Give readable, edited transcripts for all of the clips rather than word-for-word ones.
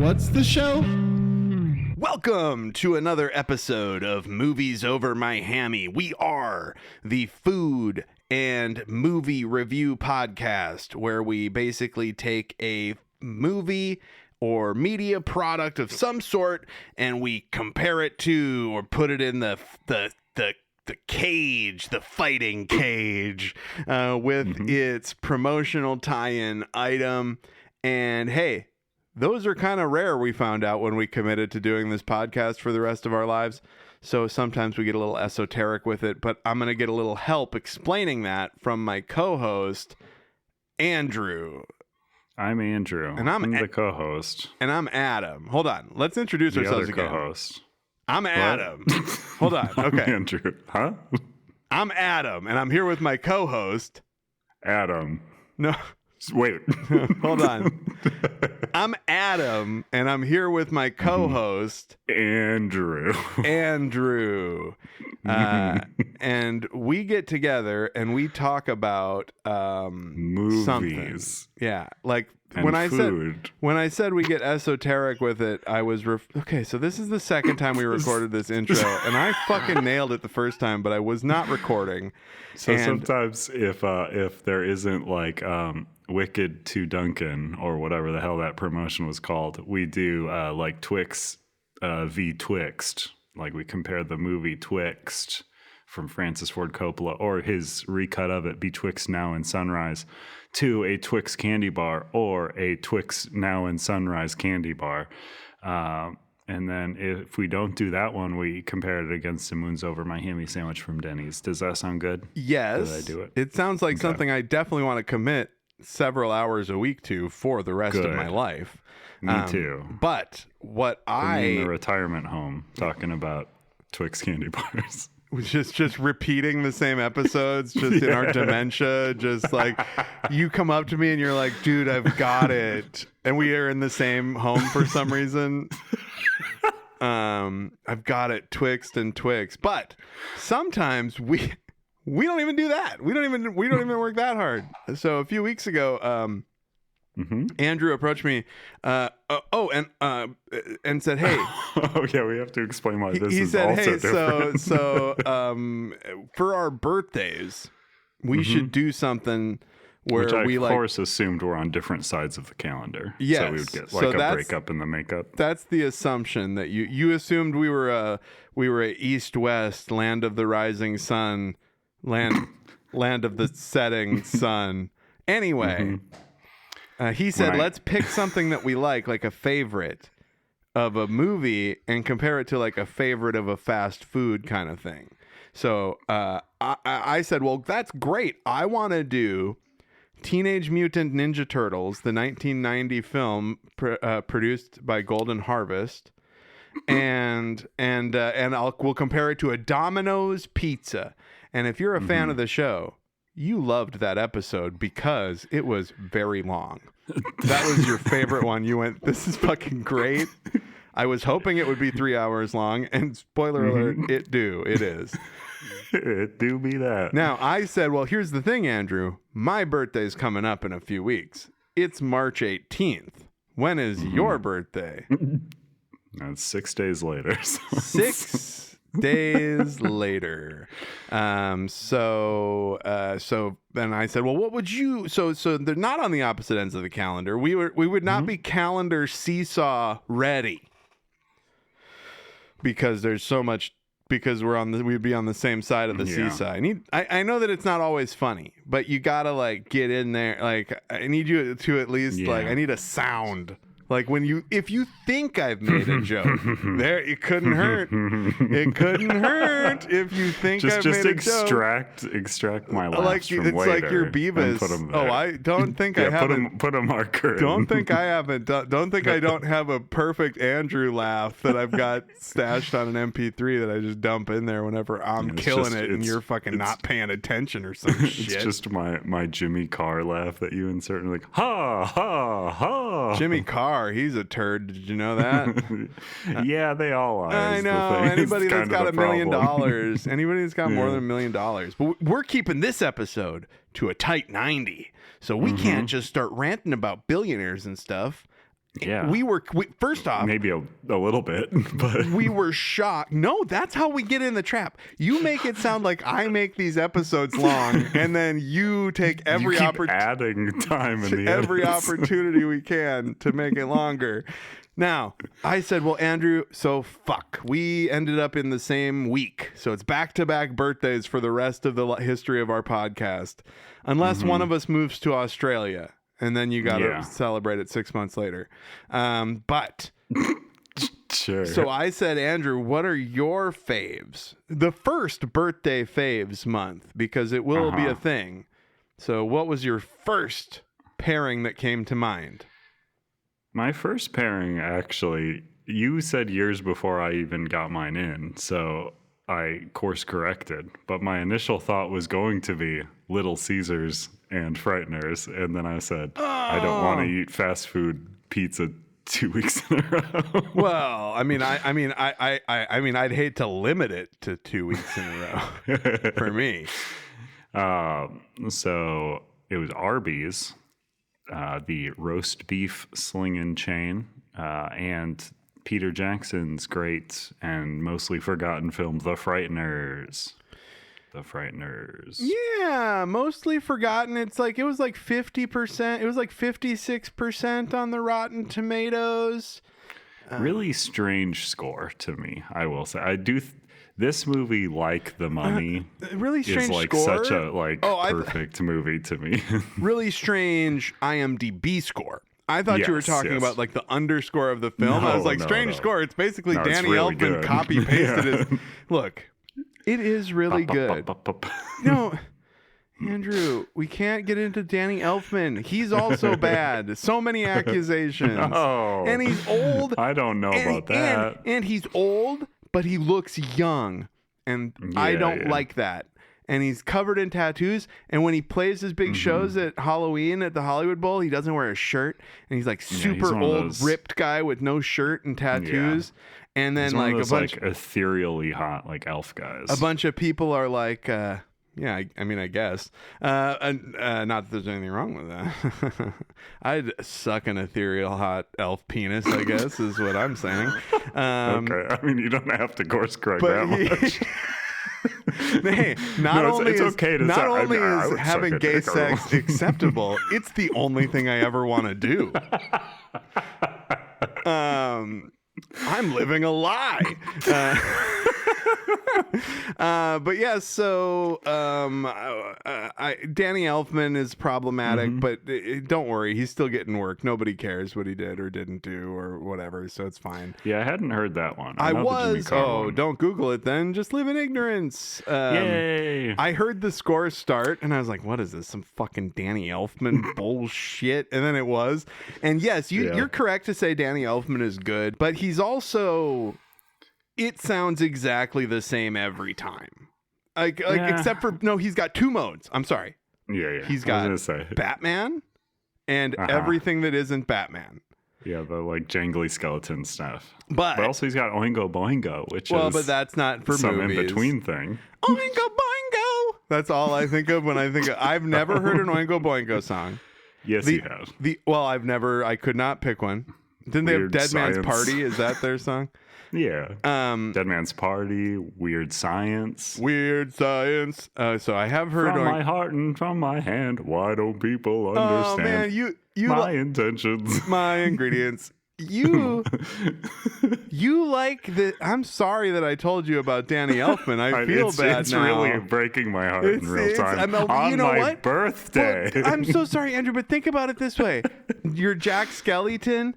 What's the show? Welcome to another episode of Movies Over My Hammy. We are the food and movie review podcast where we basically take a movie or media product of some sort and we compare it to or put it in the cage, the fighting cage, with its promotional tie-in item. And hey, those are kind of rare, we found out when we committed to doing this podcast for the rest of our lives. So sometimes we get a little esoteric with it, but I'm going to get a little help explaining that from my co-host, Andrew. I'm Andrew. And I'm the co-host. And I'm Adam. Hold on. Let's introduce ourselves again. Co-host. I'm Adam. Hold on. Okay. Andrew. Huh? I'm Adam, and I'm here with my co-host. Adam. No. Wait. Hold on. I'm Adam, and I'm here with my co-host, Andrew. And we get together and we talk about movies. Something. Yeah, like and when I said we get esoteric with it, I was okay. So this is the second time we recorded this intro, and I fucking nailed it the first time, but I was not recording. So sometimes if there isn't like Wicked to Duncan or whatever the hell that promotion was called, we do like Twix v Twixt. Like we compare the movie Twixt from Francis Ford Coppola or his recut of it, Betwixt Now and Sunrise, to a Twix candy bar or a Twix Now and Sunrise candy bar. And then if we don't do that one, we compare it against the Moons Over My Hammy sandwich from Denny's. Does that sound good? Yes. Did I do it? It sounds like something I definitely want to commit several hours a week to for the rest of my life. Me too. But what in the retirement home talking about Twix candy bars. Just repeating the same episodes, just in our dementia, just like you come up to me and you're like, dude, I've got it. And we are in the same home for some reason. I've got it, Twixt and Twix. But sometimes we don't even do that. We don't even work that hard. So a few weeks ago, Andrew approached me, and said, "Hey." Oh yeah, we have to explain why this he is said, also "Hey, different. so for our birthdays, we should do something where which I we of course assumed we're on different sides of the calendar. Yes, so we would get like a breakup in the makeup. That's the assumption that you assumed we were a east west, land of the rising sun, land of the setting sun. Anyway." He said, let's pick something that we like a favorite of a movie, and compare it to like a favorite of a fast food kind of thing. So I said, well, that's great. I want to do Teenage Mutant Ninja Turtles, the 1990 film produced by Golden Harvest, and we'll compare it to a Domino's pizza. And if you're a fan of the show, you loved that episode because it was very long. That was your favorite one. You went, this is fucking great. I was hoping it would be 3 hours long, and spoiler alert, it is. It do be that. Now, I said, well, here's the thing, Andrew. My birthday's coming up in a few weeks. It's March 18th. When is your birthday? That's 6 days later. 6 days later. So then I said, well, what would you, so they're not on the opposite ends of the calendar. We would not be calendar seesaw ready because there's so much, because we'd be on the same side of the seesaw. I know that it's not always funny, but you gotta like get in there. Like I need you to at least like, I need a sound. Like if you think I've made a joke, there it couldn't hurt. It couldn't hurt if you think I've made a joke. Extract my laughs like from it's later like your Beavis. Put them there. Oh, I don't think I haven't. Put a marker. Don't think I haven't. Don't think I don't have a perfect Andrew laugh that I've got stashed on an MP3 that I just dump in there whenever I'm killing it and you're fucking not paying attention or some shit. It's just my Jimmy Carr laugh that you insert and like ha ha ha. Jimmy Carr. He's a turd. Did you know that? Yeah, they all are. I know. Anybody that's got $1 million, anybody that's got more than $1 million. But we're keeping this episode to a tight 90. So we can't just start ranting about billionaires and stuff. Yeah. First off, maybe a little bit, but we were shocked. No, that's how we get in the trap. You make it sound like I make these episodes long, and then you take every adding time in the every edits. opportunity we can to make it longer. Now, I said, well, Andrew, so fuck. We ended up in the same week. So it's back-to-back birthdays for the rest of the history of our podcast. Unless one of us moves to Australia. And then you got to celebrate it 6 months later. But sure. So I said, Andrew, what are your faves? The first birthday faves month, because it will be a thing. So what was your first pairing that came to mind? My first pairing, actually, you said years before I even got mine in. So I course corrected. But my initial thought was going to be Little Caesars and Frighteners, and then I said, I don't want to eat fast food pizza 2 weeks in a row. Well, I mean, I'd hate to limit it to 2 weeks in a row for me. So it was Arby's, the roast beef slinging chain, and Peter Jackson's great and mostly forgotten film, The Frighteners. The Frighteners. Yeah, mostly forgotten. It was like 50%. It was like 56% on the Rotten Tomatoes. Really strange score to me, I will say. I do. This movie, like The Mummy, really strange is like score? such a perfect movie to me. Really strange IMDb score. I thought you were talking about like the underscore of the film. No, I was like, strange score. It's basically Danny Elfman copy pasted his. Look. It is really good. No, Andrew, we can't get into Danny Elfman. He's also bad. So many accusations. Oh, and he's old. I don't know about that. And he's old, but he looks young. And I don't like that. And he's covered in tattoos. And when he plays his big shows at Halloween at the Hollywood Bowl, he doesn't wear a shirt. And he's like super old, ripped guy with no shirt and tattoos. Yeah. And then like a bunch ethereally hot like elf guys. A bunch of people are like, I guess. Not that there's anything wrong with that. I'd suck an ethereal hot elf penis, I guess, is what I'm saying. Okay, I mean, you don't have to course correct that much. Hey, not only is having gay sex acceptable, it's the only thing I ever want to do. I'm living a lie. But yeah, so Danny Elfman is problematic, but don't worry, he's still getting work. Nobody cares what he did or didn't do or whatever, so it's fine. Yeah, I hadn't heard that one. Don't Google it then. Just live in ignorance. Yay! I heard the score start, and I was like, what is this? Some fucking Danny Elfman bullshit? And then it was. And yes, you're correct to say Danny Elfman is good, but he's also... It sounds exactly the same every time. Except for he's got two modes. I'm sorry. Yeah. He's got Batman and everything that isn't Batman. Yeah, the like jangly skeleton stuff. But also he's got Oingo Boingo, which is but that's not for some movies. in between thing. Oingo Boingo. That's all I think of when I think of. I've never heard an Oingo Boingo song. Yes, you have. I could not pick one. Didn't they have Dead Man's Party? Is that their song? Yeah. Dead Man's Party, Weird Science. So I have heard from my heart and from my hand. Why don't people understand? Oh man, you my intentions, my ingredients. You like the. I'm sorry that I told you about Danny Elfman. I feel bad it's now. It's really breaking my heart in real time. On my birthday. Well, I'm so sorry, Andrew, but think about it this way. Your Jack Skellington,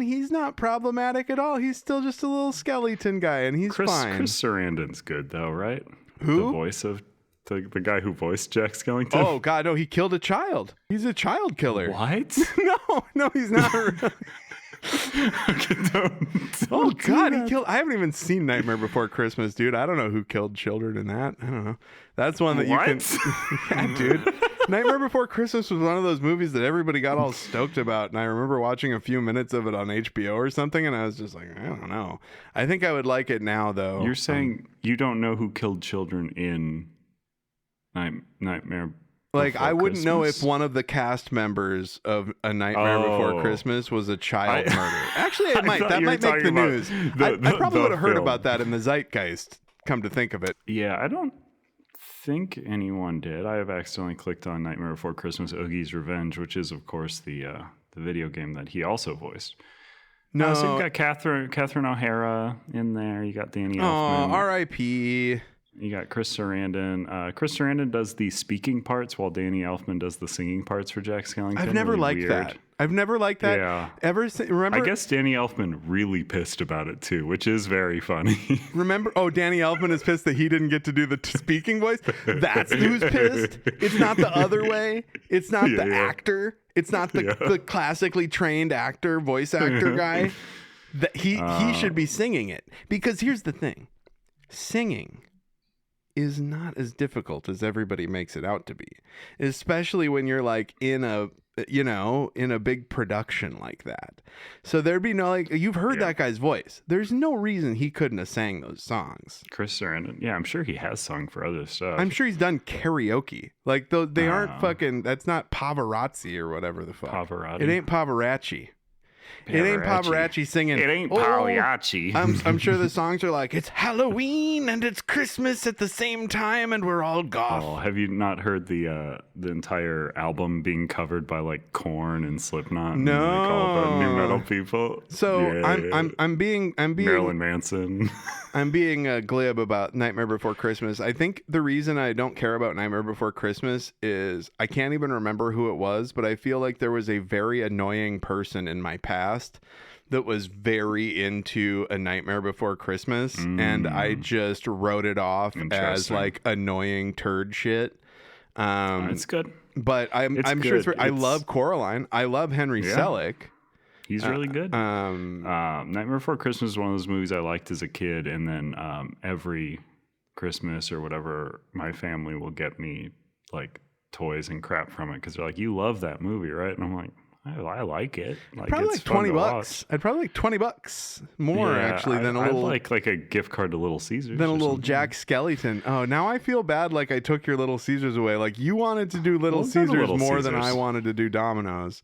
he's not problematic at all. He's still just a little skeleton guy, and he's fine. Chris Sarandon's good, though, right? Who? The voice of... The guy who voiced Jack Skellington? Oh, God, no, he killed a child. He's a child killer. What? No, he's not. God, he killed... I haven't even seen Nightmare Before Christmas, dude. I don't know who killed children in that. I don't know. That's one that you can... Yeah, dude. Nightmare Before Christmas was one of those movies that everybody got all stoked about, and I remember watching a few minutes of it on HBO or something, and I was just like, I don't know. I think I would like it now, though. You're saying you don't know who killed children in... Nightmare Like, Before I wouldn't know if Christmas? one of the cast members of A Nightmare Before Oh. Christmas was a child murder. Actually, I it might. thought That you were might make talking the about news. the- I probably the would have heard film. about that in the zeitgeist, come to think of it. Yeah, I don't think anyone did. I have accidentally clicked on Nightmare Before Christmas Oogie's Revenge, which is, of course, the video game that he also voiced. No. So you've got Catherine O'Hara in there. You got Danny Oh, Elfman. R.I.P. You got Chris Sarandon. Chris Sarandon does the speaking parts while Danny Elfman does the singing parts for Jack Skellington. I've never Really liked weird. that. I've never liked that. Yeah. Remember? I guess Danny Elfman really pissed about it too, which is very funny. Remember? Oh, Danny Elfman is pissed that he didn't get to do the speaking voice. That's who's pissed. It's not the other way. It's not the actor. It's not the classically trained actor, voice actor guy. That he should be singing it, because here's the thing: singing is not as difficult as everybody makes it out to be, especially when you're like in a big production like that. So there'd be no, like, you've heard that guy's voice. There's no reason he couldn't have sang those songs. Chris Sarandon. Yeah, I'm sure he has sung for other stuff. I'm sure he's done karaoke. Like, they aren't fucking, that's not Pavarazzi or whatever the fuck. Pavarotti. It ain't Pavarazzi. It ain't Pavarazzi singing. It ain't Pagliacci. I'm sure the songs are like, it's Halloween and it's Christmas at the same time and we're all goth. Oh, have you not heard the entire album being covered by like Korn and Slipknot? No. And, like, all the new metal people. So Yeah. I'm being Marilyn Manson. I'm being glib about Nightmare Before Christmas. I think the reason I don't care about Nightmare Before Christmas is I can't even remember who it was, but I feel like there was a very annoying person in my past that was very into A Nightmare Before Christmas, and I just wrote it off as Interesting. like annoying turd shit. It's good. But I'm It's sure it's, good. I It's- love Coraline. I love Henry Selick. He's really good. Nightmare Before Christmas is one of those movies I liked as a kid, and then every Christmas or whatever, my family will get me like toys and crap from it because they're like, "You love that movie, right?" And I'm like, I like it. Like, Probably it's like fun to $20. watch. I'd probably like $20 more actually than a little I'd like a gift card to Little Caesars. than a or little something. Jack Skellington. Oh, now I feel bad like I took your Little Caesars away. Like, you wanted to do Little We'll go to Caesars Little more than I Caesars. wanted to do Domino's.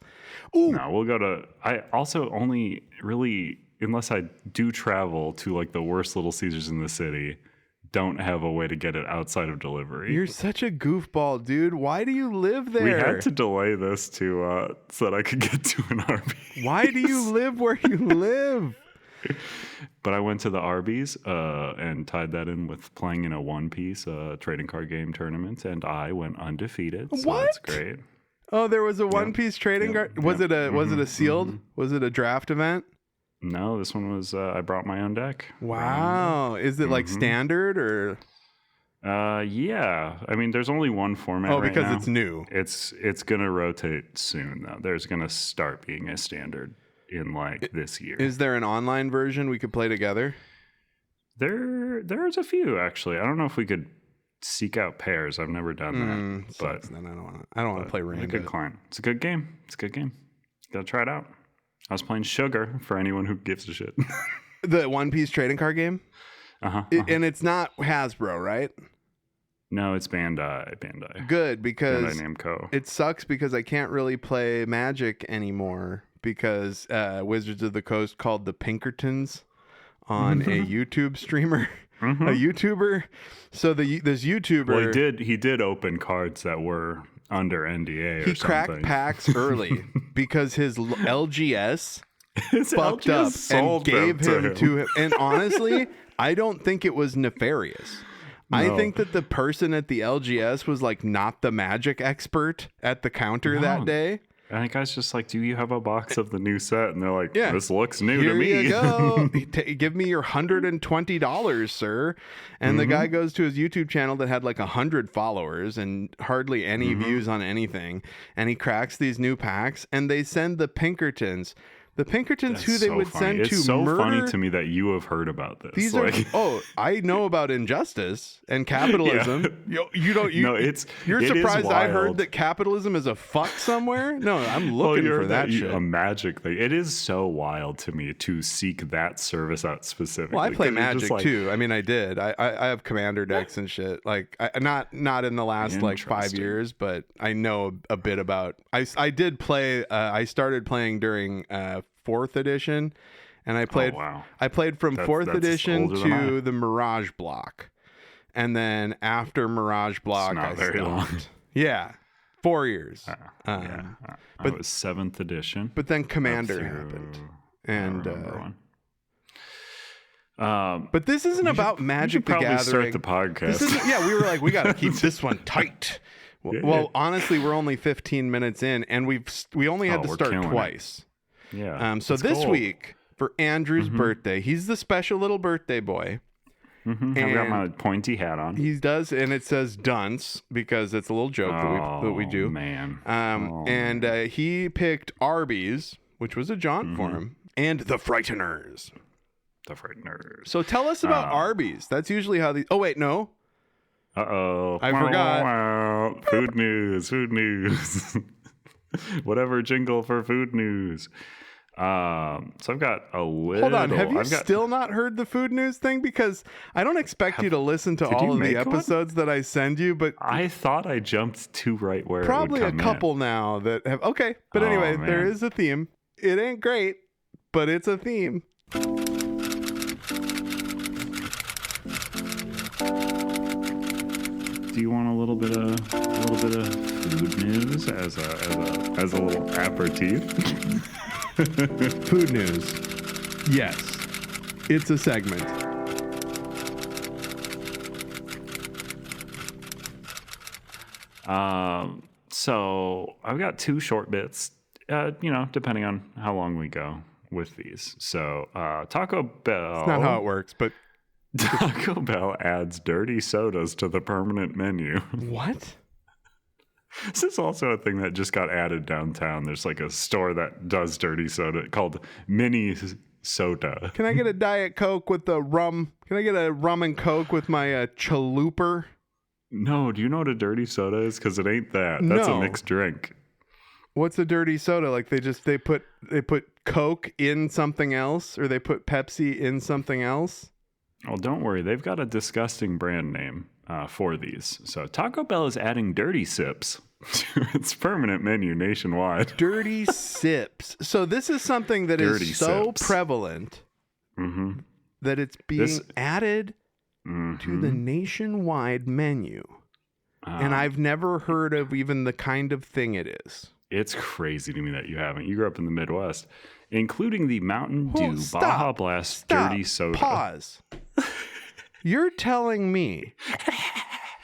Ooh, No, we'll go to. I also only really, unless I do travel to like the worst Little Caesars in the city, don't have a way to get it outside of delivery. you're such a goofball, dude. Why do you live there? We had to delay this to so that I could get to an Arby. Why do you live where you live? But I went to the Arby's and tied that in with playing in a one-piece trading card game tournament, and I went undefeated. So What? that's great. Oh, there was a one-piece trading card. Was it a sealed? Was it a draft event? No, this one was. I brought my own deck. Wow. Is it like standard or? Yeah. I mean, there's only one format. Oh, right because now. it's new. It's gonna rotate soon though. There's gonna start being a standard in like this year. Is there an online version we could play together? There's a few actually. I don't know if we could seek out pairs. I've never done that, but Sucks, then I don't want to play a random. good client. It's a good game. It's a good game. Gotta try it out. I was playing Sugar for anyone who gives a shit. The one-piece trading card game, and it's not Hasbro, right? No, it's Bandai. Good, because Bandai Namco. it sucks because I can't really play Magic anymore because Wizards of the Coast called the Pinkertons on a YouTube streamer, a YouTuber. So this YouTuber, Well, he did open cards that were under NDA. he or cracked something. packs early because his LGS His fucked LGS up and sold gave them him to him. And honestly, I don't think it was nefarious. I No. think that the person at the LGS was like not the Magic expert at the counter that day. And the guy's just like, "Do you have a box of the new set?" And they're like, Yeah. "This looks new Here to me." you go. Give me your $120, sir. And the guy goes to his YouTube channel that had like 100 followers and hardly any views on anything. And he cracks these new packs and they send the Pinkertons The Pinkertons, That's who they so would funny. send It's to so murder. funny to me that you have heard about this. These like, are I know about injustice and capitalism. You don't. no, You're it is surprised I heard wild. that capitalism is a fuck somewhere. No, I'm looking for that shit. A magic thing. It is so wild to me to seek that service out specifically. Well, I play 'cause it's just Magic like, too. I mean, I did. I have commander decks and shit. Like, not in the last like 5 Interesting. years, but I know a bit about. I did play. I started playing during 4th edition, and I played. wow. I played from 4th that's edition older than I. to the Mirage block, and then after Mirage block, not I very long. stopped. Yeah, 4 years. I but- was 7th edition. But then up Commander through- happened, I don't and remember one. but this isn't about You Magic should the probably Gathering. start the podcast. This isn't, yeah, we were like, we got to keep this one tight. Yeah, Well, yeah. honestly, we're only 15 minutes in, and we only had to we're start killing it. twice. Yeah. So it's this cool. week for Andrew's birthday, he's the special little birthday boy. I've got and my pointy hat on. He does, and it says dunce because it's a little joke that we do. Man. And he picked Arby's, which was a jaunt for him, and the Frighteners. The Frighteners. So tell us about Arby's. That's usually how these. Oh wait, no. Uh-oh. I forgot. Food news. Whatever jingle for food news. So I've got a little. Hold on, have you still not heard the food news thing? Because I don't expect you to listen to Did all you of the make one? episodes that I send you, but I thought I jumped to right where probably it a would come couple now that have. Okay, but anyway, there man. is a theme. It ain't great, but it's a theme. Do you want a little bit of food news as a little aperitif? Food news. Yes, it's a segment. So I've got 2 short bits, depending on how long we go with these. So Taco Bell. It's not how it works, but Taco Bell adds dirty sodas to the permanent menu. what? This is also a thing that just got added downtown. There's like a store that does dirty soda called Mini Soda. Can I get a Diet Coke with the rum? Can I get a rum and Coke with my chaluper? No, do you know what a dirty soda is? Because it ain't that. That's No. a mixed drink. What's a dirty soda? Like they put Coke in something else, or they put Pepsi in something else? Well, don't worry. They've got a disgusting brand name for these. So Taco Bell is adding dirty sips to its permanent menu nationwide. Dirty sips. So this is something that Dirty is so sips. prevalent that it's being added to the nationwide menu. And I've never heard of even the kind of thing it is. It's crazy to me that you haven't. You grew up in the Midwest, including the Mountain Dew Stop. Baja Blast Dirty Soda. Pause. You're telling me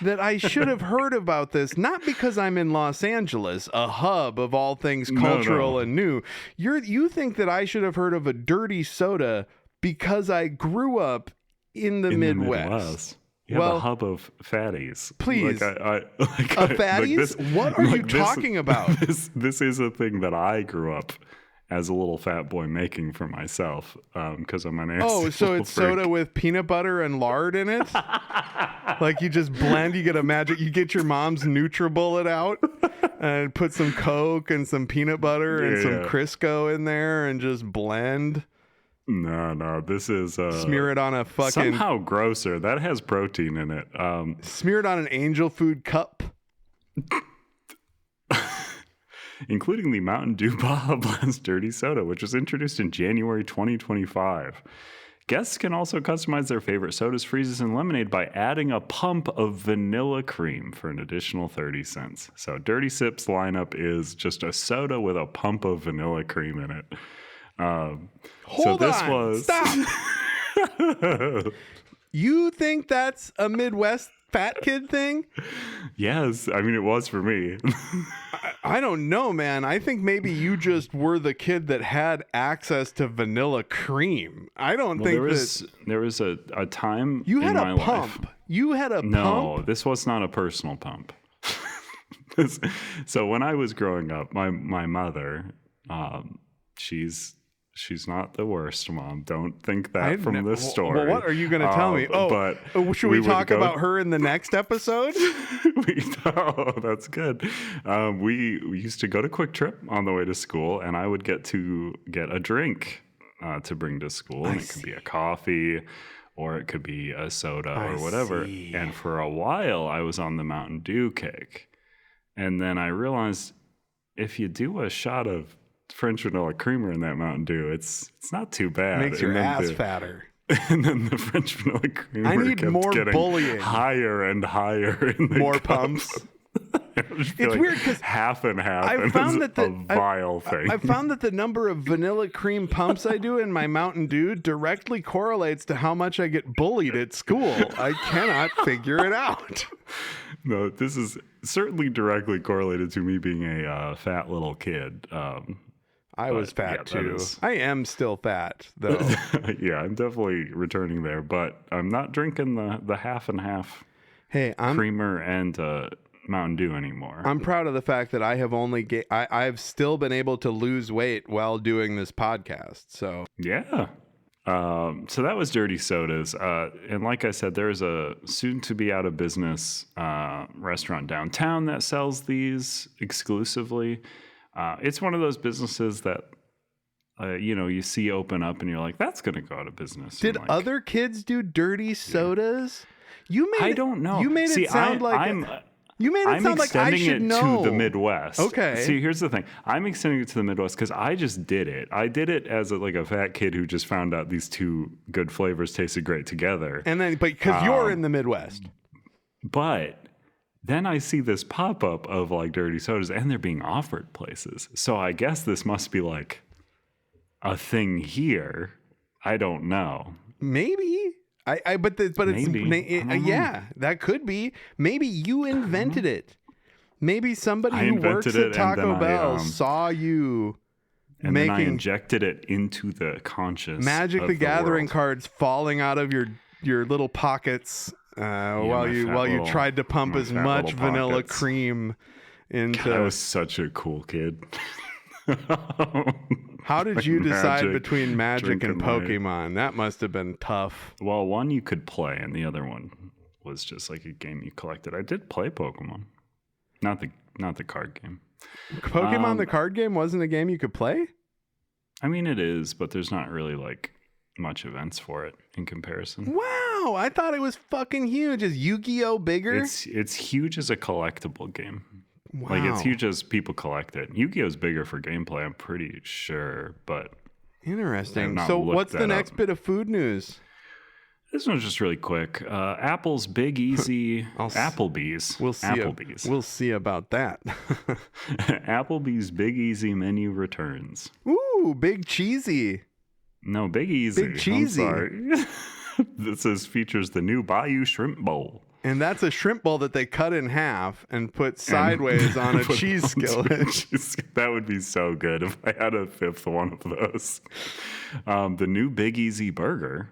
that I should have heard about this, not because I'm in Los Angeles, a hub of all things cultural and new. You think that I should have heard of a dirty soda because I grew up in the Midwest. You have a hub of fatties. Please. Fatties? What are you talking about? This is a thing that I grew up as a little fat boy making for myself because I'm an nasty Oh, so little it's freak. soda with peanut butter and lard in it? Like you just blend, you get your mom's NutriBullet out and put some Coke and some peanut butter and some Crisco in there and just blend. No, this is Smear it on a fucking somehow grosser. That has protein in it. Smear it on an Angel Food cup. Including the Mountain Dew Baja Blast Dirty Soda, which was introduced in January 2025. Guests can also customize their favorite sodas, freezes, and lemonade by adding a pump of vanilla cream for an additional 30 cents. So Dirty Sips lineup is just a soda with a pump of vanilla cream in it. Stop. You think that's a Midwest fat kid thing? Yes, I mean it was for me. I don't know, man. I think maybe you just were the kid that had access to vanilla cream. I don't think there was a time you had in my a pump. life. You had a No, pump. this was not a personal pump. So when I was growing up, my mother, she's She's not the worst, Mom. Don't think that from this story. Well, what are you going to tell me? Should we talk about her in the next episode? Oh, that's good. We used to go to Quick Trip on the way to school, and I would get a drink to bring to school, and it could be a coffee, or it could be a soda or whatever. And for a while, I was on the Mountain Dew kick, and then I realized if you do a shot of French vanilla creamer in that Mountain Dew, it's not too bad. Makes your ass fatter. And then the French vanilla creamer I need kept more getting bullying. higher and higher in the more cups. pumps. It's weird because half and half. I found that a vile thing. I found that the number of vanilla cream pumps I do in my Mountain Dew directly correlates to how much I get bullied at school. I cannot figure it out. No, this is certainly directly correlated to me being a fat little kid. I was fat too. I am still fat though. Yeah, I'm definitely returning there, but I'm not drinking the half and half. Hey, creamer and Mountain Dew anymore. I'm proud of the fact that I have I've still been able to lose weight while doing this podcast. So yeah. So that was Dirty Sodas. And like I said, there's a soon to be out of business restaurant downtown that sells these exclusively. It's one of those businesses that, you see open up and you're like, that's going to go out of business. Did other kids do dirty sodas? I don't know. You made it sound like I should know. To the Midwest. Okay. See, here's the thing. I'm extending it to the Midwest because I just did it. I did it as a fat kid who just found out these two good flavors tasted great together. And then, but because you're in the Midwest. But then I see this pop up of dirty sodas, and they're being offered places. So I guess this must be a thing here. I don't know. Maybe. But that could be. Maybe you invented it. Maybe somebody who works at Taco Bell saw you and then I injected it into the conscious Magic the Gathering cards falling out of your little pockets while you tried to pump as much vanilla cream into. God, I was such a cool kid. How did you decide between Magic and Pokemon? That must have been tough. Well, one you could play, and the other one was just like a game you collected. I did play Pokemon, not the card game. Pokemon the card game wasn't a game you could play? I mean, it is, but there's not really much events for it in comparison. Wow, I thought it was fucking huge. Is Yu-Gi-Oh bigger? It's huge as a collectible game. Wow. It's huge as people collect it. Yu-Gi-Oh's bigger for gameplay, I'm pretty sure, but interesting. So what's the next bit of food news? This one's just really quick. Apple's Big Easy Applebee's. We'll see about that. Applebee's Big Easy menu returns. Ooh, Big Cheesy. No, Big Easy. Big Cheesy. I'm sorry. This features the new Bayou Shrimp Bowl. And that's a shrimp bowl that they cut in half and put sideways on a cheese skillet. That would be so good if I had a fifth one of those. The new Big Easy Burger,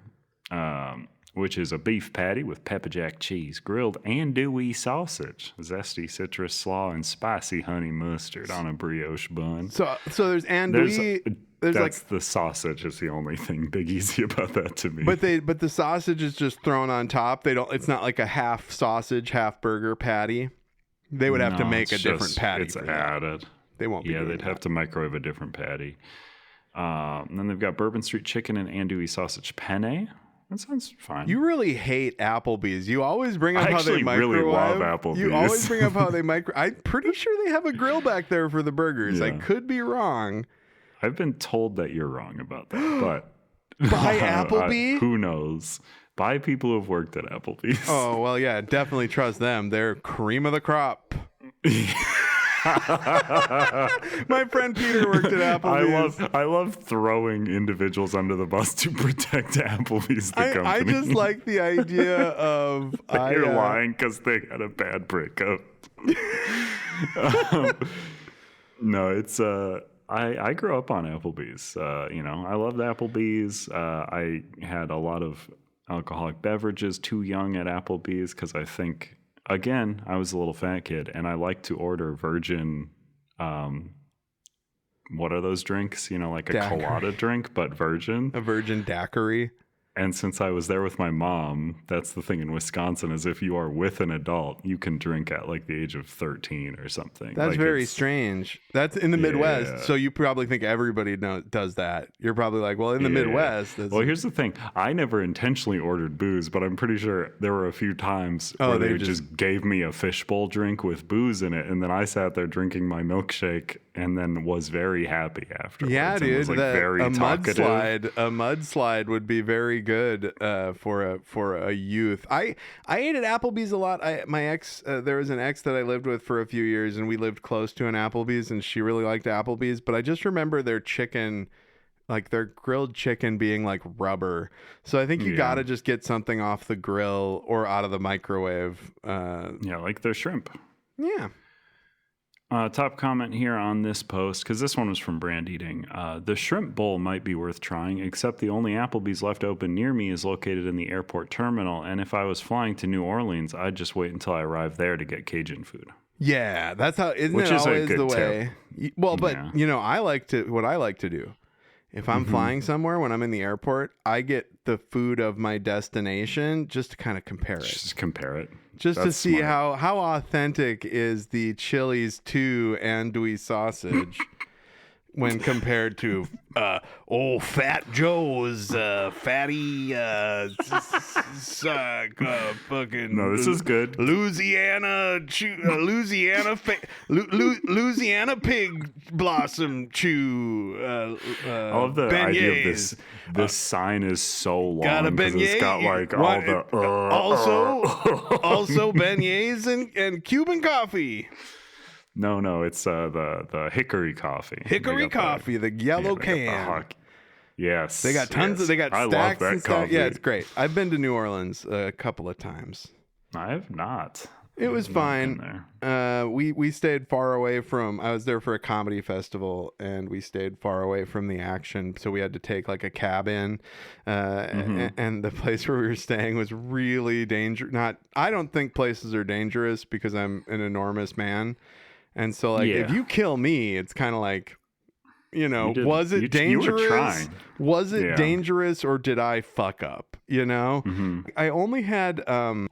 which is a beef patty with pepper jack cheese, grilled andouille sausage, zesty citrus slaw, and spicy honey mustard on a brioche bun. So there's andouille. That's the sausage is the only thing Big Easy about that to me. But the sausage is just thrown on top. It's not like a half sausage, half burger patty. They would have to make a different patty. It's added. They won't be. Yeah, they'd have to microwave a different patty. And then they've got Bourbon Street chicken and andouille sausage penne. That sounds fine. You really hate Applebee's. You always bring up how they microwave. I actually really love Applebee's. You always bring up how they I'm pretty sure they have a grill back there for the burgers. Yeah. I could be wrong. I've been told that you're wrong about that, but buy Applebee? Who knows? Buy people who've worked at Applebee's. Oh, well, yeah, definitely trust them. They're cream of the crop. My friend Peter worked at Applebee's. I love throwing individuals under the bus to protect Applebee's, the company. I just like the idea of... You're lying because they had a bad breakup. No, it's... I grew up on Applebee's. I loved Applebee's. I had a lot of alcoholic beverages too young at Applebee's because I think, again, I was a little fat kid and I like to order virgin what are those drinks? You know, like a Daiquiri. colada drink, but virgin. A virgin daiquiri. And since I was there with my mom, that's the thing in Wisconsin is if you are with an adult, you can drink at like the age of 13 or something. That's like very strange. That's in the Midwest, so you probably think everybody does that. You're probably like, well, in the Midwest. Well, here's the thing. I never intentionally ordered booze, but I'm pretty sure there were a few times where they just gave me a fishbowl drink with booze in it, and then I sat there drinking my milkshake and then was very happy afterwards. Yeah, dude. Was, like, very talkative. A mudslide would be very good for a youth. I ate at Applebee's a lot. My ex, there was an ex that I lived with for a few years, and we lived close to an Applebee's, and she really liked Applebee's. But I just remember their chicken, like their grilled chicken, being like rubber. So I think you gotta just get something off the grill or out of the microwave. Like their shrimp. Yeah. Top comment here on this post, because this one was from Brand Eating. The shrimp bowl might be worth trying, except the only Applebee's left open near me is located in the airport terminal, and if I was flying to New Orleans, I'd just wait until I arrived there to get Cajun food. Yeah, that's how, isn't it always the way? Well, but, you know, what I like to do, if I'm flying somewhere, when I'm in the airport, I get the food of my destination just to kind of compare it. Just compare it. Just That's to see smart. how authentic is the Chili's 2 andouille sausage when compared to old Fat Joe's fatty fucking. No, this is good. Louisiana pig blossom chew. I love the idea of this. This sign is so long. Got a beignet. It's got like all the also beignets and Cuban coffee. No, it's the hickory coffee. Hickory coffee, the yellow can. Yes, They got tons of. They got I stacks love that and stuff. coffee. Yeah, it's great. I've been to New Orleans a couple of times. I have not. It was I've not fine. been there. We stayed far away from. I was there for a comedy festival, and we stayed far away from the action, so we had to take like a cab in. And the place where we were staying was really dangerous. I don't think places are dangerous because I'm an enormous man, and so like if you kill me, it's kind of like. You know, was it dangerous? You were trying. Was it dangerous, or did I fuck up? You know, I only had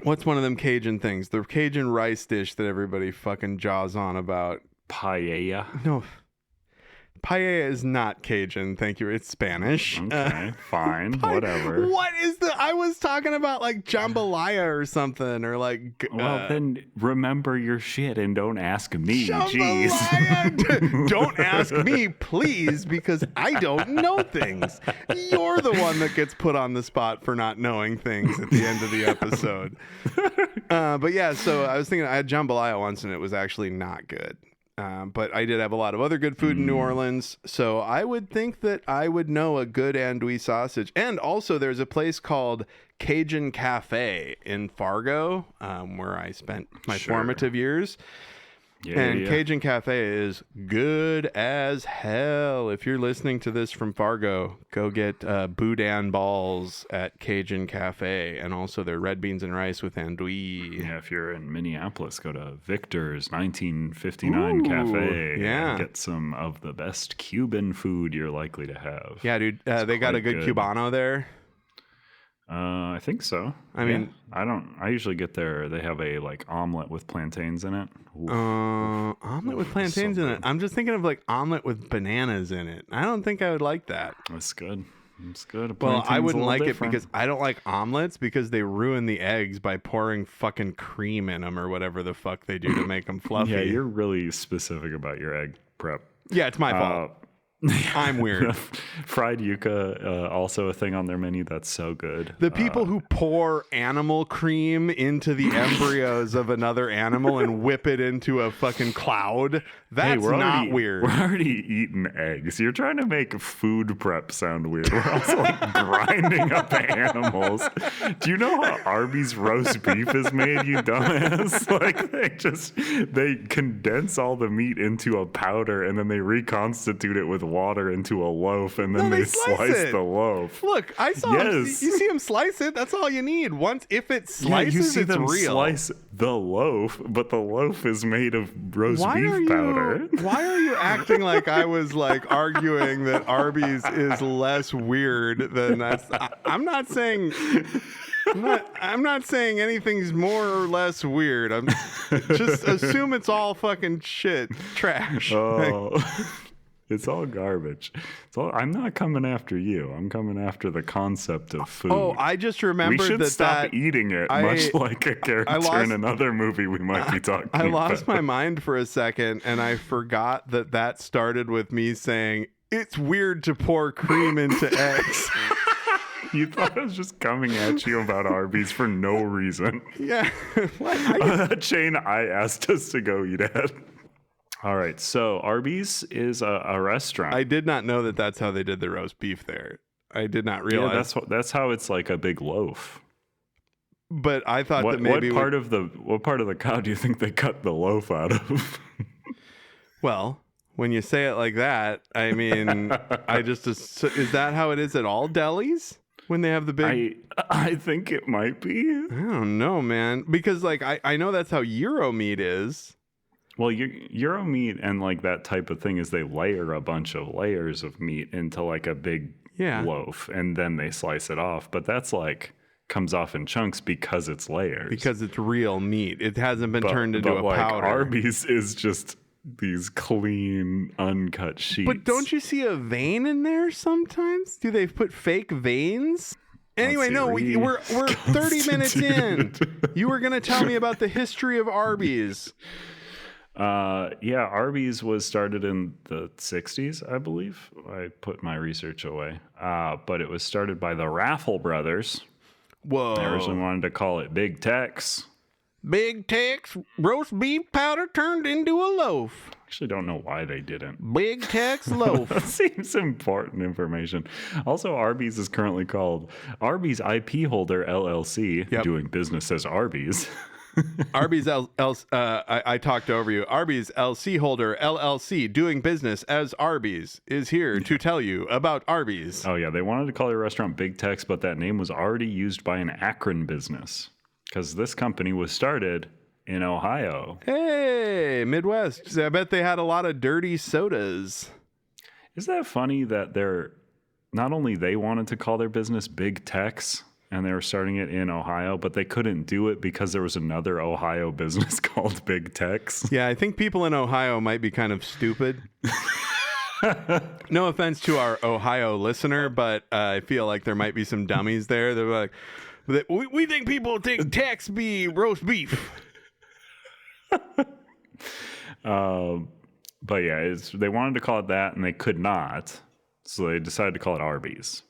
what's one of them Cajun things? The Cajun rice dish that everybody fucking jaws on about. Paella. No, paella is not Cajun. Thank you. It's Spanish. Okay, fine, whatever. What is the? I was talking about like jambalaya or something, or like. Well, then remember your shit and don't ask me. Jambalaya. Jeez. Don't ask me, please, because I don't know things. You're the one that gets put on the spot for not knowing things at the end of the episode. But yeah, so I was thinking I had jambalaya once, and it was actually not good. But I did have a lot of other good food in New Orleans, so I would think that I would know a good andouille sausage. And also, there's a place called Cajun Cafe in Fargo, where I spent my formative years. Cajun Cafe is good as hell. If you're listening to this from Fargo, go get boudin balls at Cajun Cafe, and also their red beans and rice with andouille. Yeah, if you're in Minneapolis, go to Victor's 1959 Cafe. Yeah, and get some of the best Cuban food you're likely to have. Yeah, dude, they got a good Cubano there. I think so. I mean, I usually get there. They have a like omelet with plantains in it. Omelet with plantains in it. I'm just thinking of like omelet with bananas in it. I don't think I would like that. That's good. It's good. Well, I wouldn't like it because I don't like omelets because they ruin the eggs by pouring fucking cream in them or whatever the fuck they do to make them fluffy. Yeah, you're really specific about your egg prep. Yeah, it's my fault. I'm weird. Fried yuca, also a thing on their menu that's so good. The people who pour animal cream into the embryos of another animal and whip it into a fucking cloud, that's not weird. We're already eating eggs. You're trying to make food prep sound weird. We're also like grinding up animals. Do you know how Arby's roast beef is made, you dumbass? Like they condense all the meat into a powder and then they reconstitute it with water into a loaf, and then No, they they slice slice it. the loaf. Look, I saw him. Yes. You see him slice it. That's all you need. Once if it Yeah, slices, you see it's them real. slice the loaf, but the loaf is made of roast beef powder. Why are you acting like I was like arguing that Arby's is less weird than that's? I'm not saying. I'm not saying anything's more or less weird. I'm just assume it's all fucking shit, trash. Oh, it's all garbage. I'm not coming after you. I'm coming after the concept of food. Oh, I just remembered we should that stop eating it, much like a character in another movie we might be talking about. I lost my mind for a second, and I forgot that started with me saying, it's weird to pour cream into eggs. You thought I was just coming at you about Arby's for no reason. Yeah. A chain I asked us to go eat at. All right, so Arby's is a restaurant. I did not know that that's how they did the roast beef there. I did not realize. Yeah, that's how it's like a big loaf. But I thought that maybe what part of the cow do you think they cut the loaf out of? Well, when you say it like that, I mean, is that how it is at all delis when they have the big? I think it might be. I don't know, man, because like I know that's how Euro meat is. Well, Euro meat and like that type of thing is they layer a bunch of layers of meat into like a big loaf, and then they slice it off. But that's like comes off in chunks because it's layers. Because it's real meat. It hasn't been turned into a powder. Arby's is just these clean, uncut sheets. But don't you see a vein in there sometimes? Do they put fake veins? Anyway, no, we're 30 minutes in. You were going to tell me about the history of Arby's. Yeah, Arby's was started in the 60s, I believe. I put my research away. But it was started by the Raffle brothers. Whoa. They originally wanted to call it Big Tex. Big Tex roast beef powder turned into a loaf. Actually, don't know why they didn't. Big Tex loaf. That seems important information. Also, Arby's is currently called Arby's IP Holder LLC, doing business as Arby's. Arby's I talked over you. Arby's LC Holder LLC, doing business as Arby's, is here to tell you about Arby's. Oh yeah, they wanted to call their restaurant Big Tex, but that name was already used by an Akron business because this company was started in Ohio. Hey, Midwest. I bet they had a lot of dirty sodas. Isn't that funny that not only they wanted to call their business Big Tex, and they were starting it in Ohio, but they couldn't do it because there was another Ohio business called Big Tex. Yeah, I think people in Ohio might be kind of stupid. No offense to our Ohio listener, but I feel like there might be some dummies there. They're like, we think people think Tex be roast beef. But yeah, they wanted to call it that, and they could not, so they decided to call it Arby's.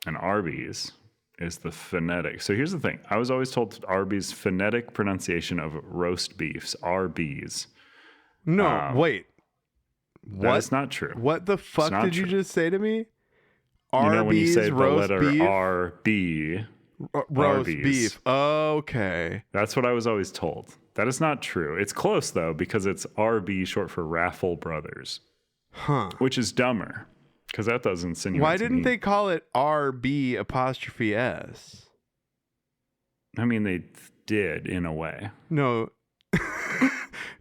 And Arby's is the phonetic. So here's the thing. I was always told Arby's phonetic pronunciation of roast beefs, Arby's. No, wait. What? That's not true. What the fuck did you just say to me? Arby's, you know when you say the letter beef? R-B. Roast Arby's. beef. Okay. That's what I was always told. That is not true. It's close, though, because it's RB, short for Raffle Brothers. Huh. Which is dumber. Because that does insinuate. Why didn't they call it RB apostrophe S? I mean, they did in a way. No.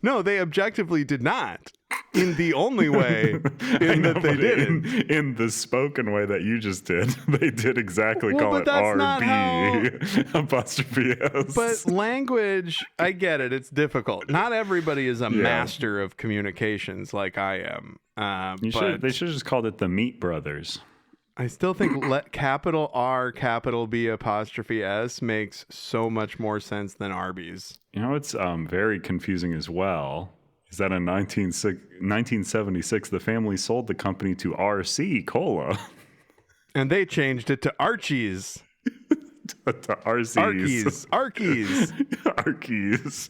No, they objectively did not. In the only way that they did. In the spoken way that you just did, they did exactly call it RB apostrophe S. But language, I get it. It's difficult. Not everybody is a master of communications like I am. They should have just called it the Meat Brothers. I still think capital R, capital B apostrophe S makes so much more sense than Arby's. You know, it's very confusing as well. Is that in 1976, the family sold the company to RC Cola. And they changed it to Archie's. to RC's. Arkies. Arkies.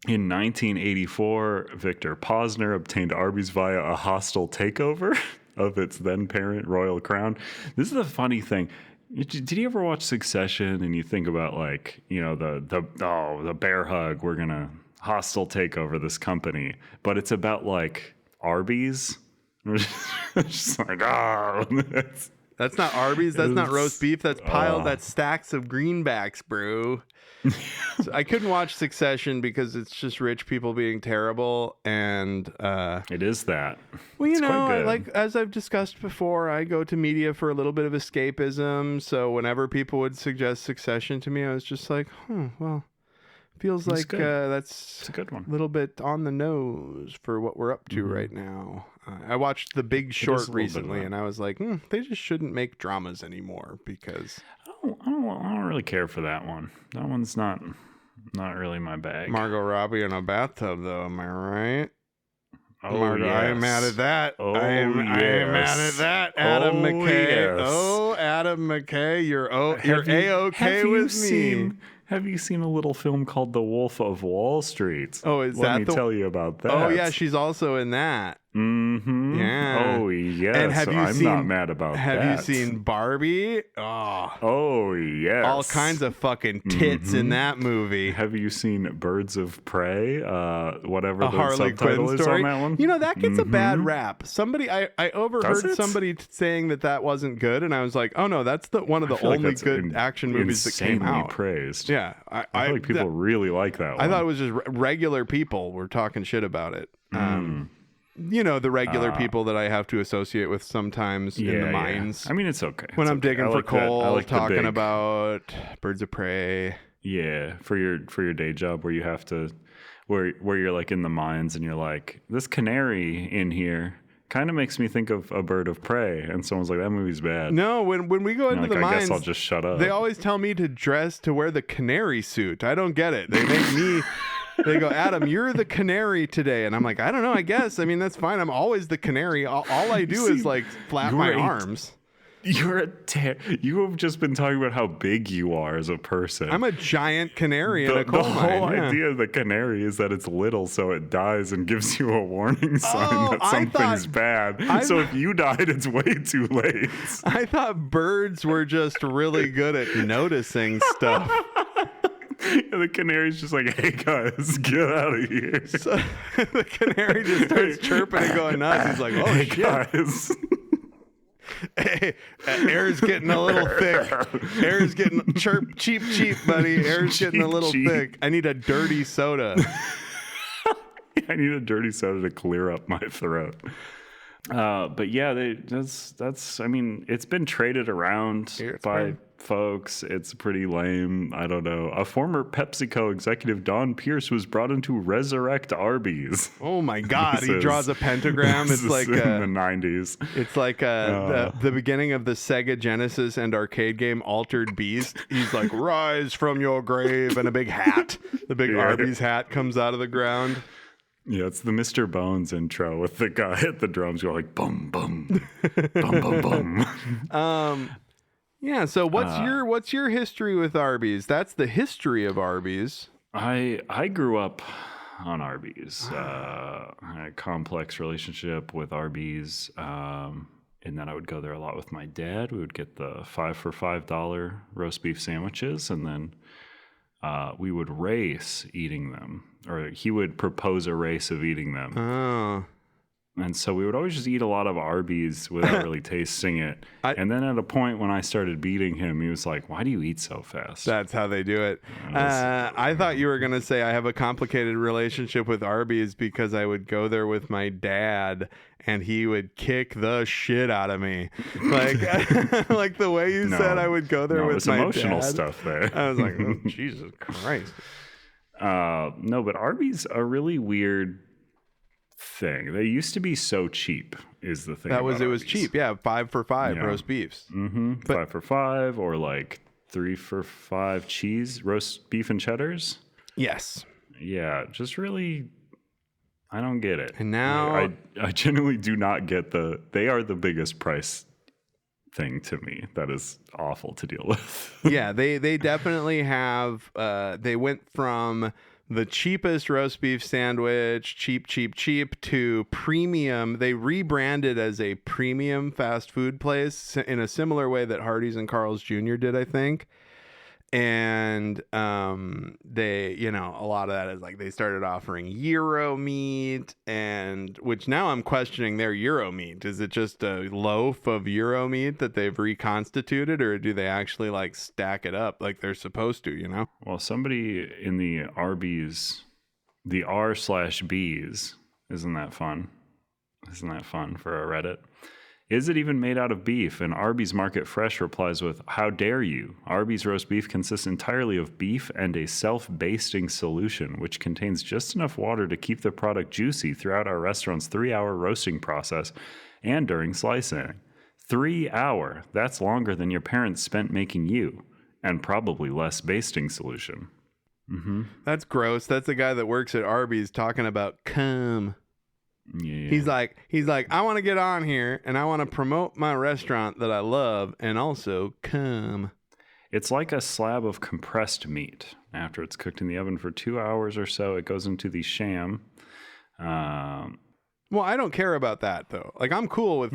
In 1984, Victor Posner obtained Arby's via a hostile takeover of its then parent, Royal Crown. This is the funny thing. Did you ever watch Succession and you think about, like, you know, the bear hug, we're gonna hostile takeover this company, but it's about like Arby's. Just like, oh, That's not Arby's. That's not roast beef. That's that's stacks of greenbacks, bro. So I couldn't watch Succession because it's just rich people being terrible, and it is that. Well, it's like as I've discussed before, I go to media for a little bit of escapism. So whenever people would suggest Succession to me, I was just like, well, feels it's like that's a good one. A little bit on the nose for what we're up to right now. I watched The Big Short recently, and I was like, they just shouldn't make dramas anymore because I don't really care for that one. That one's not really my bag. Margot Robbie in a bathtub, though. Am I right? Oh, Margot, yes. I am mad at that. Oh, I am mad at that. Adam McKay. Yes. Oh, Adam McKay, you're A-okay with me. Have you seen a little film called The Wolf of Wall Street? Oh, Let me tell you about that. Oh, yeah, she's also in that. Mm-hmm. Yeah. Oh, yes. And I'm not mad about that. Have you seen Barbie? Oh, yes. All kinds of fucking tits in that movie. Have you seen Birds of Prey? Whatever the Harley subtitle Quinn is story on that one? You know, that gets a bad rap. Somebody, I overheard somebody saying that wasn't good, and I was like, oh no, that's one of the only good action movies that came out. Praised. Yeah. I feel like people really like that one. I thought it was just regular people were talking shit about it. You know, the regular people that I have to associate with sometimes in the mines. I mean, it's okay. When I'm digging for coal, talking big, about Birds of Prey. Yeah, for your day job where you have to, where you're like in the mines and you're like, this canary in here kind of makes me think of A Bird of Prey, and someone's like, that movie's bad. No, when we go into the mines, I guess I'll just shut up. They always tell me to wear the canary suit. I don't get it. They make me. They go, Adam, you're the canary today. And I'm like, I don't know, I guess. I mean, that's fine. I'm always the canary. All I do is like flap my arms. You have just been talking about how big you are as a person. I'm a giant canary in a coal mine. The whole idea of the canary is that it's little, so it dies and gives you a warning sign that something's bad. So if you died, it's way too late. I thought birds were just really good at noticing stuff. And the canary's just like, hey guys, get out of here. So the canary just starts chirping and going nuts. He's like, oh, hey, shit. Guys. Hey, air's getting a little thick. Air's getting cheap, buddy. Air's getting a little thick. I need a dirty soda. I need a dirty soda to clear up my throat. But yeah, that's. I mean, it's been traded around by folks. It's pretty lame. I don't know. A former PepsiCo executive, Don Pierce, was brought in to resurrect Arby's. Oh my God! He draws a pentagram. It's like in the 90s. It's like the beginning of the Sega Genesis and arcade game Altered Beast. He's like, rise from your grave, and a big hat. The big Arby's hat comes out of the ground. Yeah, it's the Mr. Bones intro with the guy at the drums going like bum bum bum bum bum. Yeah, so what's your history with Arby's? That's the history of Arby's. I grew up on Arby's. I had a complex relationship with Arby's, and then I would go there a lot with my dad. We would get the 5 for $5 roast beef sandwiches, and then we would race eating them, or he would propose a race of eating them. Oh. And so we would always just eat a lot of Arby's without really tasting it. And then at a point when I started beating him, he was like, why do you eat so fast? That's how they do it. I thought you were going to say I have a complicated relationship with Arby's because I would go there with my dad and he would kick the shit out of me. Like, like the way you said I would go there with my dad. Emotional stuff there. I was like, oh, Jesus Christ. No, but Arby's are really weird thing. They used to be so cheap is the thing. It was cheap. Yeah. 5 for $5 roast beefs. Mm-hmm. 5 for $5 or like 3 for $5 cheese, roast beef and cheddars. Yes. Yeah. Just really, I don't get it. And now I genuinely do not get they are the biggest price thing to me. That is awful to deal with. Yeah. They definitely have, they went from the cheapest roast beef sandwich, cheap, to premium. They rebranded as a premium fast food place in a similar way that Hardee's and Carl's Jr. did, I think. And they, you know, a lot of that is like they started offering Euro meat, and which now I'm questioning their Euro meat. Is it just a loaf of Euro meat that they've reconstituted, or do they actually like stack it up like they're supposed to, you know? Well, somebody in the Arby's, the r/b's, isn't that fun? Isn't that fun for a Reddit? Is it even made out of beef? And Arby's Market Fresh replies with, how dare you? Arby's roast beef consists entirely of beef and a self-basting solution, which contains just enough water to keep the product juicy throughout our restaurant's 3-hour roasting process and during slicing. 3 hour. That's longer than your parents spent making you, and probably less basting solution. Mm-hmm. That's gross. That's the guy that works at Arby's talking about cum. Yeah. He's like, I want to get on here and I want to promote my restaurant that I love and also cum. It's like a slab of compressed meat. After it's cooked in the oven for 2 hours or so, it goes into the sham. Well, I don't care about that though. Like, I'm cool with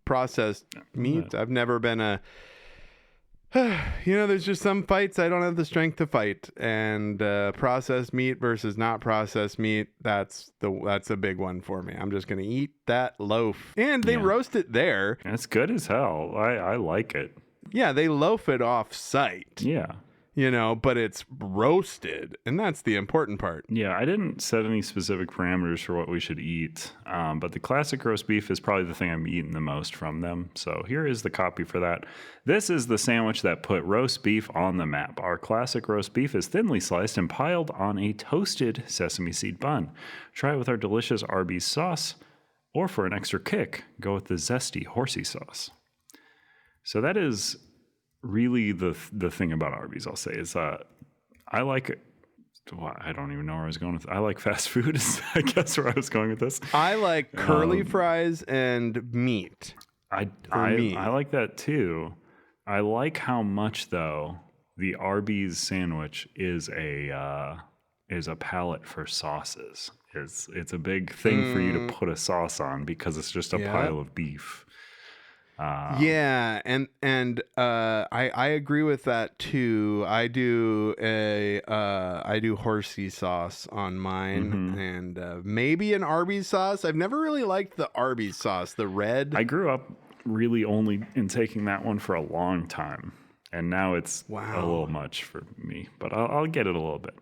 processed meat. I've never been a you know, there's just some fights I don't have the strength to fight, and processed meat versus not processed meat, that's a big one for me. I'm just gonna eat that loaf, and they roast it there. It's good as hell. I like it. Yeah, they loaf it off site. Yeah. You know, but it's roasted, and that's the important part. Yeah, I didn't set any specific parameters for what we should eat, but the classic roast beef is probably the thing I'm eating the most from them. So here is the copy for that. This is the sandwich that put roast beef on the map. Our classic roast beef is thinly sliced and piled on a toasted sesame seed bun. Try it with our delicious Arby's sauce, or for an extra kick, go with the zesty Horsey Sauce. So that is really the thing about Arby's, I'll say, is I like, well, I don't even know where I was going with it. I like fast food is I guess where I was going with this. I like curly fries and meat. I like that too. I like how much though the Arby's sandwich is a palette for sauces. It's a big thing for you to put a sauce on because it's just a pile of beef. Yeah, and I agree with that too. I do Horsey Sauce on mine, and maybe an Arby's sauce. I've never really liked the Arby's sauce, the red. I grew up really only in taking that one for a long time, and now it's a little much for me. But I'll get it a little bit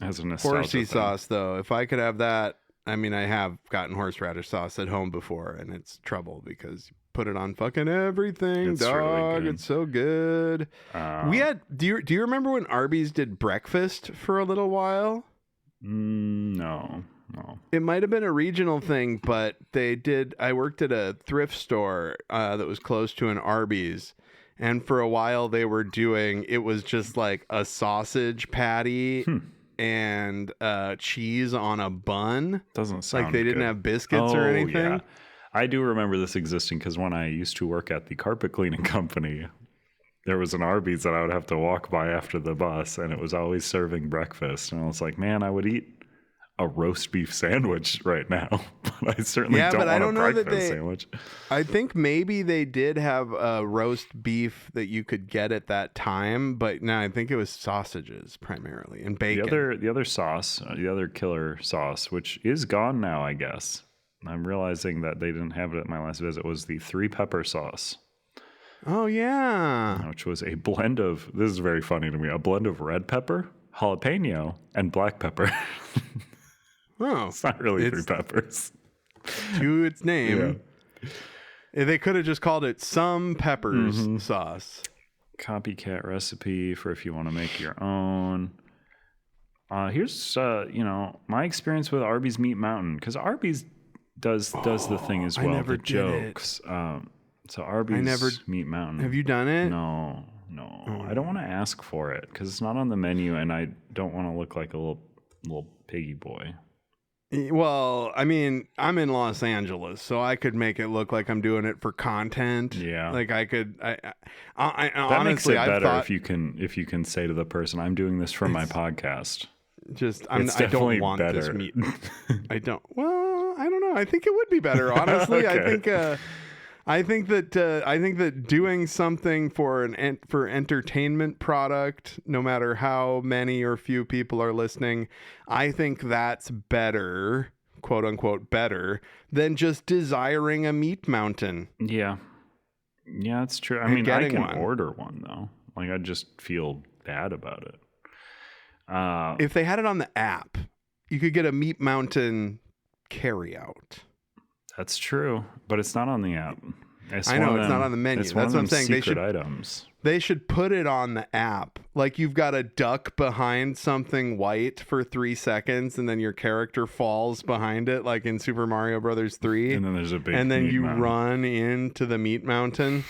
as a nostalgia Horsey thing. Sauce, though, if I could have that. I mean, I have gotten horseradish sauce at home before, and it's trouble because you put it on fucking everything, it's dog. really good. It's so good. We had. Do you remember when Arby's did breakfast for a little while? No. It might have been a regional thing, but they did. I worked at a thrift store that was close to an Arby's, and for a while they were doing. It was just like a sausage patty. And cheese on a bun. Doesn't sound like they didn't good. have biscuits or anything. Yeah. I do remember this existing because when I used to work at the carpet cleaning company, there was an Arby's that I would have to walk by after the bus, and it was always serving breakfast. And I was like, man, I would eat a roast beef sandwich right now, but I certainly don't want a breakfast sandwich. I think maybe they did have a roast beef that you could get at that time, but no, I think it was sausages primarily and bacon. The other sauce, the other killer sauce, which is gone now, I guess. I'm realizing that they didn't have it at my last visit, was the 3-pepper sauce. Oh, yeah. Which was a blend of, this is very funny to me, a blend of red pepper, jalapeno, and black pepper. Oh, it's not really 3 peppers. To its name. Yeah. They could have just called it some peppers sauce. Copycat recipe for if you want to make your own. Here's my experience with Arby's Meat Mountain, because Arby's does the thing as well. The jokes. So Arby's Meat Mountain. Have you done it? No. I don't want to ask for it because it's not on the menu, and I don't want to look like a little piggy boy. Well, I mean, I'm in Los Angeles, so I could make it look like I'm doing it for content. Yeah, like I could. That honestly, makes it better thought, if you can say to the person, "I'm doing this for my podcast." I don't want better. this meat. I don't. Well, I don't know. I think it would be better. Honestly, Okay. I think that doing something for for entertainment product, no matter how many or few people are listening, I think that's better, quote unquote, better than just desiring a meat mountain. Yeah, that's true. I mean, I can order one though. Like, I just feel bad about it. If they had it on the app, you could get a meat mountain carry out. That's true, but it's not on the app. I know it's not on the menu. That's what I'm saying. They should put it on the app. Like, you've got a duck behind something white for 3 seconds, and then your character falls behind it, like in Super Mario Brothers 3. And then there's a big and then meat you mountain. run into the meat mountain.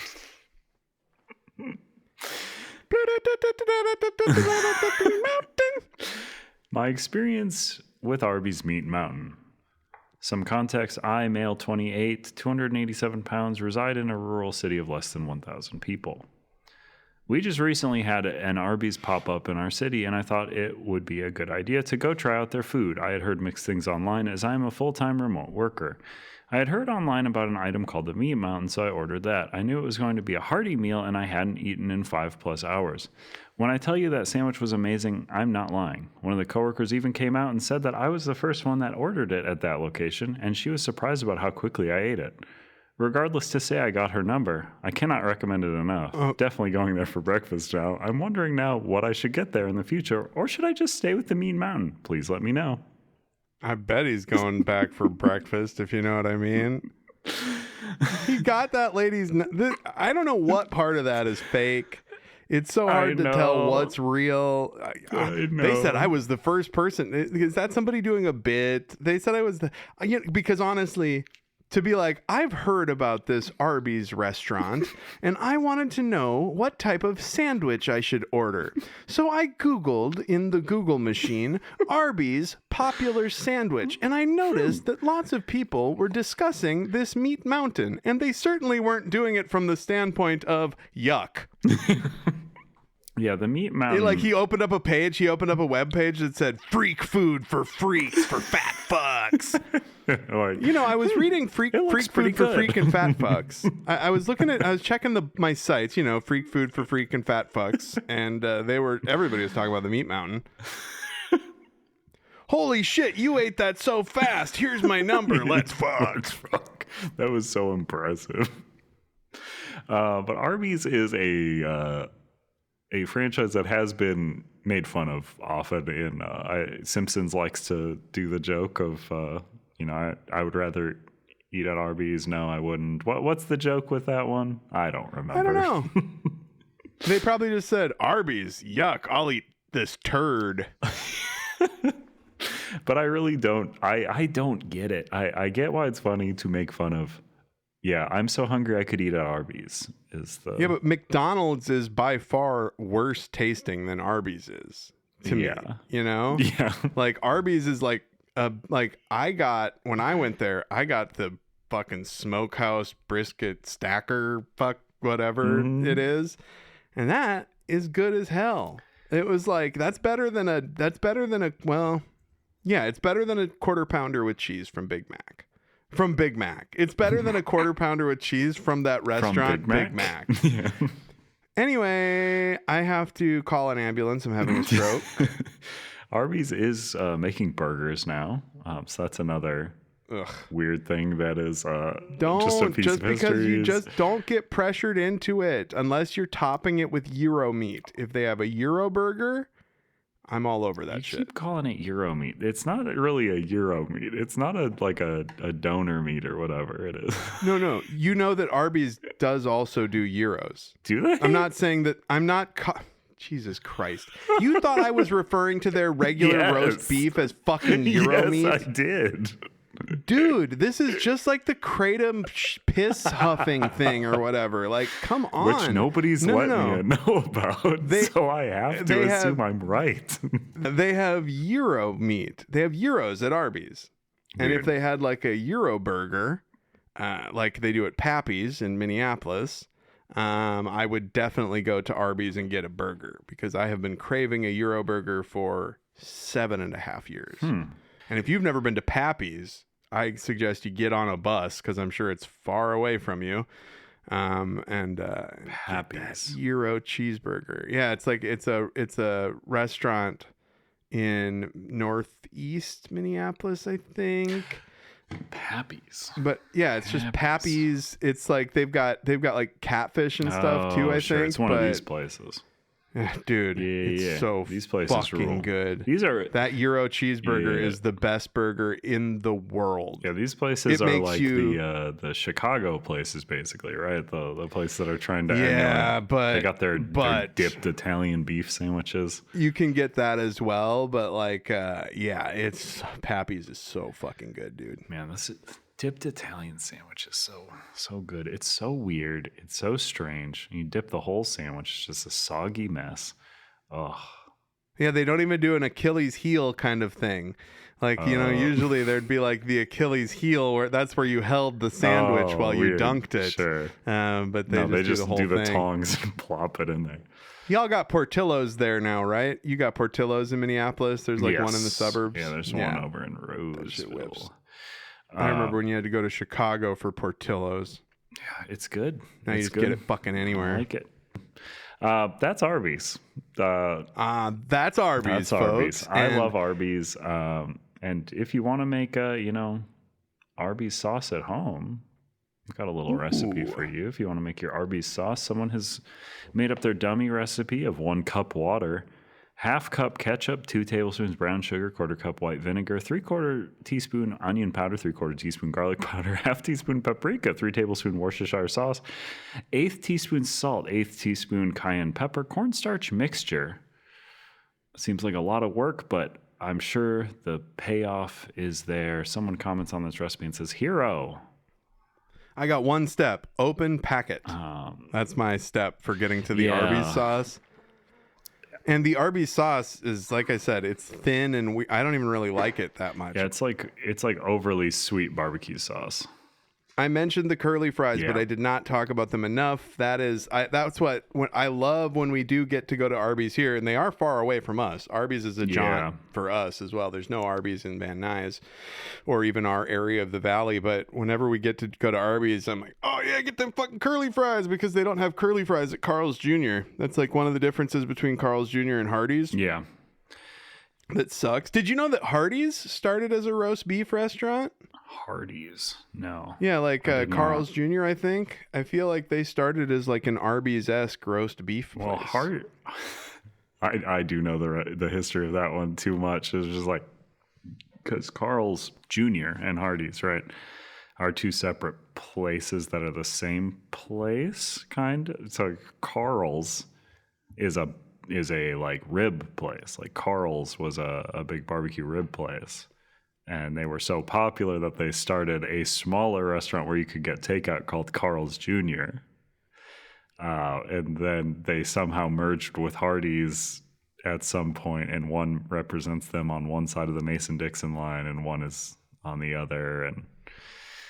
My experience with Arby's Meat Mountain. Some context: I, male 28, 287 pounds, reside in a rural city of less than 1,000 people. We just recently had an Arby's pop up in our city, and I thought it would be a good idea to go try out their food. I had heard mixed things online as I am a full-time remote worker. I had heard online about an item called the Meat Mountain, so I ordered that. I knew it was going to be a hearty meal, and I hadn't eaten in 5+ hours. When I tell you that sandwich was amazing, I'm not lying. One of the coworkers even came out and said that I was the first one that ordered it at that location, and she was surprised about how quickly I ate it. Regardless to say I got her number, I cannot recommend it enough. Definitely going there for breakfast now. I'm wondering now what I should get there in the future, or should I just stay with the Meat Mountain? Please let me know. I bet he's going back for breakfast, if you know what I mean. He got that lady's... I don't know what part of that is fake. It's so hard to tell what's real. I know. They said I was the first person. Is that somebody doing a bit? They said I was the... because honestly, to be like, I've heard about this Arby's restaurant, and I wanted to know what type of sandwich I should order. So I Googled in the Google machine, Arby's popular sandwich, and I noticed that lots of people were discussing this meat mountain, and they certainly weren't doing it from the standpoint of yuck. Yeah, the Meat Mountain. He opened up a web page that said freak food for freaks for fat fucks. I was reading freak food for freak and fat fucks. I was checking my sites, freak food for freak and fat fucks, and everybody was talking about the Meat Mountain. Holy shit, you ate that so fast. Here's my number. Let's fuck. That was so impressive. But Arby's is a franchise that has been made fun of often. Simpsons likes to do the joke of, I would rather eat at Arby's. No, I wouldn't. What's the joke with that one? I don't remember. I don't know. They probably just said, Arby's, yuck, I'll eat this turd. But I really don't. I don't get it. I get why it's funny to make fun of. Yeah, I'm so hungry I could eat at Arby's. Yeah, but McDonald's is by far worse tasting than Arby's is to me. Yeah. Like Arby's is when I went there, I got the fucking smokehouse brisket stacker whatever it is. And that is good as hell. It was like it's better than a quarter pounder with cheese from Big Mac. From Big Mac. It's better than a quarter pounder with cheese from that restaurant, Big Mac. Yeah. Anyway, I have to call an ambulance. I'm having a stroke. Arby's is making burgers now. So that's another weird thing that is just a piece of history. Because you just don't get pressured into it unless you're topping it with Euro meat. If they have a Euro burger, I'm all over that shit. You keep calling it Euro meat. It's not really a Euro meat. It's not a donor meat or whatever it is. No. You know that Arby's does also do Euros. Do they? I'm not saying that. Jesus Christ. You thought I was referring to their regular roast beef as fucking Euro meat? Yes, I did. Dude, this is just like the kratom piss huffing thing or whatever. Like, come on. Which nobody's let me know about, so I have to assume I'm right. They have Euro meat. They have Euros at Arby's. Weird. And if they had like a Euro burger, like they do at Pappy's in Minneapolis, I would definitely go to Arby's and get a burger because I have been craving a Euro burger for 7.5 years. And if you've never been to Pappy's, I suggest you get on a bus because I'm sure it's far away from you. And Happy's Euro cheeseburger. Yeah, it's like it's a restaurant in northeast Minneapolis, I think. Happy's. But yeah, it's just Pappy's. It's like they've got like catfish and stuff too, I think. It's one of these places. Dude, it's so these places fucking rule. good. These are that Euro cheeseburger is the best burger in the world. Yeah, these places are like the Chicago places, basically, right? The places that are trying to they got their dipped Italian beef sandwiches. You can get that as well, but like it's Pappy's is so fucking good, dude. Man, this dipped Italian sandwich is so good. It's so weird. It's so strange. You dip the whole sandwich, it's just a soggy mess. Oh. Yeah, they don't even do an Achilles heel kind of thing. Like, usually there'd be like the Achilles heel where that's where you held the sandwich while you dunked it. Sure. But they just do the tongs and plop it in there. Y'all got Portillo's there now, right? You got Portillo's in Minneapolis. There's like one in the suburbs. Yeah, there's one over in Roseville. I remember when you had to go to Chicago for Portillo's. Yeah, it's good. Now you just get it fucking anywhere. I like it. That's Arby's. That's Arby's, folks. I love Arby's. And if you want to make Arby's sauce at home, I've got a little recipe for you. If you want to make your Arby's sauce, someone has made up their dummy recipe of 1 cup water, 1/2 cup ketchup, 2 tablespoons brown sugar, 1/4 cup white vinegar, 3/4 teaspoon onion powder, 3/4 teaspoon garlic powder, 1/2 teaspoon paprika, 3 tablespoon Worcestershire sauce, 1/8 teaspoon salt, 1/8 teaspoon cayenne pepper, cornstarch mixture. Seems like a lot of work, but I'm sure the payoff is there. Someone comments on this recipe and says, "Hero." I got one step. Open packet. That's my step for getting to the Arby's sauce. And the Arby's sauce is, like I said, it's thin and I don't even really like it that much. Yeah, it's like overly sweet barbecue sauce. I mentioned the curly fries, but I did not talk about them enough. That's what I love when we do get to go to Arby's here, and they are far away from us. Arby's is a jaunt for us as well. There's no Arby's in Van Nuys or even our area of the valley, but whenever we get to go to Arby's, I'm like, oh yeah, get them fucking curly fries, because they don't have curly fries at Carl's Jr. That's like one of the differences between Carl's Jr. and Hardee's. Yeah. That sucks. Did you know that Hardee's started as a roast beef restaurant? Hardee's? No. Yeah, like Carl's Jr., I think. I feel like they started as like an Arby's-esque roast beef place. Well, I do know the history of that one too much. It's just like, because Carl's Jr. and Hardee's, right, are two separate places that are the same place, kind of. So Carl's is a like rib place. Like Carl's was a big barbecue rib place. And they were so popular that they started a smaller restaurant where you could get takeout called Carl's Jr. And then they somehow merged with Hardee's at some point, and one represents them on one side of the Mason-Dixon line and one is on the other. And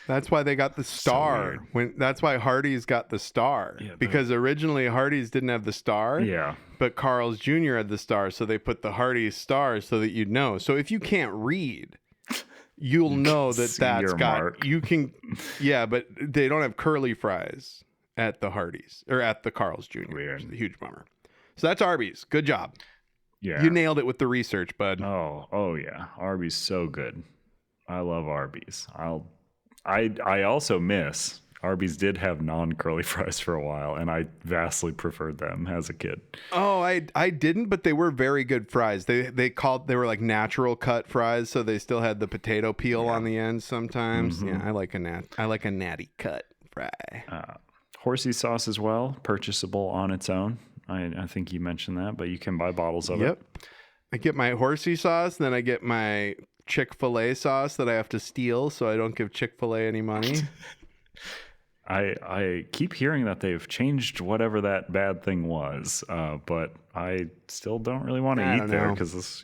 that's why they got the star. That's why Hardee's got the star. Yeah, because originally Hardee's didn't have the star. Yeah. But Carl's Jr. had the star, so they put the Hardee's star so that you'd know. So if you can't read, you'll know that's got mark. You can. Yeah, but they don't have curly fries at the Hardee's or at the Carl's Jr. Which is a huge bummer. So that's Arby's. Good job. Yeah. You nailed it with the research, bud. Oh yeah. Arby's so good. I love Arby's. I also miss Arby's did have non-curly fries for a while, and I vastly preferred them as a kid. Oh, I didn't, but they were very good fries. They were like natural cut fries, so they still had the potato peel on the end sometimes. Mm-hmm. Yeah, I like a natty cut fry. Horsey sauce as well, purchasable on its own. I think you mentioned that, but you can buy bottles of it. Yep. I get my Horsey sauce, and then I get my Chick-fil-A sauce that I have to steal so I don't give Chick-fil-A any money. I keep hearing that they've changed whatever that bad thing was, but I still don't really want to eat there because it's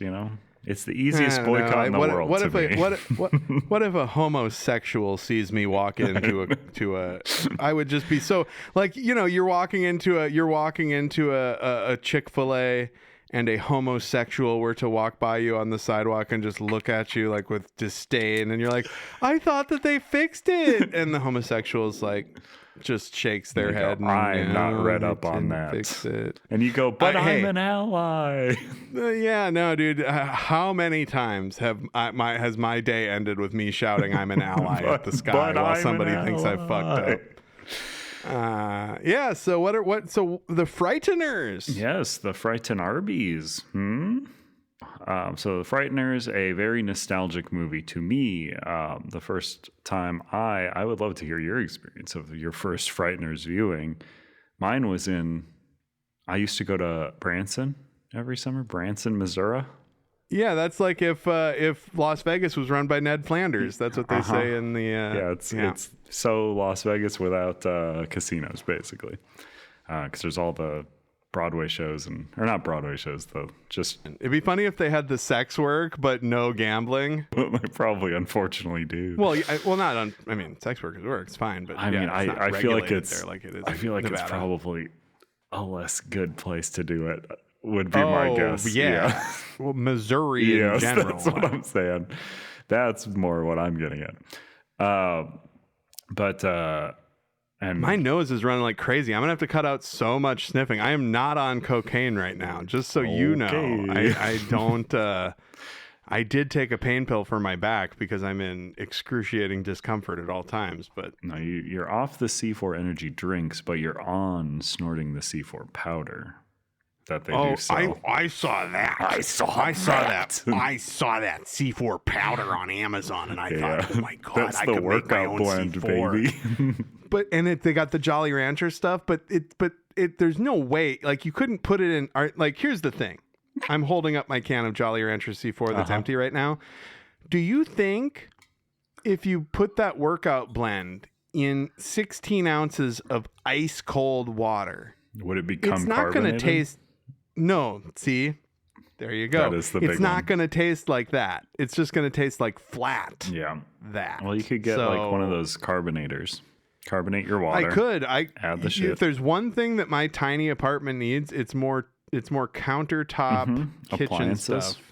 the easiest boycott in the world. What if a homosexual sees me walk into a I would just be so like, you're walking into a Chick-fil-A and a homosexual were to walk by you on the sidewalk and just look at you like with disdain, and you're like, I thought that they fixed it, and the homosexual's like just shakes their head. I'm not read up on that. Fix it. And you go, but I'm an ally. Yeah, no, dude. How many times has my day ended with me shouting I'm an ally at the sky while somebody thinks I fucked up? Yeah. So so the Frighteners? Yes, the Frighten Arby's. So the Frighteners, a very nostalgic movie to me. The first time I would love to hear your experience of your first Frighteners viewing. Mine was I used to go to Branson every summer, Branson, Missouri. Yeah, that's like if Las Vegas was run by Ned Flanders. That's what they say in the. It's so Las Vegas without casinos, basically, because there's all the Broadway shows or not Broadway shows though. Just it'd be funny if they had the sex work but no gambling. They probably, unfortunately, do. Well, sex work is work. It's fine, but I feel like it's there like it is. I feel like Nevada. It's probably a less good place to do it. Would be my guess. Yeah. Well, Missouri in general. That's what I'm saying. That's more what I'm getting at. And my nose is running like crazy. I'm gonna have to cut out so much sniffing. I am not on cocaine right now, just so you know. I don't. I did take a pain pill for my back because I'm in excruciating discomfort at all times. But no, you're off the C4 energy drinks, but you're on snorting the C4 powder that they do sell. I saw that. I saw that. I saw that C4 powder on Amazon, and I thought, oh my god, that's I the could make my workout own blend, C4. baby. They got the Jolly Rancher stuff, but there's no way, like, you couldn't put it in. Like, here's the thing. I'm holding up my can of Jolly Rancher C4 that's empty right now. Do you think if you put that workout blend in 16 ounces of ice cold water, would it become it's not going to taste? No, see, there you go. That is the big it's not one. going to taste like that. It's just going to taste like flat. Yeah. That. Well, you could get like one of those carbonators. Carbonate your water. I could. Add the shit. If there's one thing that my tiny apartment needs, it's more countertop kitchen appliances. stuff.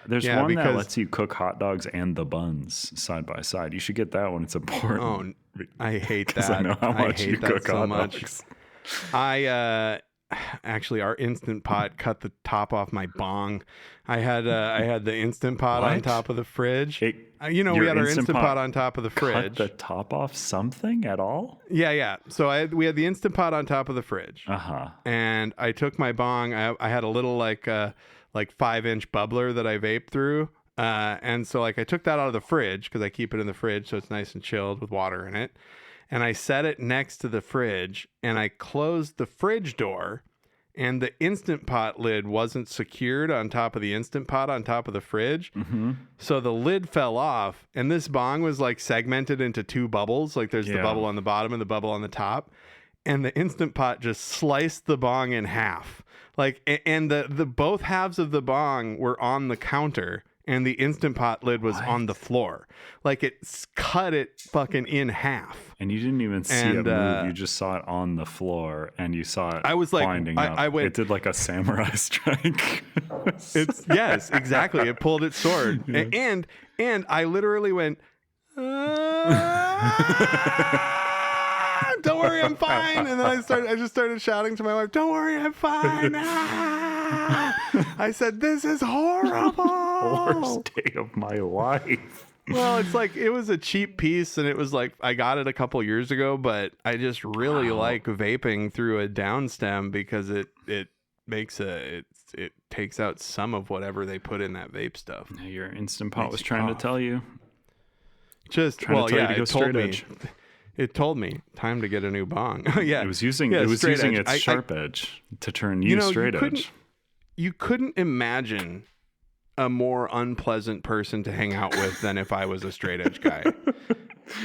There's one that lets you cook hot dogs and the buns side by side. You should get that one. It's important. Oh, I hate that. I know how much hate you that cook so hot much. dogs. Actually, our Instant Pot cut the top off my bong. I had the Instant Pot on top of the fridge. We had our Instant Pot on top of the fridge. Cut the top off something at all? Yeah. So we had the Instant Pot on top of the fridge. And I took my bong. I had a little like 5-inch bubbler that I vape through. And so I took that out of the fridge because I keep it in the fridge so it's nice and chilled with water in it. And I set it next to the fridge and I closed the fridge door, and the Instant Pot lid wasn't secured on top of the Instant Pot on top of the fridge. So the lid fell off, and this bong was segmented into two bubbles. Like there's the bubble on the bottom and the bubble on the top. And the Instant Pot just sliced the bong in half. And the both halves of the bong were on the counter, and the Instant Pot lid was on the floor. It cut it fucking in half. And you didn't even see it move. You just saw it on the floor, and you saw it winding up. It did like a samurai strike. Yes, exactly. It pulled its sword. Yeah. And I literally went, don't worry, I'm fine. And then I just started shouting to my wife, don't worry, I'm fine. I said, this is horrible. Worst day of my life. Well, it's it was a cheap piece, and it was I got it a couple years ago, but I just really like vaping through a down stem because it makes it takes out some of whatever they put in that vape stuff. Your Instant Pot was trying to tell you. It told me time to get a new bong. Yeah, it was using its sharp edge to turn you straight edge. You couldn't imagine a more unpleasant person to hang out with than if I was a straight edge guy.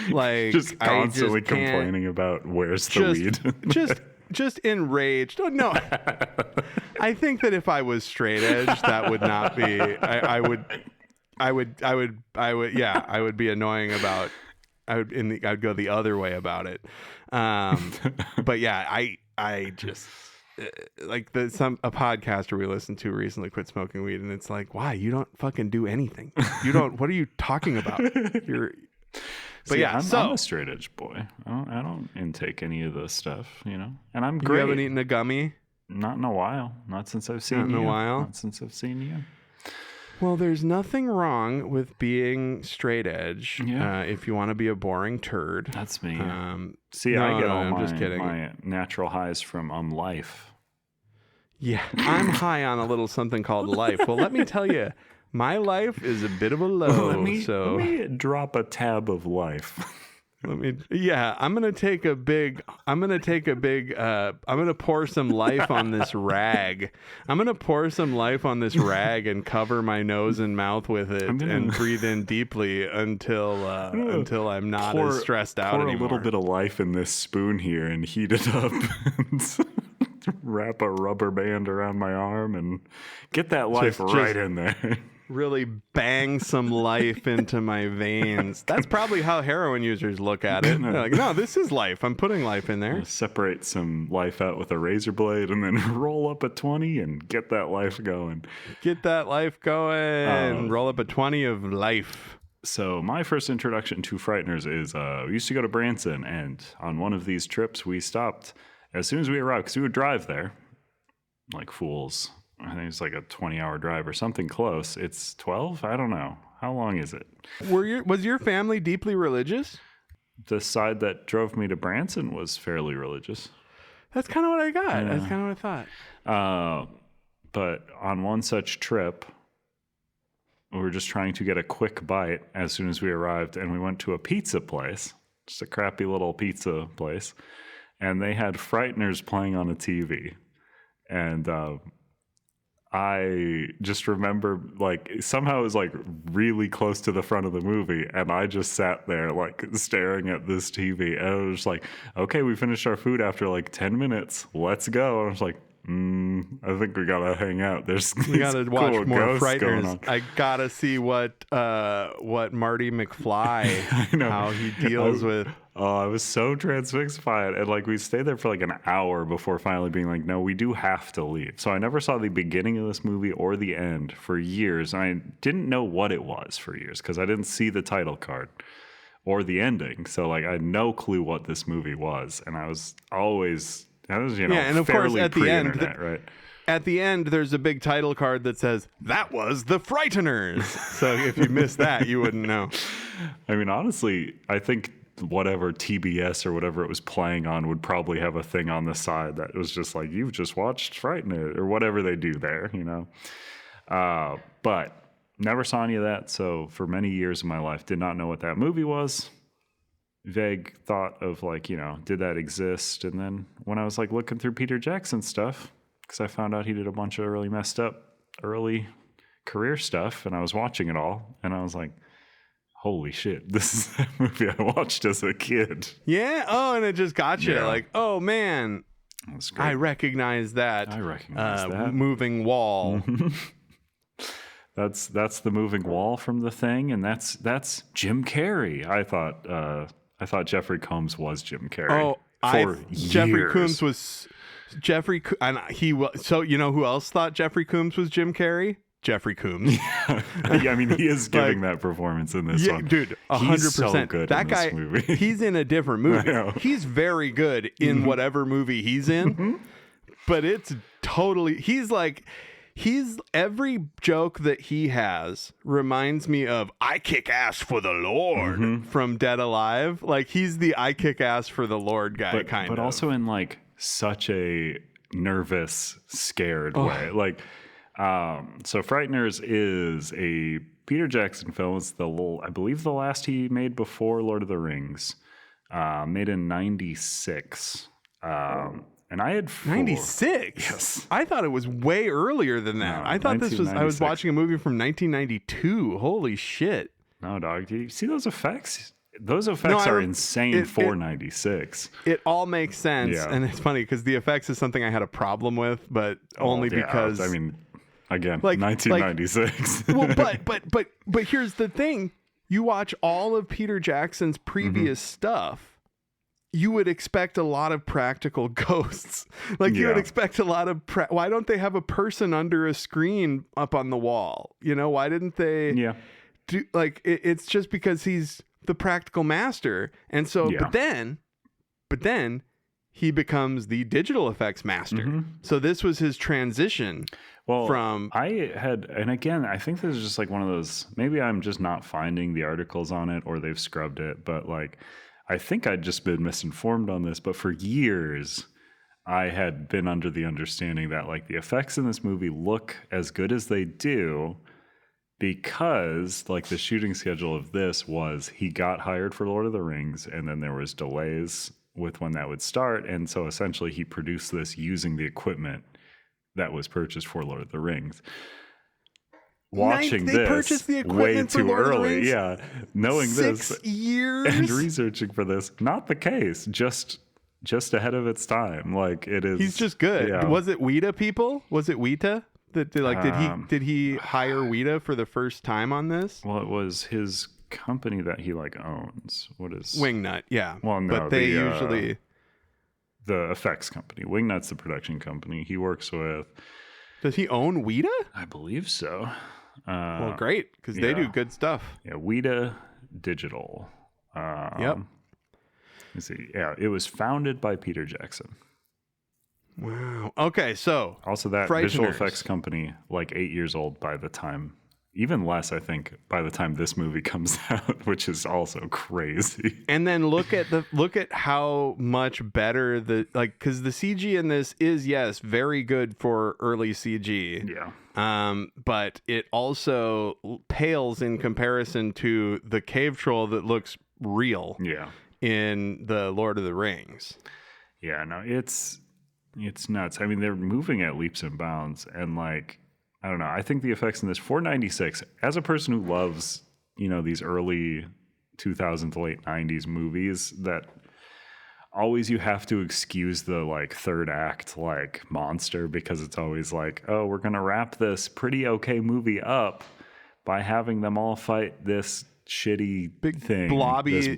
Just constantly complaining about where's the weed. just enraged. Oh, no. I think that if I was straight edge, that would not be. I would be annoying about. I'd go the other way about it. But yeah, I just a podcaster we listened to recently quit smoking weed, and it's like, why? You don't fucking do anything. You don't. What are you talking about? But See, yeah, I'm a straight edge boy. I don't intake any of this stuff, and I'm great. You haven't eaten a gummy? Not in a while. Not since I've seen you. Not since I've seen you. Well, there's nothing wrong with being straight edge. Yeah. If you want to be a boring turd. That's me. See, I get all my natural highs from life. Yeah, I'm high on a little something called life. Well, let me tell you, my life is a bit of a low. Let me drop a tab of life. I'm gonna pour some life on this rag. I'm gonna pour some life on this rag and cover my nose and mouth with it and breathe in deeply until I'm not as stressed out anymore. Pour a little bit of life in this spoon here and heat it up. Wrap a rubber band around my arm and get that life right in there. Really bang some life into my veins. That's probably how heroin users look at it. They're like, no, this is life. I'm putting life in there. Separate some life out with a razor blade and then roll up a 20 and get that life going. Roll up a 20 of life. So my first introduction to Frighteners is we used to go to Branson, and on one of these trips we stopped as soon as we arrived, because we would drive there like fools. I think it's like a 20-hour drive or something close. It's 12? I don't know. How long is it? Was your family deeply religious? The side that drove me to Branson was fairly religious. That's kind of what I got. Yeah. That's kind of what I thought. But on one such trip, we were just trying to get a quick bite as soon as we arrived, and we went to a pizza place, just a crappy little pizza place, and they had Frighteners playing on a TV. And I just remember, like, somehow it was like really close to the front of the movie, and I just sat there like staring at this TV, and I was like, okay, we finished our food after like 10 minutes, let's go. And I was like, I think we gotta hang out. We gotta watch cool more Frighteners. I gotta see what Marty McFly, how he deals with. Oh, I was so transfixed by it. And like we stayed there for like an hour before finally being like, no, we do have to leave. So I never saw the beginning of this movie or the end for years. And I didn't know what it was for years because I didn't see the title card or the ending. So like I had no clue what this movie was. And I was, and of course at the end, right? At the end, there's a big title card that says, that was the Frighteners. So if you missed that, you wouldn't know. I mean, honestly, I think whatever TBS or whatever it was playing on would probably have a thing on the side that was just like, you've just watched Frighteners or whatever they do there, but never saw any of that. So for many years of my life, did not know what that movie was. Vague thought of like, did that exist? And then when I was like looking through Peter Jackson stuff, because I found out he did a bunch of really messed up early career stuff, and I was watching it all, and I was like, holy shit, this is that movie I watched as a kid. Yeah. Oh, and it just got you. Yeah. Like, oh man, I recognize that. that moving wall. That's the moving wall from The Thing, and that's Jim Carrey. I thought Jeffrey Combs was Jim Carrey. Jeffrey Combs was Jeffrey, and so who else thought Jeffrey Combs was Jim Carrey? Jeffrey Combs. Yeah, I mean, he is giving that performance in this one. Dude, 100%. He's so good that in guy, this movie. He's in a different movie. He's very good in whatever movie he's in, but it's totally, he's every joke that he has reminds me of I kick ass for the Lord from Dead Alive. Like he's the I kick ass for the Lord guy but also in like such a nervous, scared way. Like, so Frighteners is a Peter Jackson film. It's I believe the last he made before Lord of the Rings, made in 96. And I had 96. Yes. I thought it was way earlier than that. I thought I was watching a movie from 1992. Holy shit. No, dog. Do you see those effects? Those effects are insane for 96. It all makes sense. Yeah. And it's funny because the effects is something I had a problem with, but only because I mean, again, 1996. Well, but here's the thing. You watch all of Peter Jackson's previous stuff, you would expect a lot of practical ghosts. Like you would expect a lot of why don't they have a person under a screen up on the wall? You know, why didn't they do like it's just because he's the practical master. And so but then he becomes the digital effects master. So this was his transition from and again, I think this is just like one of those, maybe I'm just not finding the articles on it or they've scrubbed it, but like I think I'd just been misinformed on this, but for years I had been under the understanding that like the effects in this movie look as good as they do because like the shooting schedule of this was he got hired for Lord of the Rings and then there was delays with when that would start. And so essentially he produced this using the equipment that was purchased for Lord of the Rings. Watching they purchased the equipment way too early, knowing 6 years and researching for this, not the case. Just ahead of its time. Like it is. He's just good. Yeah. Was it Weta people? Was it Weta that did he hire Weta for the first time on this? Well, it was his company that he like owns. What is Wingnut? Yeah. Well, no, but they usually the effects company. Wingnut's the production company he works with. Does he own Weta? I believe so. Well, great, because they do good stuff. Yeah, Weta Digital. Yep. Let's see. Yeah, it was founded by Peter Jackson. Wow. Okay, so also that visual effects company, like 8 years old by the time, even less, I think, by the time this movie comes out, which is also crazy. And then look at how much better because the CG in this is very good for early CG. Yeah. But it also pales in comparison to the cave troll that looks real. Yeah. In the Lord of the Rings. Yeah, no, it's nuts. I mean, they're moving at leaps and bounds, and like, I don't know. I think the effects in this 496, as a person who loves, these early 2000s, late 90s movies that always you have to excuse the like third act like monster because it's always like, oh, we're going to wrap this pretty okay movie up by having them all fight this shitty big thing, blobby,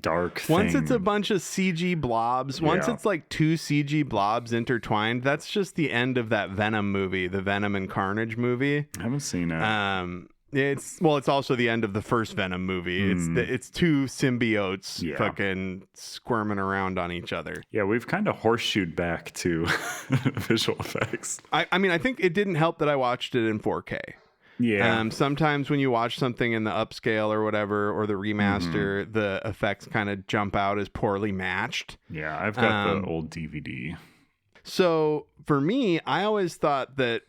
dark thing. Once it's a bunch of CG blobs, once it's like 2 CG blobs intertwined, that's just the end of that Venom movie, the Venom and Carnage movie. I haven't seen it. It's also the end of the first Venom movie. It's 2 symbiotes fucking squirming around on each other. Yeah, we've kind of horseshoed back to visual effects. I mean, I think it didn't help that I watched it in 4K. Yeah. Sometimes when you watch something in the upscale or whatever, or the remaster, the effects kind of jump out as poorly matched. Yeah, I've got the old DVD. So for me, I always thought that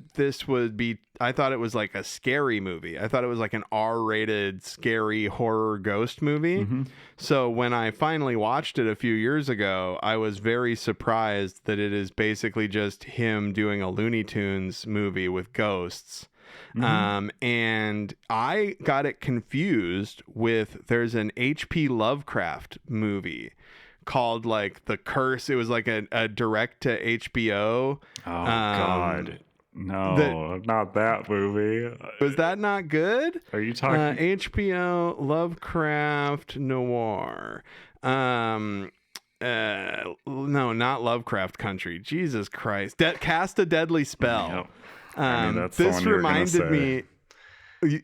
I thought it was like a scary movie. I thought it was like an R-rated scary horror ghost movie. So when I finally watched it a few years ago, I was very surprised that it is basically just him doing a Looney Tunes movie with ghosts. And I got it confused with, there's an H.P. Lovecraft movie called like The Curse. It was like a direct to HBO. Oh, God. No, not that movie. Was that not good? Are you talking? HBO Lovecraft Noir. No, not Lovecraft Country. Jesus Christ. Cast a Deadly Spell. Yep. I mean, that's this reminded me.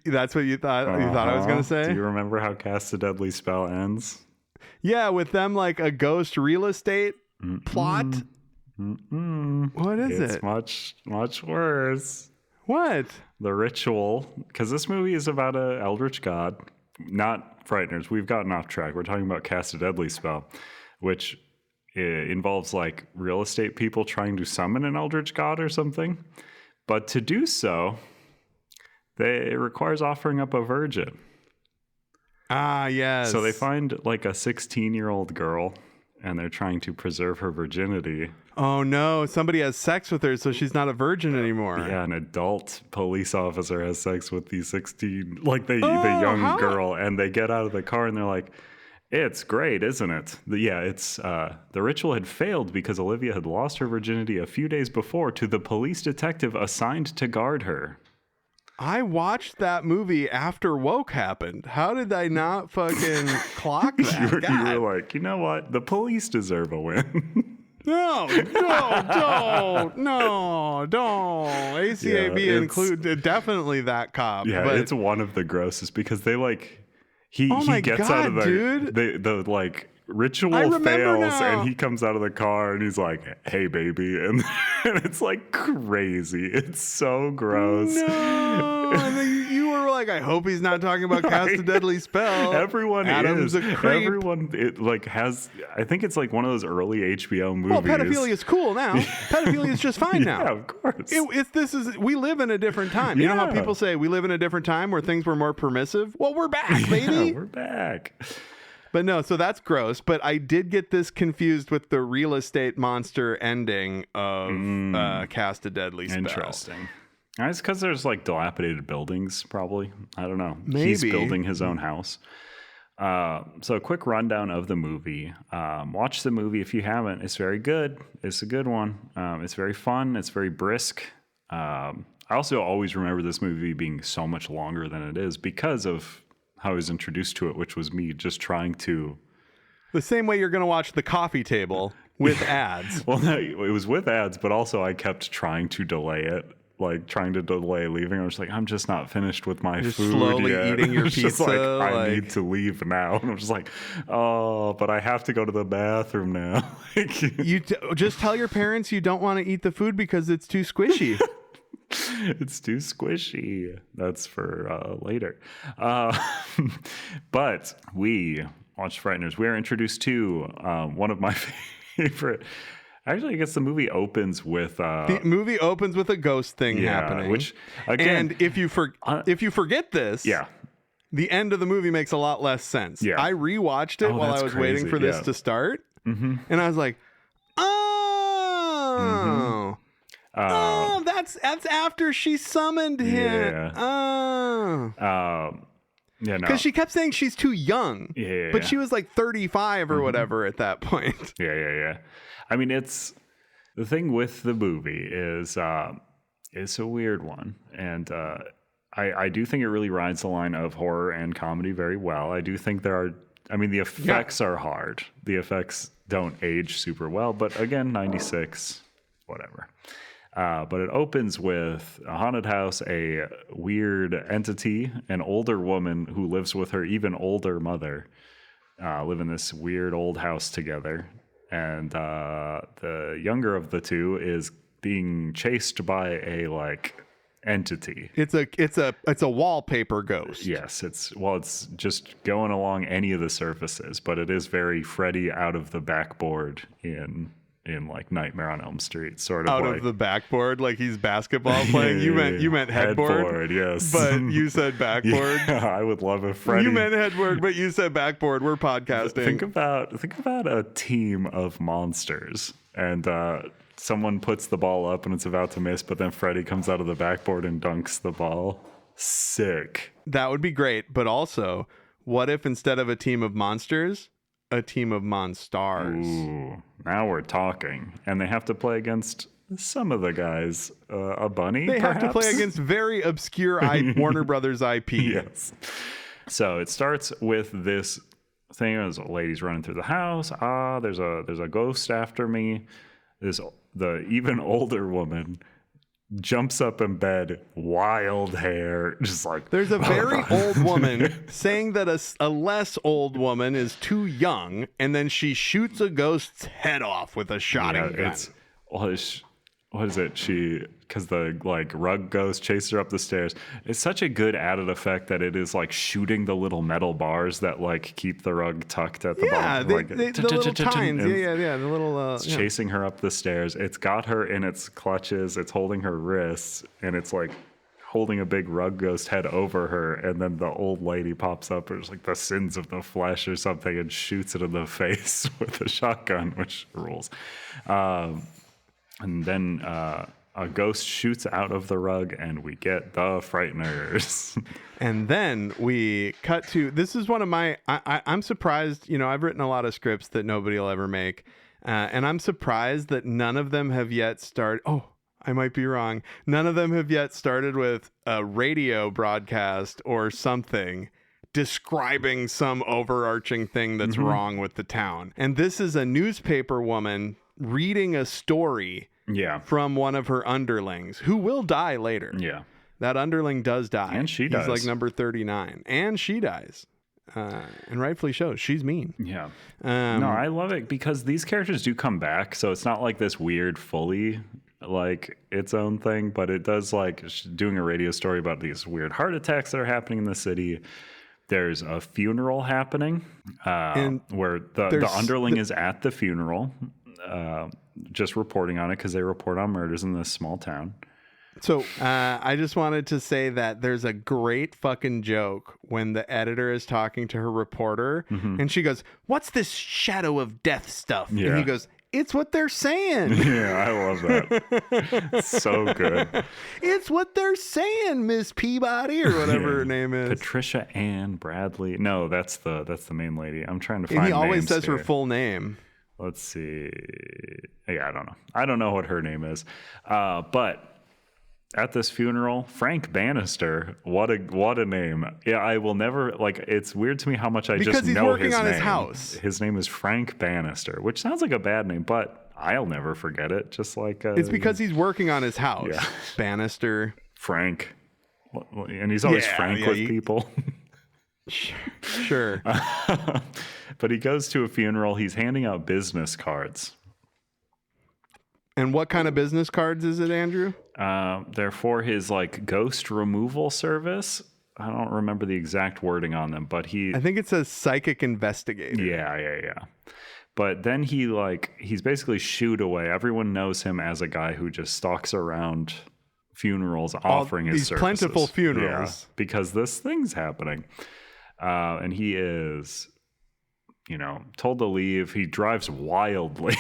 That's what you thought? You thought I was going to say? Do you remember how Cast a Deadly Spell ends? Yeah, with them like a ghost real estate plot. What is it? It's much, much worse. What? The Ritual. Because this movie is about a eldritch god, not Frighteners. We've gotten off track. We're talking about Cast a Deadly Spell, which involves like real estate people trying to summon an eldritch god or something. But to do so, it requires offering up a virgin. Ah, yes. So they find like a 16-year-old girl, and they're trying to preserve her virginity. Oh, no. Somebody has sex with her, so she's not a virgin anymore. Yeah, an adult police officer has sex with the 16, like the young girl, and they get out of the car, and they're like, it's great, isn't it? It's the ritual had failed because Olivia had lost her virginity a few days before to the police detective assigned to guard her. I watched that movie after woke happened. How did I not fucking clock that? You were like, you know what? The police deserve a win. No, don't. ACAB include definitely that cop. Yeah, but it's one of the grossest because they like he gets God, out of dude. the like ritual fails now. and he comes out of the car and he's like, "Hey, baby," and it's like crazy. It's so gross. No, and then you were like, I hope he's not talking about Cast a Deadly Spell. Everyone Adam's is. a creep. Everyone it like has. I think it's like one of those early HBO movies. Well, pedophilia is cool now. Pedophilia is just fine now. Yeah, of course. We live in a different time. You know how people say we live in a different time where things were more permissive? Well, we're back, baby. Yeah, we're back. But no, so that's gross. But I did get this confused with the real estate monster ending of Cast a Deadly Spell. Interesting. It's because there's like dilapidated buildings, probably. I don't know. Maybe. He's building his own house. So a quick rundown of the movie. Watch the movie if you haven't. It's very good. It's a good one. It's very fun. It's very brisk. I also always remember this movie being so much longer than it is because of how I was introduced to it, which was me just trying to... The same way you're going to watch The Coffee Table with ads. Well, no, it was with ads, but also I kept trying to delay it. Like trying to delay leaving. I was like, I'm just not finished with my food slowly yet. eating your It's just pizza. I need to leave now. And I'm just like, oh, but I have to go to the bathroom now. You just tell your parents you don't want to eat the food because it's too squishy. It's too squishy. That's for later. But we watched Frighteners. We are introduced to one of my favorite. Actually, I guess the movie opens with the movie opens with a ghost thing happening. Which again, and if you forget this, the end of the movie makes a lot less sense. Yeah. I rewatched it while I was waiting for this to start, and I was like, oh. Oh, that's after she summoned him. Yeah. Oh. Yeah, no. Because she kept saying she's too young. Yeah. But she was like 35 or whatever at that point. Yeah. I mean, it's the thing with the movie is it's a weird one, and I do think it really rides the line of horror and comedy very well. I do think there are. I mean, the effects are hard. The effects don't age super well, but again, 96, whatever. But it opens with a haunted house, a weird entity, an older woman who lives with her even older mother, live in this weird old house together. And the younger of the two is being chased by a entity. It's a wallpaper ghost. Yes, it's just going along any of the surfaces, but it is very Freddy out of the backboard in like Nightmare on Elm Street, sort of out of the backboard, like he's basketball playing. You meant headboard, yes, but you said backboard. Yeah, I would love a Freddy. You meant headboard, but you said backboard. We're podcasting. Think about a team of monsters, and someone puts the ball up and it's about to miss, but then Freddy comes out of the backboard and dunks the ball. Sick. That would be great. But also, what if instead of a team of monsters, a team of monstars? Ooh, now we're talking. And they have to play against some of the guys. A bunny, They perhaps? have to play against very obscure Warner Brothers IP. Yes. So it starts with this thing. There's ladies running through the house. There's a ghost after me. The even older woman jumps up in bed, wild hair, just like... There's a very old woman saying that a less old woman is too young, and then she shoots a ghost's head off with a shotting gun. What is it? Because the rug ghost chases her up the stairs. It's such a good added effect that it is like shooting the little metal bars that keep the rug tucked at the bottom. The little tines. Yeah. The little. It's chasing her up the stairs. It's got her in its clutches. It's holding her wrists, and it's holding a big rug ghost head over her. And then the old lady pops up, or it's the sins of the flesh or something, and shoots it in the face with a shotgun, which rules. And then a ghost shoots out of the rug, and we get the Frighteners. And then we cut to, this is one of my, I'm surprised, I've written a lot of scripts that nobody will ever make. And I'm surprised that none of them have yet started. Oh, I might be wrong. None of them have yet started with a radio broadcast or something describing some overarching thing that's wrong with the town. And this is a newspaper woman reading a story from one of her underlings who will die later. Yeah. That underling does die. And she dies. He's like number 39. And she dies. And rightfully so. She's mean. Yeah. No, I love it because these characters do come back. So it's not like this weird, fully like its own thing, but it does like doing a radio story about these weird heart attacks that are happening in the city. There's a funeral happening where the underling is at the funeral, just reporting on it because they report on murders in this small town. So I just wanted to say that there's a great fucking joke when the editor is talking to her reporter and she goes, "What's this shadow of death stuff?" Yeah. And he goes, "It's what they're saying." Yeah, I love that. It's so good. It's what they're saying, Miss Peabody, or whatever her name is. Patricia Ann Bradley. No, that's the main lady. I'm trying to find. And he always says here. her full name. Let's see. Yeah, I don't know. I don't know what her name is. But at this funeral, Frank Bannister. What a name. Yeah, I will never like. It's weird to me how much I because just he's know working his on name. his house. His name is Frank Bannister, which sounds like a bad name, but I'll never forget it. Just like it's because he's working on his house. Yeah. Bannister. Frank, and he's always frank with people. Sure. But he goes to a funeral. He's handing out business cards. And what kind of business cards is it, Andrew? They're for his like ghost removal service. I don't remember the exact wording on them, but I think it says psychic investigator. Yeah. But then he's basically shooed away. Everyone knows him as a guy who just stalks around funerals offering his services. Plentiful funerals. Yeah, because this thing's happening. And he is, told to leave. He drives wildly.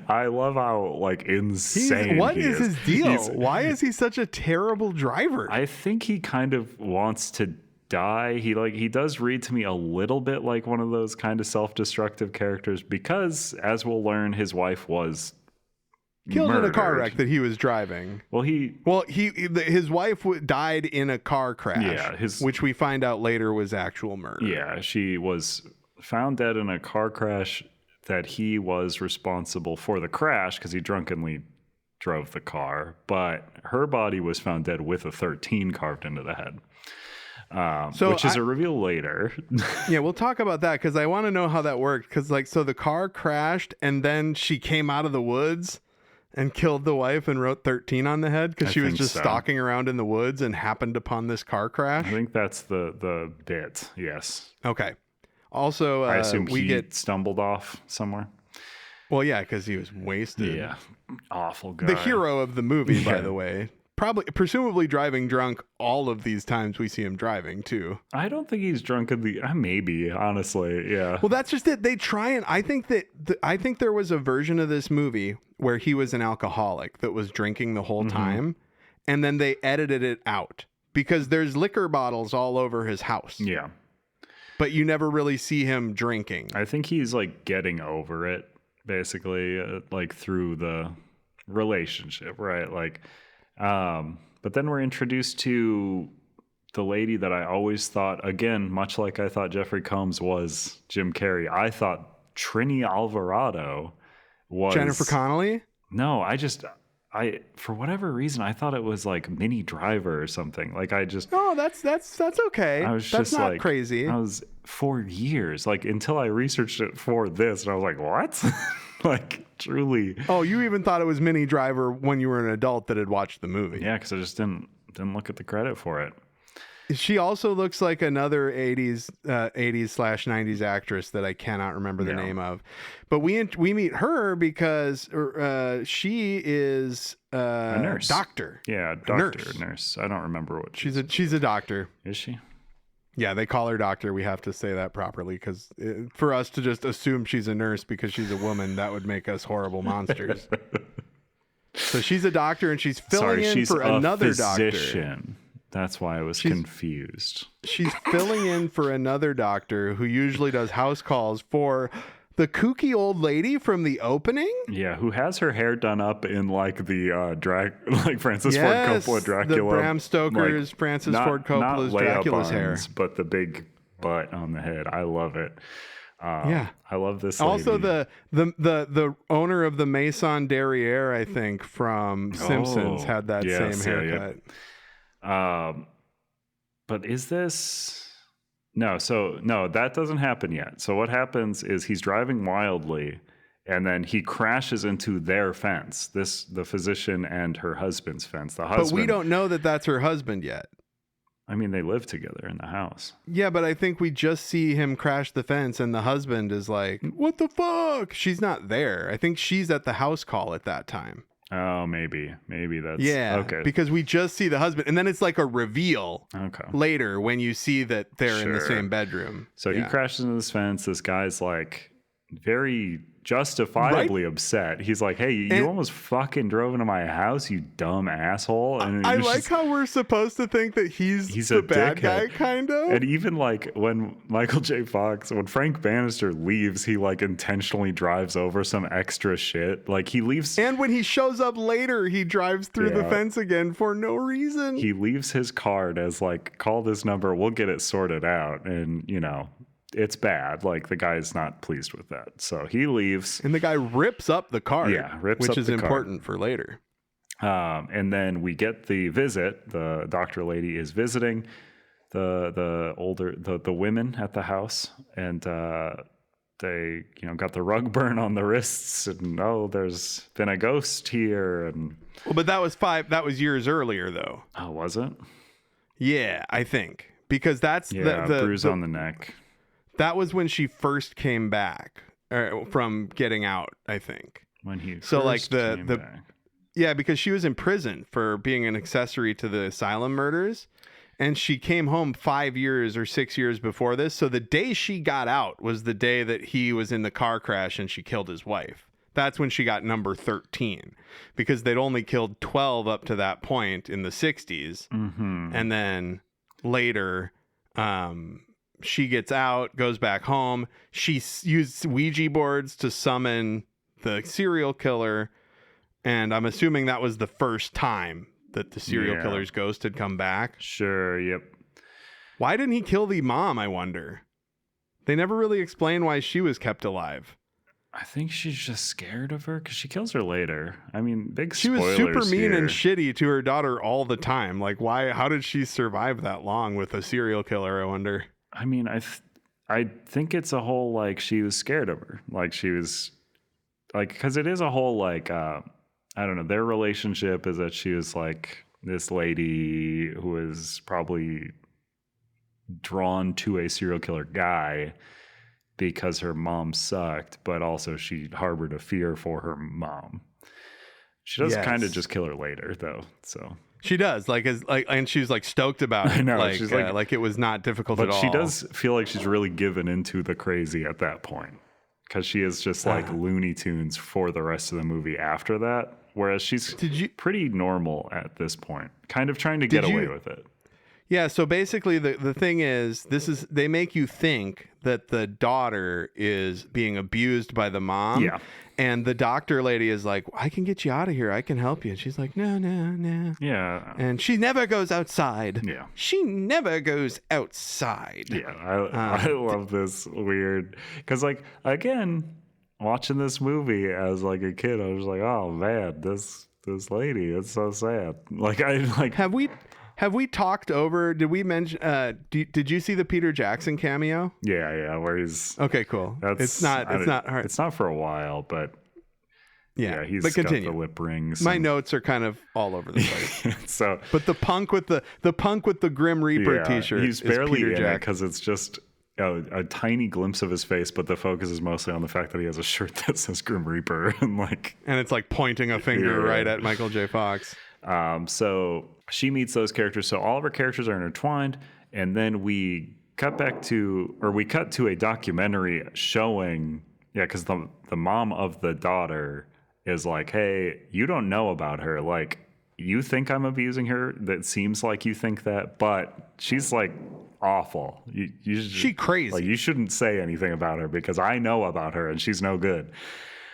I love how insane what he is his deal? Why is he such a terrible driver? I think he kind of wants to die. He does read to me a little bit like one of those kind of self-destructive characters because, as we'll learn, his wife was killed murdered. in a car wreck that he was driving. His wife died in a car crash, which we find out later was actual murder. Yeah, she was found dead in a car crash that he was responsible for the crash because he drunkenly drove the car, but her body was found dead with a 13 carved into the head. Which is a reveal later. Yeah, we'll talk about that because I want to know how that worked. Because the car crashed and then she came out of the woods and killed the wife and wrote 13 on the head because she was just stalking around in the woods and happened upon this car crash. I think that's the bit. Yes. Okay. Also, I assume he stumbled off somewhere. Well, yeah, because he was wasted. Yeah. Awful guy. The hero of the movie, by the way. Presumably driving drunk all of these times we see him driving too. I don't think he's drunk maybe, honestly. Yeah. Well, that's just it. They try and I think there was a version of this movie where he was an alcoholic that was drinking the whole time, and then they edited it out because there's liquor bottles all over his house. Yeah. But you never really see him drinking. I think he's getting over it basically, through the relationship, right? But then we're introduced to the lady that I always thought, again, much like I thought Jeffrey Combs was Jim Carrey, I thought Trini Alvarado was Jennifer Connelly. No, I for whatever reason I thought it was Minnie Driver or something. Oh, that's okay. That's not crazy. I was for years until I researched it for this, and I was like, what? Truly. Oh, you even thought it was Minnie Driver when you were an adult that had watched the movie. Yeah, because I just didn't look at the credit for it. She also looks like another 80s/90s actress that I cannot remember the name of. But we meet her because she is a nurse. Doctor. Yeah, doctor, nurse. I don't remember what she's a doctor. Is she? Yeah, they call her doctor. We have to say that properly because for us to just assume she's a nurse because she's a woman, that would make us horrible monsters. So she's a doctor and she's filling in for another doctor. That's why I was confused. She's filling in for another doctor who usually does house calls for the kooky old lady from the opening. Yeah, who has her hair done up in like the like Francis Ford Yes, Coppola Dracula, the Bram Stoker's like, Francis Ford Coppola's not Dracula's Leia hair. buns, but the big butt on the head. I love it. Yeah, I love this. also lady. the owner of the Maison Derriere, I think, from Simpsons, had that same haircut. But is this? No, no, that doesn't happen yet. So what happens is he's driving wildly, and then he crashes into their fence. The physician and her husband's fence. The husband, but we don't know that that's her husband yet. I mean, they live together in the house. Yeah, but I think we just see him crash the fence, and the husband is like, "What the fuck?" She's not there. I think she's at the house call at that time. Oh, maybe that's okay. Because we just see the husband, and then it's like a reveal later when you see that they're in the same bedroom. So he crashes into this fence. This guy's like very justifiably upset. He's like, "Hey, you almost fucking drove into my house, you dumb asshole." And I like how we're supposed to think that he's the bad guy, kind of. And even like when when Frank Bannister leaves, he like intentionally drives over some extra shit. Like he leaves, and when he shows up later, he drives through the fence again for no reason. He leaves his card as like, "Call this number, we'll get it sorted out." And it's bad. Like the guy's not pleased with that. So he leaves. And the guy rips up the card. Yeah, which is important for later. And then we get the visit. The doctor lady is visiting the women at the house. And they, got the rug burn on the wrists. And there's been a ghost here. And but that was years earlier though. Oh, was it? Yeah, I think. Because that's the bruise on the neck. That was when she first came back from getting out, I think. When he came back. Yeah, because she was in prison for being an accessory to the asylum murders, and she came home 5 years or 6 years before this. So the day she got out was the day that he was in the car crash and she killed his wife. That's when she got number 13, because they'd only killed 12 up to that point in the 60s. Mm-hmm. And then later, she gets out, goes back home. She used Ouija boards to summon the serial killer. And I'm assuming that was the first time that the serial killer's ghost had come back. Sure, yep. Why didn't he kill the mom, I wonder? They never really explain why she was kept alive. I think she's just scared of her because she kills her later. I mean, big spoilers. She was super mean and shitty to her daughter all the time. Like, why? How did she survive that long with a serial killer, I wonder? I mean, I think it's a whole, like, she was scared of her. Like, she was, like, because it is a whole, like, I don't know, their relationship is that she was, like, this lady who is probably drawn to a serial killer guy because her mom sucked, but also she harbored a fear for her mom. She does kind of just kill her later, though, so... She does, and she's like stoked about it. I know, she's like it was not difficult at all. But she does feel like she's really given into the crazy at that point, because she is just like Looney Tunes for the rest of the movie after that. Whereas she's pretty normal at this point, kind of trying to get away with it. Yeah. So basically, the thing is, they make you think that the daughter is being abused by the mom. Yeah. And the doctor lady is like, "I can get you out of here. I can help you." And she's like, "No, no, no." Yeah. And she never goes outside. Yeah. She never goes outside. Yeah. I love this weird, because like, again, watching this movie as like a kid, I was like, "Oh man, this lady, it's so sad." Like, I like. Have we talked over? Did we mention? Did you see the Peter Jackson cameo? Yeah, where he's okay, cool. It's not hard. It's not for a while, but he's got the lip rings. My notes are kind of all over the place. So, but the punk with the Grim Reaper T-shirt. He's barely in it because it's just a tiny glimpse of his face, but the focus is mostly on the fact that he has a shirt that says Grim Reaper and it's like pointing a finger right at Michael J. Fox. So she meets those characters. So all of her characters are intertwined. And then we cut to a documentary showing, because the mom of the daughter is like, "Hey, you don't know about her. Like, you think I'm abusing her. That seems like you think that, but she's like awful. She crazy. Like, you shouldn't say anything about her because I know about her and she's no good.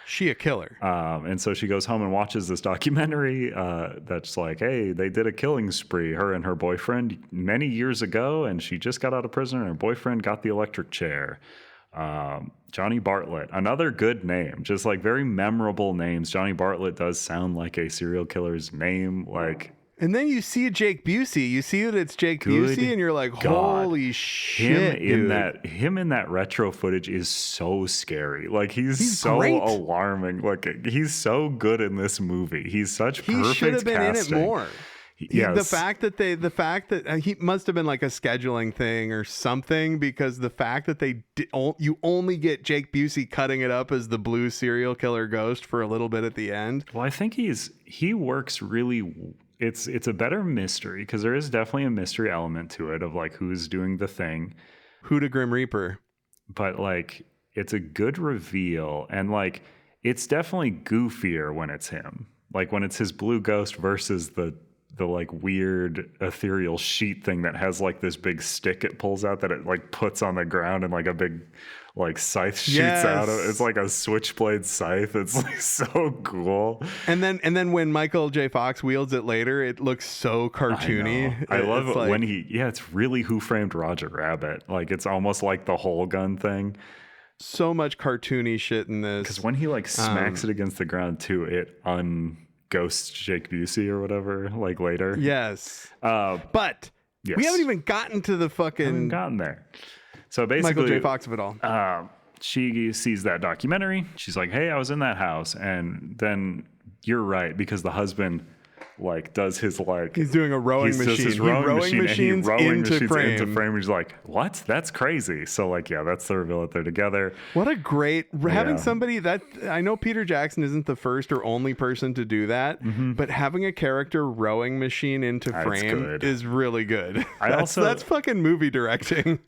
She a killer. And so she goes home and watches this documentary that's like, hey, they did a killing spree, her and her boyfriend, many years ago, and she just got out of prison and her boyfriend got the electric chair. Johnny Bartlett, another good name, just like very memorable names. Johnny Bartlett does sound like a serial killer's name. Like, and then you see Jake Busey. You see that it's Jake Busey, and you're like, "Holy shit!" Him in that retro footage is so scary. Like, he's so great. alarming. Like, he's so good in this movie. He's such perfect casting. He should have been in it more. Yes. The fact that he must have been like a scheduling thing or something, because the fact that you only get Jake Busey cutting it up as the blue serial killer ghost for a little bit at the end. Well, I think he works really. It's a better mystery because there is definitely a mystery element to it of like who's doing the thing. Who the Grim Reaper? But like, it's a good reveal, and like, it's definitely goofier when it's him. Like when it's his blue ghost versus the like weird ethereal sheet thing that has like this big stick it pulls out that it like puts on the ground and like a big like scythe shoots out of it. It's like a switchblade scythe. It's like so cool. And then when Michael J. Fox wields it later, it looks so cartoony. I love it like, when it's really Who Framed Roger Rabbit. Like, it's almost like the whole gun thing. So much cartoony shit in this. Because when he like smacks it against the ground too, it ghosts Jake Busey or whatever, like later. Yes. But yes. We haven't even gotten to the fucking... haven't gotten there. So basically... Michael J. Fox of it all. She sees that documentary. She's like, hey, I was in that house. And then you're right, because the husband... like does his like he's doing a rowing machine. His rowing machines into frame. He's like, what? That's crazy. So like, yeah, that's the reveal that they're together. What a great having somebody that I know Peter Jackson isn't the first or only person to do that, but having a character rowing machine into frame is really good. That's fucking movie directing.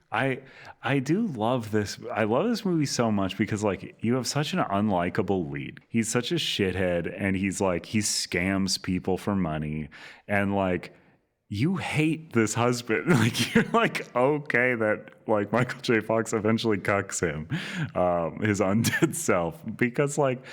I do love this. I love this movie so much because like you have such an unlikable lead. He's such a shithead and he scams people for money and like you hate this husband. Like you're like okay that like Michael J. Fox eventually cucks him, his undead self, because like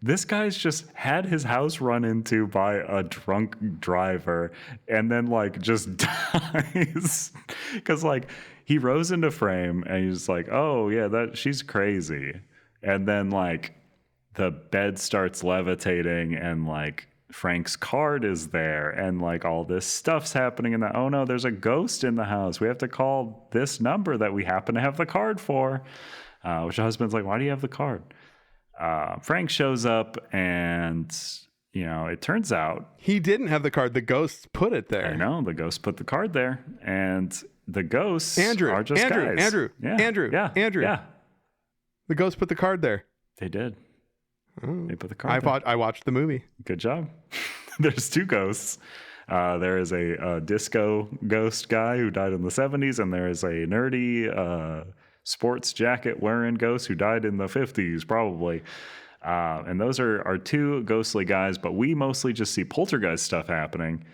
this guy's just had his house run into by a drunk driver and then like just dies because like he rose into frame and he's like, oh yeah, she's crazy. And then like the bed starts levitating and like Frank's card is there and like all this stuff's happening and oh no, there's a ghost in the house. We have to call this number that we happen to have the card for, which the husband's like, why do you have the card? Frank shows up and, you know, it turns out he didn't have the card. The ghosts put it there. I know the ghost put the card there and the ghosts are just guys. Andrew. Yeah. The ghosts put the card there. They did. They put the card there. I watched the movie. Good job. There's two ghosts. There is a disco ghost guy who died in the 70s, and there is a nerdy sports jacket wearing ghost who died in the 50s, probably. And those are two ghostly guys, but we mostly just see poltergeist stuff happening.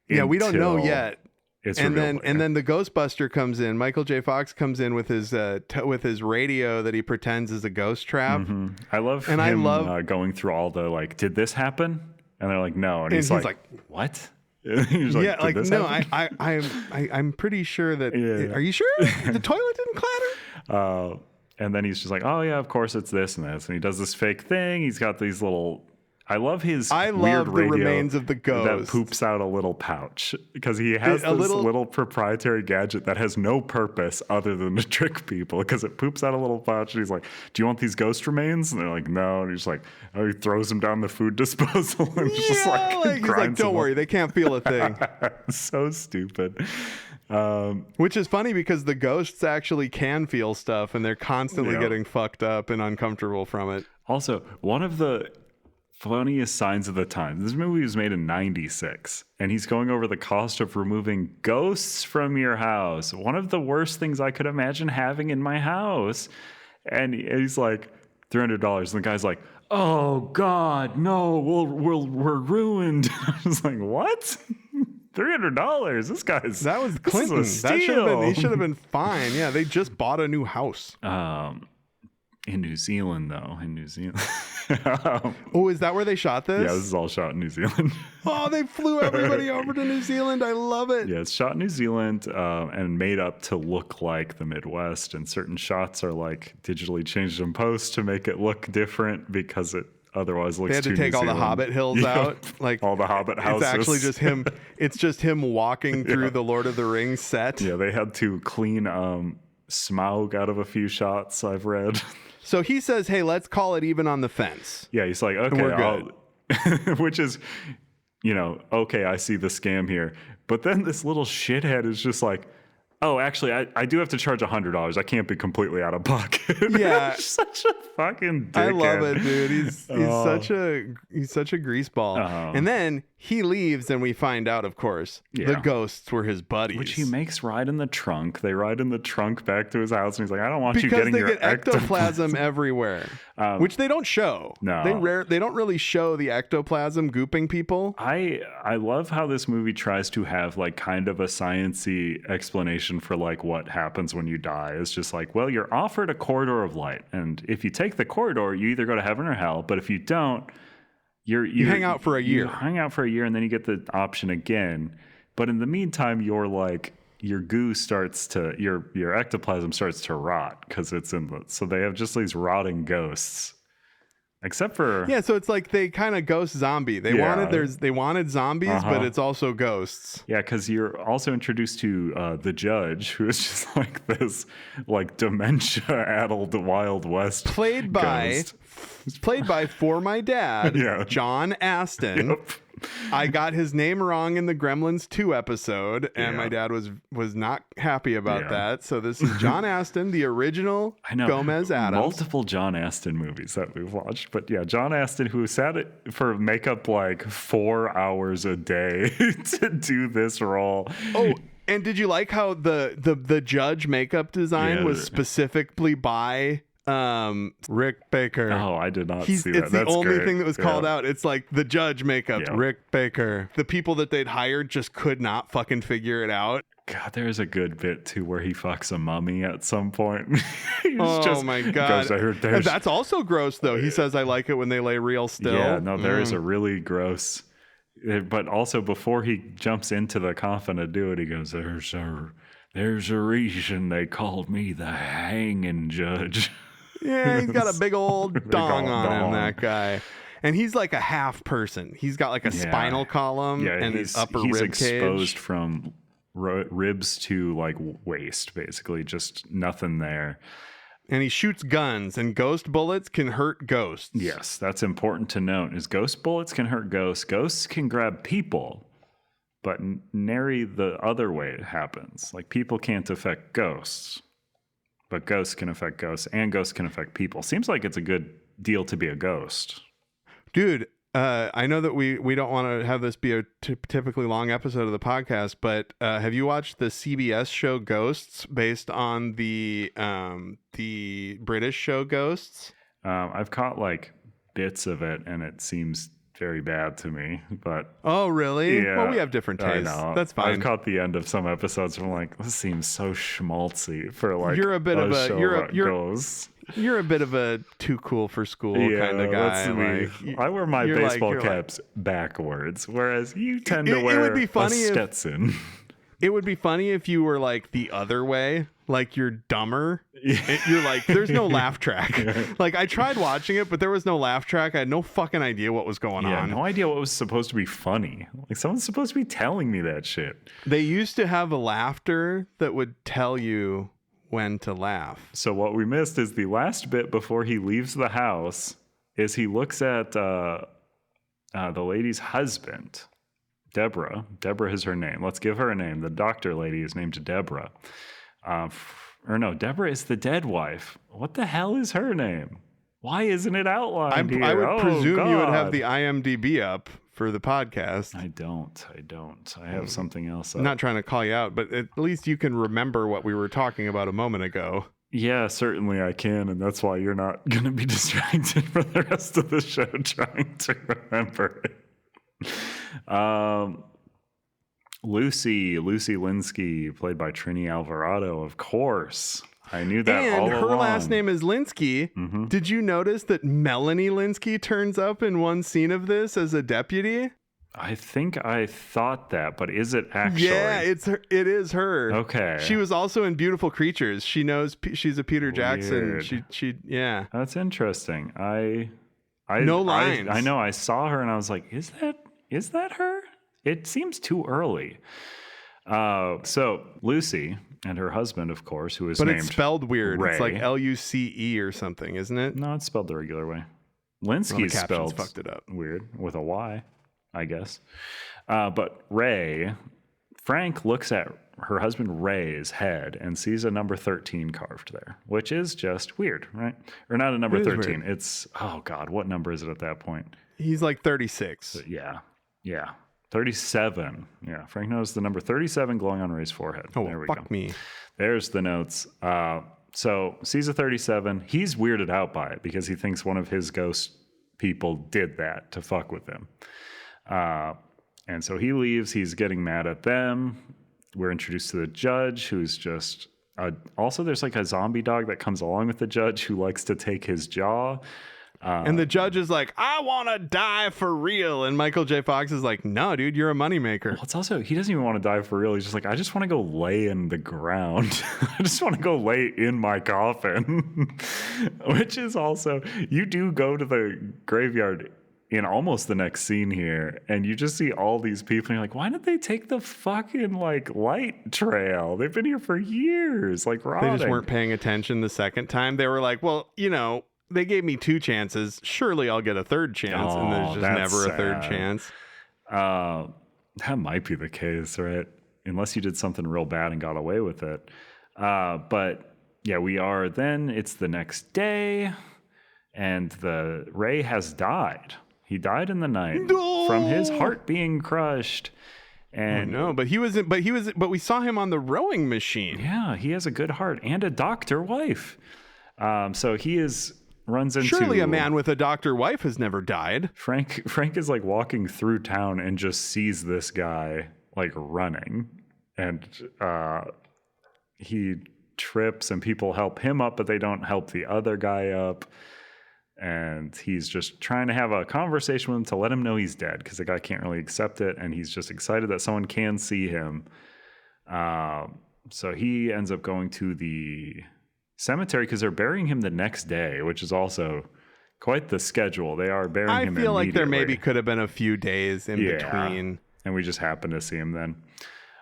Yeah, we don't know yet. And then the Ghostbuster comes in. Michael J. Fox comes in with his radio that he pretends is a ghost trap. Mm-hmm. I love going through all the like, did this happen? And they're like, no. And he's like, what? He's like, yeah, like no, I'm pretty sure that. Yeah. Are you sure the toilet didn't clatter? And then he's just like, oh yeah, of course it's this and this, and he does this fake thing. He's got these little. I love weird the radio remains of the ghost that poops out a little pouch because he has this little proprietary gadget that has no purpose other than to trick people because it poops out a little pouch and he's like, do you want these ghost remains? And they're like, no. And he's like, oh, he throws them down the food disposal and he's like, don't worry, they can't feel a thing. So stupid. Which is funny because the ghosts actually can feel stuff and they're constantly getting fucked up and uncomfortable from it. Also, one of the funniest signs of the time. This movie was made in 96 and he's going over the cost of removing ghosts from your house. One of the worst things I could imagine having in my house. And he's like $300 and the guy's like, oh God, no, we're ruined. I was like, what? $300. This guy's That was Clinton. He should have been fine. Yeah, they just bought a new house. In New Zealand, though. In New Zealand. Oh, is that where they shot this? Yeah, this is all shot in New Zealand. Oh, they flew everybody over to New Zealand. I love it. Yeah, it's shot in New Zealand and made up to look like the Midwest. And certain shots are like digitally changed in post to make it look different because it otherwise looks. They had to take all the Hobbit hills out, like all the Hobbit houses. It's actually just him. It's just him walking through the Lord of the Rings set. Yeah, they had to clean Smaug out of a few shots I've read. So he says, "Hey, let's call it even on the fence." Yeah, he's like, "Okay, we're good." Which is, okay, I see the scam here. But then this little shithead is just like, "Oh, actually, I do have to charge $100. I can't be completely out of pocket." Yeah, such a fucking dickhead. I love it, dude. He's such a greaseball. And then he leaves, and we find out, of course, the ghosts were his buddies, which he makes ride in the trunk. They ride in the trunk back to his house, and he's like, "I don't want you getting your ectoplasm." Because they get ectoplasm everywhere, which they don't show. No, they don't really show the ectoplasm gooping people. I love how this movie tries to have like kind of a sciencey explanation for like what happens when you die. It's just like, well, you're offered a corridor of light, and if you take the corridor, you either go to heaven or hell. But if you don't, you hang out for a year. You hang out for a year, and then you get the option again. But in the meantime, your goo starts to your ectoplasm starts to rot because it's so they have just these rotting ghosts. Except for so it's like they kind of ghost zombie. They wanted zombies, but it's also ghosts. Yeah, because you're also introduced to the judge, who is just like this like dementia-addled Wild West played by for my dad, John Aston. Yep. I got his name wrong in the Gremlins 2 episode, and my dad was not happy about that. So this is John Aston, the original Gomez Addams. Multiple John Aston movies that we've watched. But yeah, John Aston, who sat for makeup like 4 hours a day to do this role. Oh, and did you like how the judge makeup design was specifically by Rick Baker? Oh, I did not see that. It's the That's only great. thing that was called out. It's like the judge makeup, Rick Baker. The people that they'd hired just could not fucking figure it out. God, there's a good bit too where he fucks a mummy at some point. My God. That's also gross though. He says, "I like it when they lay real still." Yeah, no, there is a really gross. But also before he jumps into the coffin to do it, he goes, "There's a reason they called me the hanging judge." Yeah, he's got a big old dong on him, that guy. And he's like a half person. He's got like a spinal column and his upper rib cage. He's exposed from ribs to like waist, basically. Just nothing there. And he shoots guns, and ghost bullets can hurt ghosts. Yes, that's important to note, is ghost bullets can hurt ghosts. Ghosts can grab people, but nary the other way it happens. Like, people can't affect ghosts. But ghosts can affect ghosts, and ghosts can affect people. Seems like it's a good deal to be a ghost. Dude, I know that we don't want to have this be a typically long episode of the podcast, but have you watched the CBS show Ghosts based on the British show Ghosts? I've caught like bits of it, and it seems very bad to me, but oh really? Yeah, well, we have different tastes. I know. That's fine. I've caught the end of some episodes and I'm like, this seems so schmaltzy for like you're a bit of a goes. You're a bit of a too cool for school kind of guy. Like, I wear my baseball caps backwards, whereas you tend to wear a Stetson. It would be funny if you were like the other way, like you're dumber. You're like, there's no laugh track. Like, I tried watching it, but there was no laugh track. I had no fucking idea what was going on. No idea what was supposed to be funny. Like, someone's supposed to be telling me that shit. They used to have a laughter that would tell you when to laugh. So what we missed is the last bit before he leaves the house is he looks at the lady's husband. Deborah is her name. Let's give her a name. The doctor lady is named Deborah. Deborah is the dead wife. What the hell is her name? Why isn't it outlined here? I would presume you would have the IMDb up for the podcast. I don't. I have something else up. I'm not trying to call you out, but at least you can remember what we were talking about a moment ago. Yeah, certainly I can, and that's why you're not going to be distracted for the rest of the show trying to remember it. Lucy Linsky, played by Trini Alvarado, of course. I knew that and all her along. last name is Linsky. Did you notice that Melanie Linsky turns up in one scene of this as a deputy? I think I thought that, but is it actually? Yeah, it is her. Okay. She was also in Beautiful Creatures. She knows she's a Peter Jackson. Weird. Yeah. That's interesting. No lines. I know. I saw her and I was like, is that her? It seems too early. So Lucy and her husband, of course, who is but named it's spelled weird. Ray. It's like Luce or something, isn't it? No, it's spelled the regular way. Well, Linsky's the captions spelled fucked it up. weird with a Y, I guess. But Ray, Frank looks at her husband Ray's head and sees a number 13 carved there, which is just weird, right? Or not a number 13. It's, oh God, what number is it at that point? He's like 36. Yeah. 37. Yeah, Frank knows the number 37 glowing on Ray's forehead. Oh, there we fuck go. me. There's the notes. So sees a 37. He's weirded out by it because he thinks one of his ghost people did that to fuck with him. And so he leaves. He's getting mad at them. We're introduced to the judge, who's just... also, there's like a zombie dog that comes along with the judge who likes to take his jaw. And the judge is like, I want to die for real. And Michael J. Fox is like, no, dude, you're a moneymaker. Well, it's also, he doesn't even want to die for real. He's just like, I just want to go lay in the ground. I just want to go lay in my coffin. Which is also, you do go to the graveyard in almost the next scene here, and you just see all these people, and you're like, why did they take the fucking, like, light trail? They've been here for years, like, rotting. They just weren't paying attention the second time. They were like, well, they gave me 2 chances. Surely I'll get a third chance. And there's just never a third chance. That might be the case, right? Unless you did something real bad and got away with it. But yeah, it's the next day, and the Ray has died. He died in the night from his heart being crushed. And but we saw him on the rowing machine. Yeah, he has a good heart and a doctor wife. So he runs into... Surely a man with a doctor wife has never died. Frank is like walking through town and just sees this guy like running, and he trips and people help him up, but they don't help the other guy up. And he's just trying to have a conversation with him to let him know he's dead, because the guy can't really accept it, and he's just excited that someone can see him. So he ends up going to the cemetery because they're burying him the next day, which is also quite the schedule. They are burying him immediately. I feel like there maybe could have been a few days in between. And we just happened to see him then.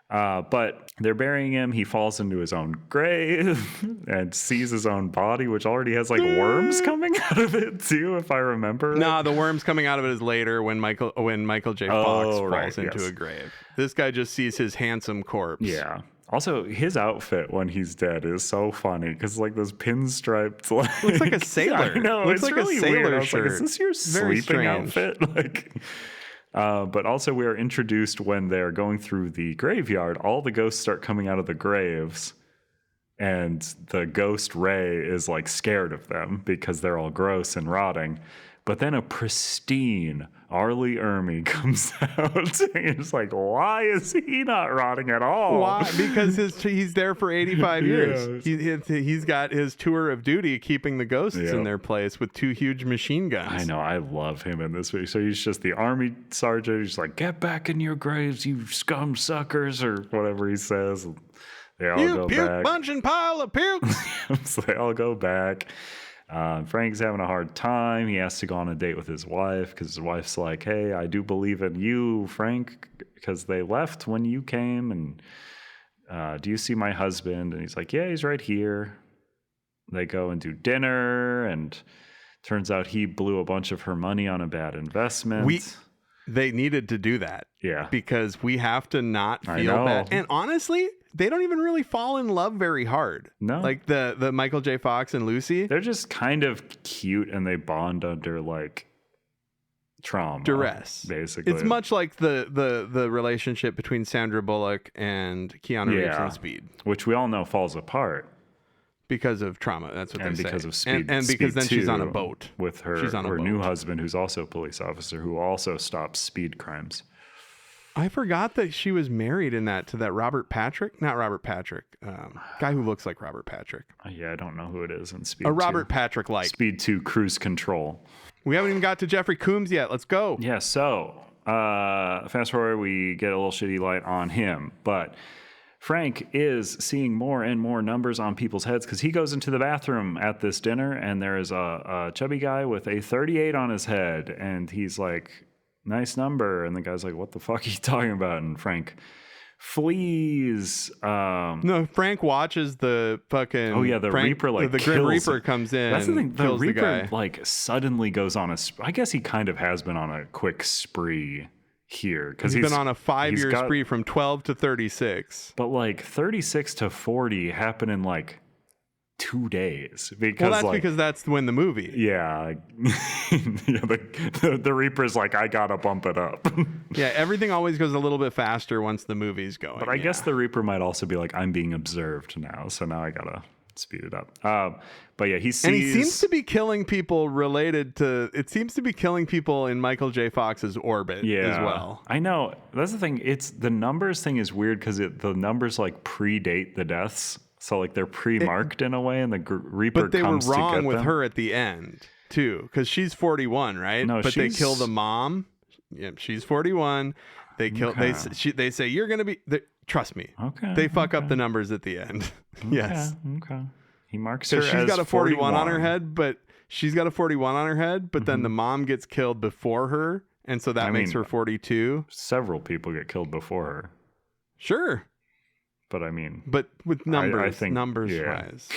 But they're burying him. He falls into his own grave and sees his own body, which already has like worms coming out of it too, if I remember. No, the worms coming out of it is later when Michael J. Fox falls into a grave. This guy just sees his handsome corpse. Yeah. Also, his outfit when he's dead is so funny because like those pinstriped, like, looks like a sailor. I know, looks it's like really a sailor weird. I was shirt. like, is this your sleeping outfit? Like, but also we are introduced when they're going through the graveyard. All the ghosts start coming out of the graves, and the ghost Ray is like scared of them because they're all gross and rotting. But then a pristine Arby comes out. And it's like, why is he not rotting at all? Why? Because he's there for 85 years. He's got his tour of duty keeping the ghosts in their place with 2 huge machine guns. I know. I love him in this movie. So he's just the army sergeant. He's like, get back in your graves, you scum suckers, or whatever he says. They all go puke back. Bunching pile of pukes. So they all go back. Frank's having a hard time. He has to go on a date with his wife because his wife's like, hey, I do believe in you, Frank, because they left when you came. And do you see my husband? And he's like, yeah, he's right here. They go and do dinner, and turns out he blew a bunch of her money on a bad investment. They needed to do that. Yeah. Because we have to not feel bad. And honestly, they don't even really fall in love very hard. No. Like the Michael J. Fox and Lucy. They're just kind of cute, and they bond under like trauma. Duress. Basically. It's much like the relationship between Sandra Bullock and Keanu Reeves in Speed. Which we all know falls apart. Because of trauma. That's what they say. And because of Speed. And because then she's on a too, boat. With her she's on her a boat. new husband, who's also a police officer, who also stops speed crimes. I forgot that she was married in that to that Robert Patrick, not Robert Patrick, guy who looks like Robert Patrick. Yeah, I don't know who it is in Speed 2. A Robert Patrick like. Speed 2 Cruise Control. We haven't even got to Jeffrey Combs yet. Let's go. Yeah, so fast forward, we get a little shitty light on him, but Frank is seeing more and more numbers on people's heads because he goes into the bathroom at this dinner and there is a chubby guy with a 38 on his head, and he's like, nice number, and the guy's like, what the fuck are you talking about? And Frank flees. No, Frank watches the fucking the Reaper like the Grim Reaper comes in. That's the thing, the kills Reaper the guy. like suddenly goes on I guess he kind of has been on a quick spree here because he's been on a 5-year spree from 12 to 36, but like 36 to 40 happen in like 2 days because because that's when the movie. Yeah, the Reaper's like, I gotta bump it up. Yeah, everything always goes a little bit faster once the movie's going. But I guess the Reaper might also be like, I'm being observed now, so now I gotta speed it up. But yeah, he seems to be killing people related to. It seems to be killing people in Michael J. Fox's orbit as well. I know, that's the thing. It's the numbers thing is weird because the numbers like predate the deaths. So like they're pre-marked in a way, and the Reaper but they comes were wrong to get with them. her at the end too, because she's 41, right? No, but they kill the mom. Yeah, she's 41. They kill. Okay. They say you're gonna be. Trust me. Okay. They fuck up the numbers at the end. Yes. Okay. He marks her. She's as got a 41 on her 41. head, but she's got a 41 on her head. But then the mom gets killed before her, and so that makes her 42. Several people get killed before her. Sure. But I mean, but with numbers, I think, numbers wise.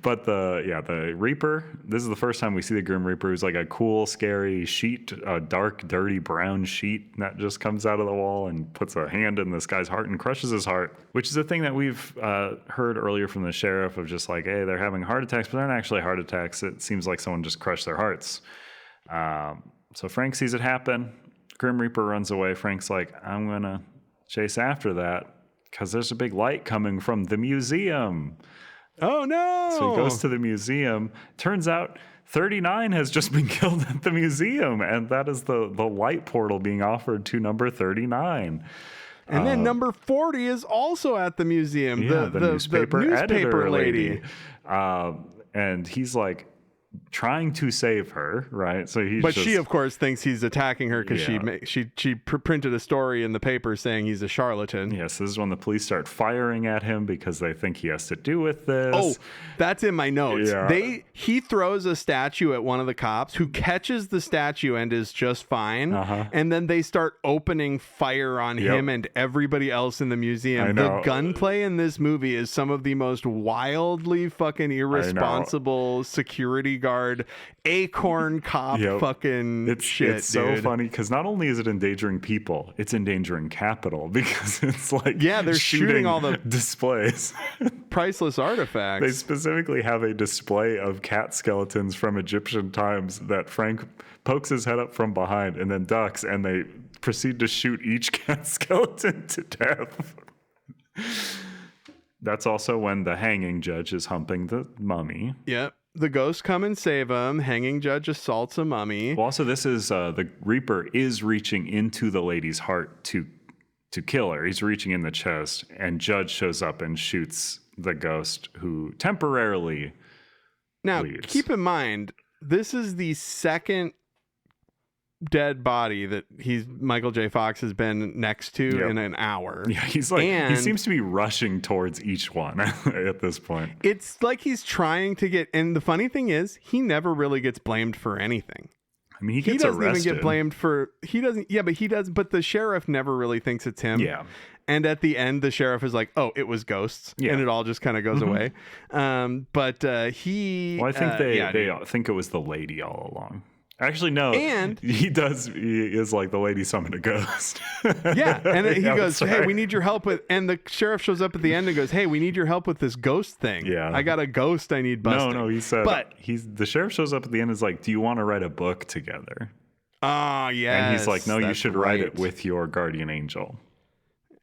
But the Reaper, this is the first time we see the Grim Reaper, who's like a cool, scary sheet, a dark, dirty brown sheet that just comes out of the wall and puts a hand in this guy's heart and crushes his heart, which is a thing that we've heard earlier from the sheriff of just like, hey, they're having heart attacks, but they're not actually heart attacks. It seems like someone just crushed their hearts. So Frank sees it happen. Grim Reaper runs away. Frank's like, I'm going to chase after that because there's a big light coming from the museum. Oh, no. So he goes to the museum. Turns out 39 has just been killed at the museum, and that is the light portal being offered to number 39. And then number 40 is also at the museum. Yeah, the newspaper editor lady. And he's like trying to save her, right? So she of course thinks he's attacking her because she printed a story in the paper saying he's a charlatan. Yes, this is when the police start firing at him because they think he has to do with this. Oh, that's in my notes. Yeah. He throws a statue at one of the cops who catches the statue and is just fine. And then they start opening fire on him and everybody else in the museum. The gunplay in this movie is some of the most wildly fucking irresponsible security guard acorn cop fucking shit. It's so funny because not only is it endangering people, it's endangering capital because it's like they're shooting all the displays, priceless artifacts. They specifically have a display of cat skeletons from Egyptian times that Frank pokes his head up from behind and then ducks, and they proceed to shoot each cat skeleton to death. That's also when the hanging judge is humping the mummy. Yep. The ghosts come and save him. Hanging judge assaults a mummy. Well, also, this is the Reaper is reaching into the lady's heart to kill her. He's reaching in the chest, and Judge shows up and shoots the ghost, who temporarily leaves. Keep in mind, this is the second dead body that Michael J. Fox has been next to in an hour. Yeah, he's like, he seems to be rushing towards each one at this point. It's like he's trying to get, and the funny thing is, he never really gets blamed for anything. I mean, he doesn't even get blamed for, but the sheriff never really thinks it's him. Yeah. And at the end, the sheriff is like, oh, it was ghosts. Yeah. And it all just kind of goes away. But he... Well, I think they think it was the lady all along. Actually, no. And he is like, the lady summoned a ghost. Yeah. And he goes, hey, we need your help with, and the sheriff shows up at the end and goes, hey, we need your help with this ghost thing. Yeah. I got a ghost I need busting. No, he said, the sheriff shows up at the end and is like, do you want to write a book together? Ah, yes. And he's like, no, you should write it with your guardian angel.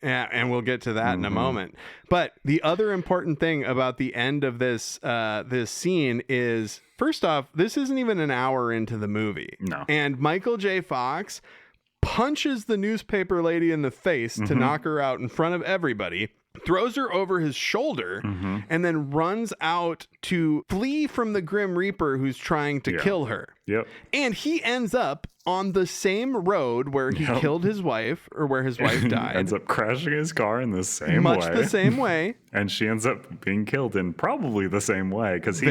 Yeah, and we'll get to that in a moment. But the other important thing about the end of this this scene is, first off, this isn't even an hour into the movie. No. And Michael J. Fox punches the newspaper lady in the face to knock her out in front of everybody, throws her over his shoulder, and then runs out to flee from the Grim Reaper who's trying to kill her. Yep. And he ends up on the same road where he killed his wife, or where his wife died. Ends up crashing his car in the same way. Much the same way. And she ends up being killed in probably the same way. Because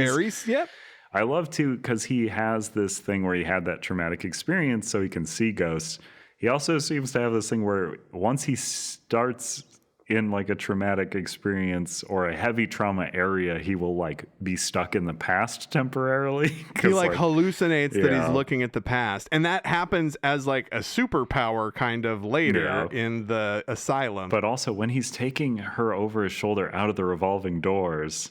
I love to, because he has this thing where he had that traumatic experience so he can see ghosts. He also seems to have this thing where once he starts in like a traumatic experience or a heavy trauma area, he will like be stuck in the past temporarily. He like hallucinates that he's looking at the past. And that happens as like a superpower kind of later in the asylum. But also when he's taking her over his shoulder out of the revolving doors,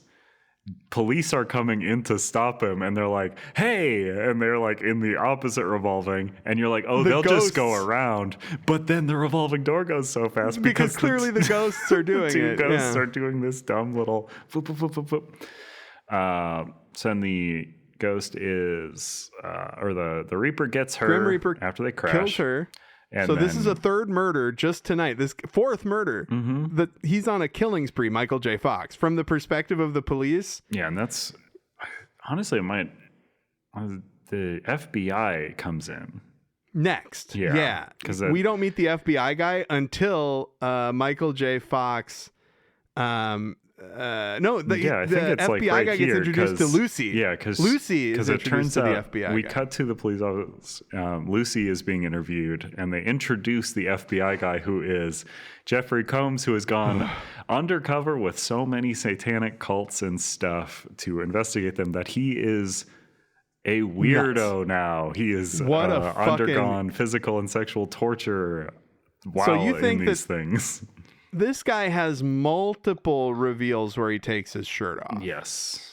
police are coming in to stop him, and they're like, hey, and they're like in the opposite revolving, and you're like, oh, they'll just go around. But then the revolving door goes so fast because clearly the ghosts are doing it. Ghosts are doing this dumb little whoop, whoop, whoop, whoop, whoop. So then the ghost is or the Reaper gets her. Grim Reaper after they crash, kills her. And so this is a third murder just tonight. This fourth murder that he's on a killing spree, Michael J. Fox, from the perspective of the police. Yeah, and that's honestly, the FBI comes in next. Yeah, because we don't meet the FBI guy until Michael J. Fox. The FBI guy gets introduced to Lucy. Yeah, because Lucy is it turns to out the FBI we guy. cut to the police office. Lucy is being interviewed, and they introduce the FBI guy, who is Jeffrey Combs, who has gone undercover with so many satanic cults and stuff to investigate them that he is a weirdo now. He is undergone physical and sexual torture while in these things. This guy has multiple reveals where he takes his shirt off. Yes.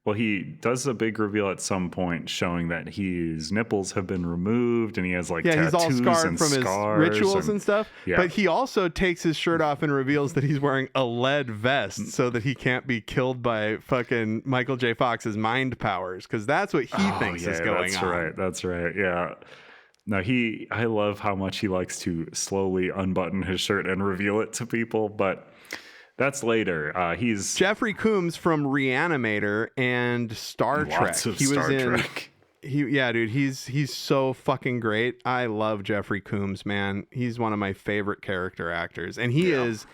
Well, he does a big reveal at some point showing that his nipples have been removed and he has like tattoos, he's all scarred and from scars his rituals and stuff. Yeah. But he also takes his shirt off and reveals that he's wearing a lead vest so that he can't be killed by fucking Michael J. Fox's mind powers, because that's what he thinks is going on. That's right. Yeah. Now, I love how much he likes to slowly unbutton his shirt and reveal it to people, but that's later. He's Jeffrey Combs from Reanimator and Star Trek. He was Trek. Dude, he's so fucking great. I love Jeffrey Combs, man. He's one of my favorite character actors, and he is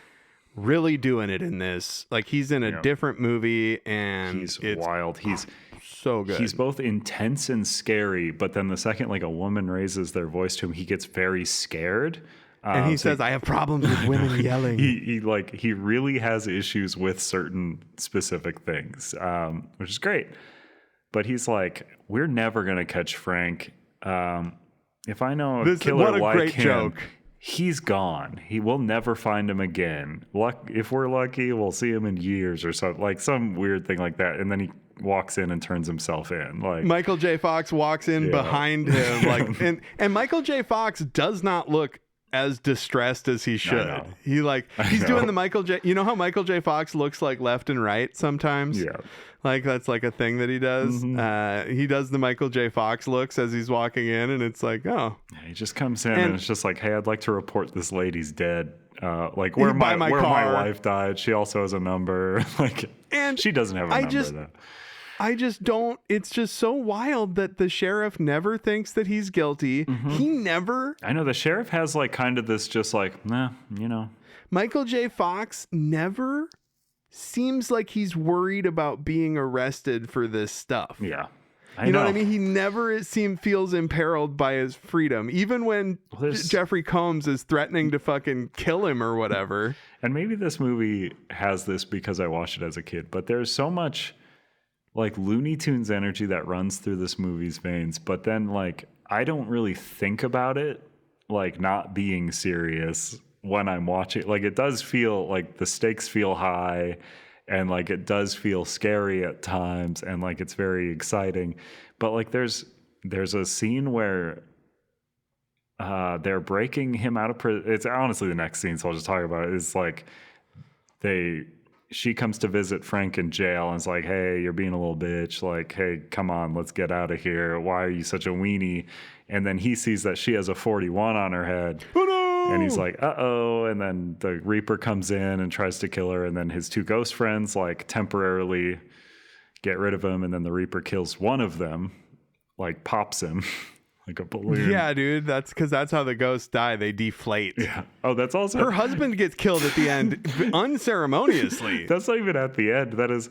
really doing it in this. Like, he's in a different movie, and he's wild. He's so good. He's both intense and scary, but then the second like a woman raises their voice to him, he gets very scared. And he says, I have problems with women yelling. He really has issues with certain specific things, which is great. But he's like, we're never going to catch Frank. If I know a killer like him, joke. He's gone. We'll never find him again. If we're lucky, we'll see him in years or something, like some weird thing like that. And then he walks in and turns himself in. Like Michael J. Fox walks in behind him, like, and Michael J. Fox does not look as distressed as he should. He's doing the Michael J. You know how Michael J. Fox looks like left and right sometimes? Yeah. Like that's like a thing that he does. He does the Michael J. Fox looks as he's walking in, and it's like, oh. Yeah, he just comes in and it's just like, hey, I'd like to report this lady's dead. Like where my wife died. She also has a number. And she doesn't have a number though. I just don't. It's just so wild that the sheriff never thinks that he's guilty. He never. I know the sheriff has like kind of this just like, nah, Michael J. Fox never seems like he's worried about being arrested for this stuff. Yeah. You know what I mean? He never feels imperiled by his freedom, even when Jeffrey Combs is threatening to fucking kill him or whatever. And maybe this movie has this because I watched it as a kid, but there's so much like Looney Tunes energy that runs through this movie's veins, but then like I don't really think about it like not being serious when I'm watching. Like it does feel like the stakes feel high, and like it does feel scary at times, and like it's very exciting. But like there's a scene where they're breaking him out of prison. It's honestly the next scene, so I'll just talk about it. It's like she comes to visit Frank in jail and is like, hey, you're being a little bitch. Like, hey, come on, let's get out of here. Why are you such a weenie? And then he sees that she has a 41 on her head. Oh, no! And he's like, uh-oh. And then the Reaper comes in and tries to kill her. And then his two ghost friends like temporarily get rid of him. And then the Reaper kills one of them, like pops him like a balloon. Yeah, dude. That's because that's how the ghosts die. They deflate. Yeah. Oh, that's also... Her husband gets killed at the end unceremoniously. That's not even at the end. That is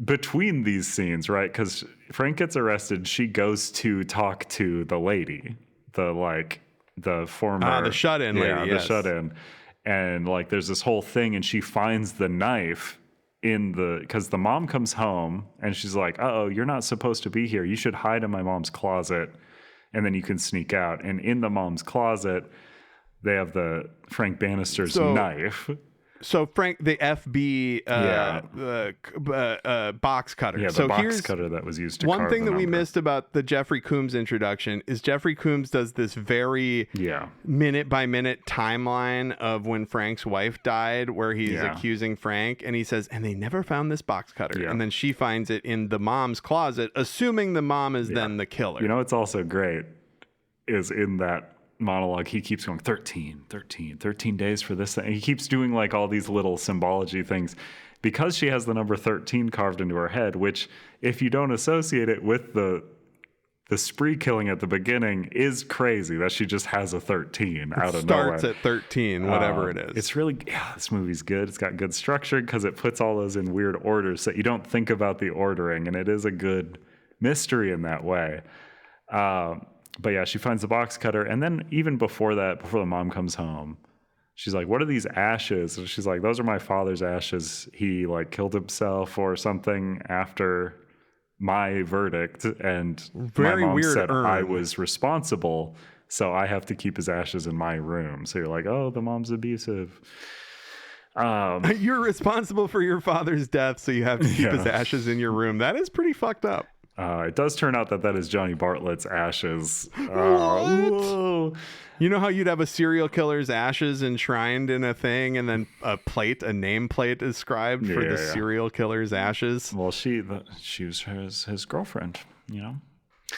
between these scenes, right? Because Frank gets arrested. She goes to talk to the lady, the former... the shut-in lady, yeah, yes. the shut-in. And like there's this whole thing, and she finds the knife in the... Because the mom comes home, and she's like, uh-oh, you're not supposed to be here. You should hide in my mom's closet, and then you can sneak out. And in the mom's closet, they have the Frank Bannister's knife. So Frank, the FB box cutter. Yeah, the box cutter that was used to one carve thing the that we number. missed about the Jeffrey Combs introduction is Jeffrey Combs does this very minute by minute timeline of when Frank's wife died, where he's accusing Frank, and he says, and they never found this box cutter. And then she finds it in the mom's closet, assuming the mom is then the killer. You know what's also great is in that monologue, he keeps going 13 days for this thing. And he keeps doing like all these little symbology things because she has the number 13 carved into her head, which if you don't associate it with the spree killing at the beginning is crazy that she just has a 13 out of nowhere. Starts at 13, whatever it is. It's really, this movie's good. It's got good structure because it puts all those in weird orders that you don't think about the ordering, and it is a good mystery in that way. But yeah, she finds the box cutter. And then even before that, before the mom comes home, she's like, what are these ashes? And she's like, those are my father's ashes. He like killed himself or something after my verdict. And very my mom weird said urn. I was responsible, so I have to keep his ashes in my room. So you're like, oh, the mom's abusive. You're responsible for your father's death, so you have to keep his ashes in your room. That is pretty fucked up. It does turn out that is Johnny Bartlett's ashes. What? You know how you'd have a serial killer's ashes enshrined in a thing, and then a name plate inscribed for the serial killer's ashes? Well, she was his girlfriend, you know?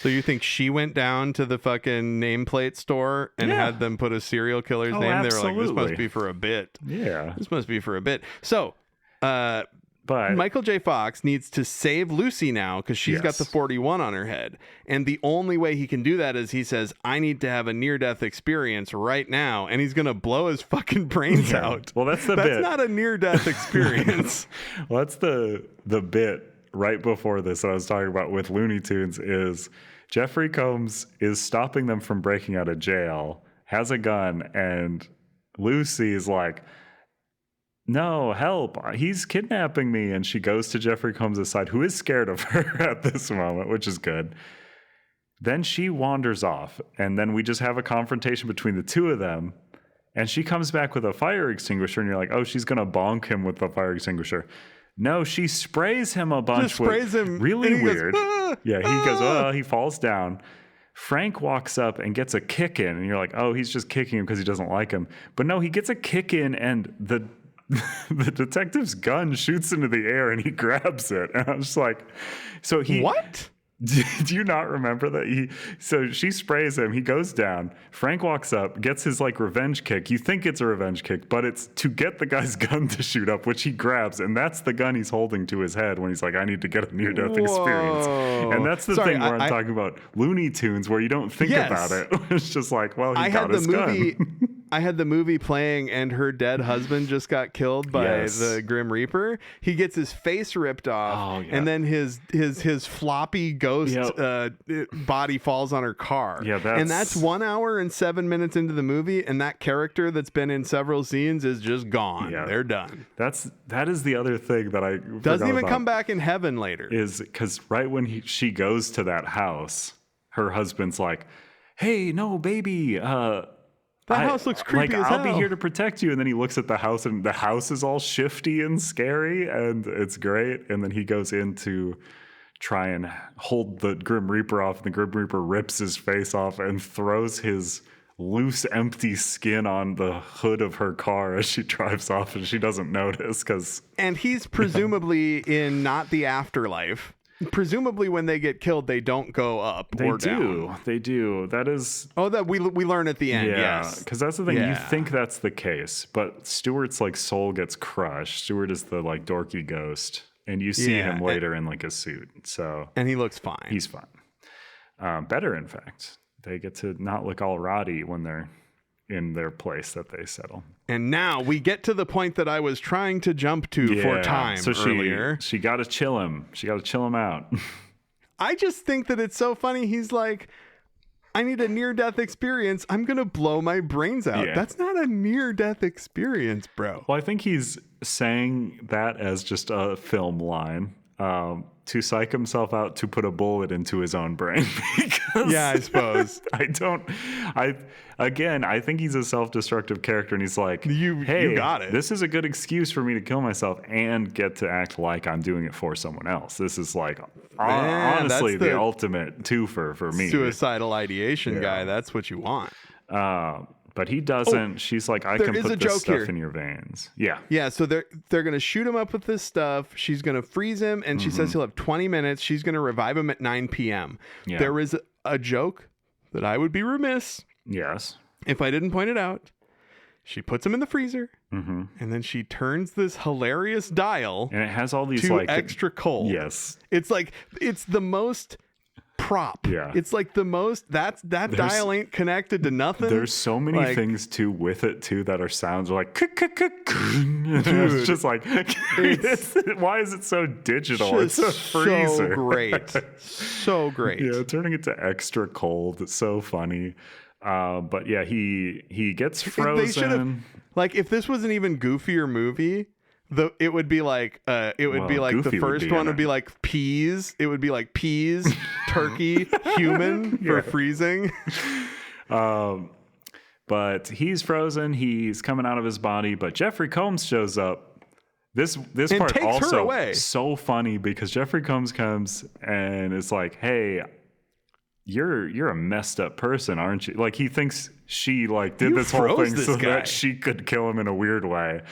So you think she went down to the fucking nameplate store and had them put a serial killer's name? Absolutely. They were like, this must be for a bit. Yeah. This must be for a bit. So, but Michael J. Fox needs to save Lucy now because she's got the 41 on her head. And the only way he can do that is he says, I need to have a near-death experience right now. And he's going to blow his fucking brains out. Well, that's bit. That's not a near-death experience. Well, that's the bit right before this that I was talking about with Looney Tunes is Jeffrey Combs is stopping them from breaking out of jail, has a gun, and Lucy is like, no, help, he's kidnapping me. And she goes to Jeffrey Combs' side, who is scared of her at this moment, which is good. Then she wanders off, and then we just have a confrontation between the two of them. And she comes back with a fire extinguisher, and you're like, oh, she's going to bonk him with the fire extinguisher. No, she sprays him a bunch. Just sprays him. Really he weird. Goes, he goes, he falls down. Frank walks up and gets a kick in, and you're like, oh, he's just kicking him because he doesn't like him. But no, he gets a kick in, and the detective's gun shoots into the air and he grabs it. And I'm just like, so he... What? Do you not remember that so she sprays him, he goes down, Frank walks up, gets his like revenge kick. You think it's a revenge kick, but it's to get the guy's gun to shoot up, which he grabs, and that's the gun he's holding to his head when he's like, I need to get a near-death experience. And that's the thing where I'm talking about Looney Tunes, where you don't think about it. It's just like, well, he got his gun. I had the movie playing, and her dead husband just got killed by the Grim Reaper. He gets his face ripped off, and then his floppy ghost body falls on her car. And that's 1 hour and 7 minutes into the movie, and that character that's been in several scenes is just gone. They're done. That is the other thing that I doesn't even come back in heaven later. Is because right when she goes to that house, her husband's like, "Hey, no, baby." That house looks creepy as hell. I'll be here to protect you. And then he looks at the house, and the house is all shifty and scary, and it's great. And then he goes in to try and hold the Grim Reaper off, and the Grim Reaper rips his face off and throws his loose, empty skin on the hood of her car as she drives off, and she doesn't notice because. And he's presumably in not the afterlife. Presumably, when they get killed, they don't go up or down. They do. That is. Oh, that we learn at the end. Yeah, Yes, because that's the thing. Yeah. You think that's the case, but Stuart's like soul gets crushed. Stuart is the like dorky ghost, and you see him later in like a suit. So and he looks fine. He's fine. Better, in fact. They get to not look all rotty when they're in their place that they settle. And now we get to the point that I was trying to jump to for time earlier. She got to chill him. She got to chill him out. I just think that it's so funny. He's like, I need a near-death experience. I'm going to blow my brains out. Yeah. That's not a near-death experience, bro. Well, I think he's saying that as just a film line. To psych himself out to put a bullet into his own brain. Yeah, I suppose. I think he's a self-destructive character, and he's like, you got it. This is a good excuse for me to kill myself and get to act like I'm doing it for someone else. This is like, honestly, the ultimate twofer for me. Suicidal ideation guy. That's what you want. But he doesn't. She's like, I can put this stuff in your veins. Yeah. Yeah, so they're going to shoot him up with this stuff. She's going to freeze him, and she says he'll have 20 minutes. She's going to revive him at 9 p.m. Yeah. There is a joke that I would be remiss if I didn't point it out. She puts him in the freezer, and then she turns this hilarious dial. And it has all these like extra cold. Yes. It's like, it's the most... prop. Yeah. It's like the most that dial ain't connected to nothing. There's so many things too with it too that are sounds like it's just like why is it so digital? It's a freezer. So great. So great. Yeah, turning it to extra cold. It's so funny. But yeah, he gets frozen. Like if this was an even goofier movie, it would be like the first one would be like peas. It would be like peas, turkey, human for freezing. But he's frozen. He's coming out of his body. But Jeffrey Combs shows up. This part also so funny because Jeffrey Combs comes and it's like, hey, you're a messed up person, aren't you? Like he thinks she like did this whole thing so that she could kill him in a weird way.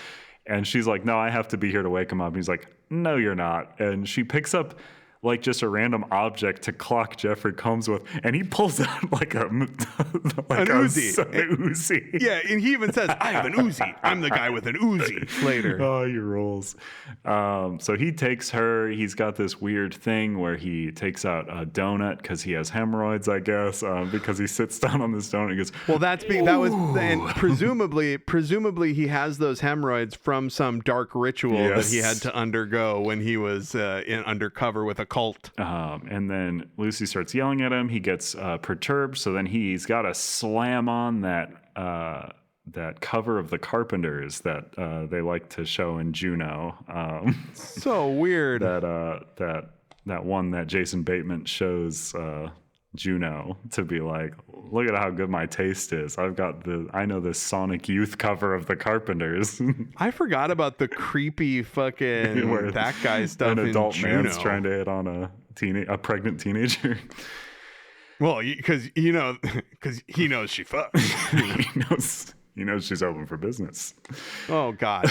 And she's like, no, I have to be here to wake him up. And he's like, no, you're not. And she picks up like just a random object to clock Jeffrey Combs with. And he pulls out like an Uzi. An Uzi. Yeah, and he even says, I have an Uzi. I'm the guy with an Uzi later. Oh, he rolls. So he takes her. He's got this weird thing where he takes out a donut because he has hemorrhoids, I guess, because he sits down on this donut and goes, well, and presumably he has those hemorrhoids from some dark ritual that he had to undergo when he was undercover with a cult. And then Lucy starts yelling at him. He gets perturbed. So then he's got to slam on that cover of the Carpenters that they like to show in Juno. So weird. That one that Jason Bateman shows Juno to be like, look at how good my taste is. I know this Sonic Youth cover of the Carpenters. I forgot about the creepy fucking that guy stuff. An adult in Juno. man's trying to hit on a pregnant teenager. Well, because he knows she fucks. He knows she's open for business. Oh, God.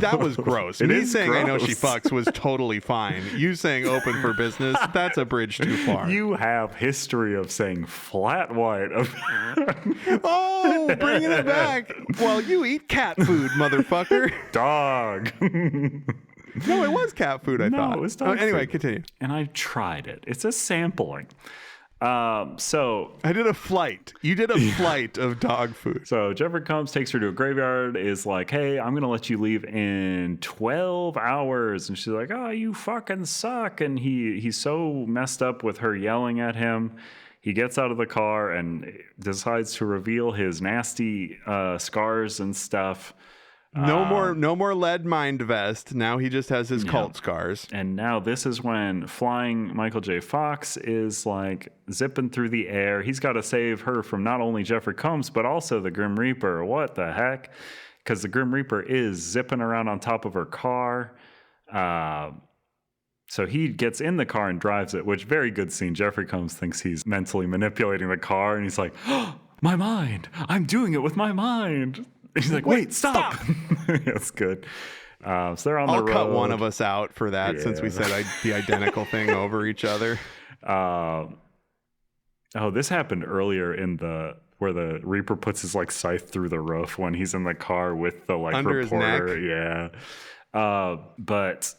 That was gross. Me saying gross. I know she fucks was totally fine. You saying open for business, that's a bridge too far. You have history of saying flat white. Oh, bringing it back. Well, you eat cat food, motherfucker. Dog. No, it was cat food, I thought. No, it was dog anyway, food. Continue. And I tried it. It's a sampling. So I did a flight. You did a flight of dog food. So Jeffrey Combs takes her to a graveyard, is like, hey, I'm going to let you leave in 12 hours. And she's like, oh, you fucking suck. And he's so messed up with her yelling at him. He gets out of the car and decides to reveal his nasty scars and stuff. No more lead mind vest. Now he just has his cult scars. And now this is when flying Michael J. Fox is like zipping through the air. He's got to save her from not only Jeffrey Combs, but also the Grim Reaper. What the heck? Because the Grim Reaper is zipping around on top of her car. So he gets in the car and drives it, which very good scene. Jeffrey Combs thinks he's mentally manipulating the car. And he's like, oh, my mind. I'm doing it with my mind. And he's like, wait, stop. That's good. So they're on the road. I'll cut one of us out for that since we said the identical thing over each other. This happened earlier where the Reaper puts his like scythe through the roof when he's in the car with the like under reporter. his neck. Yeah. But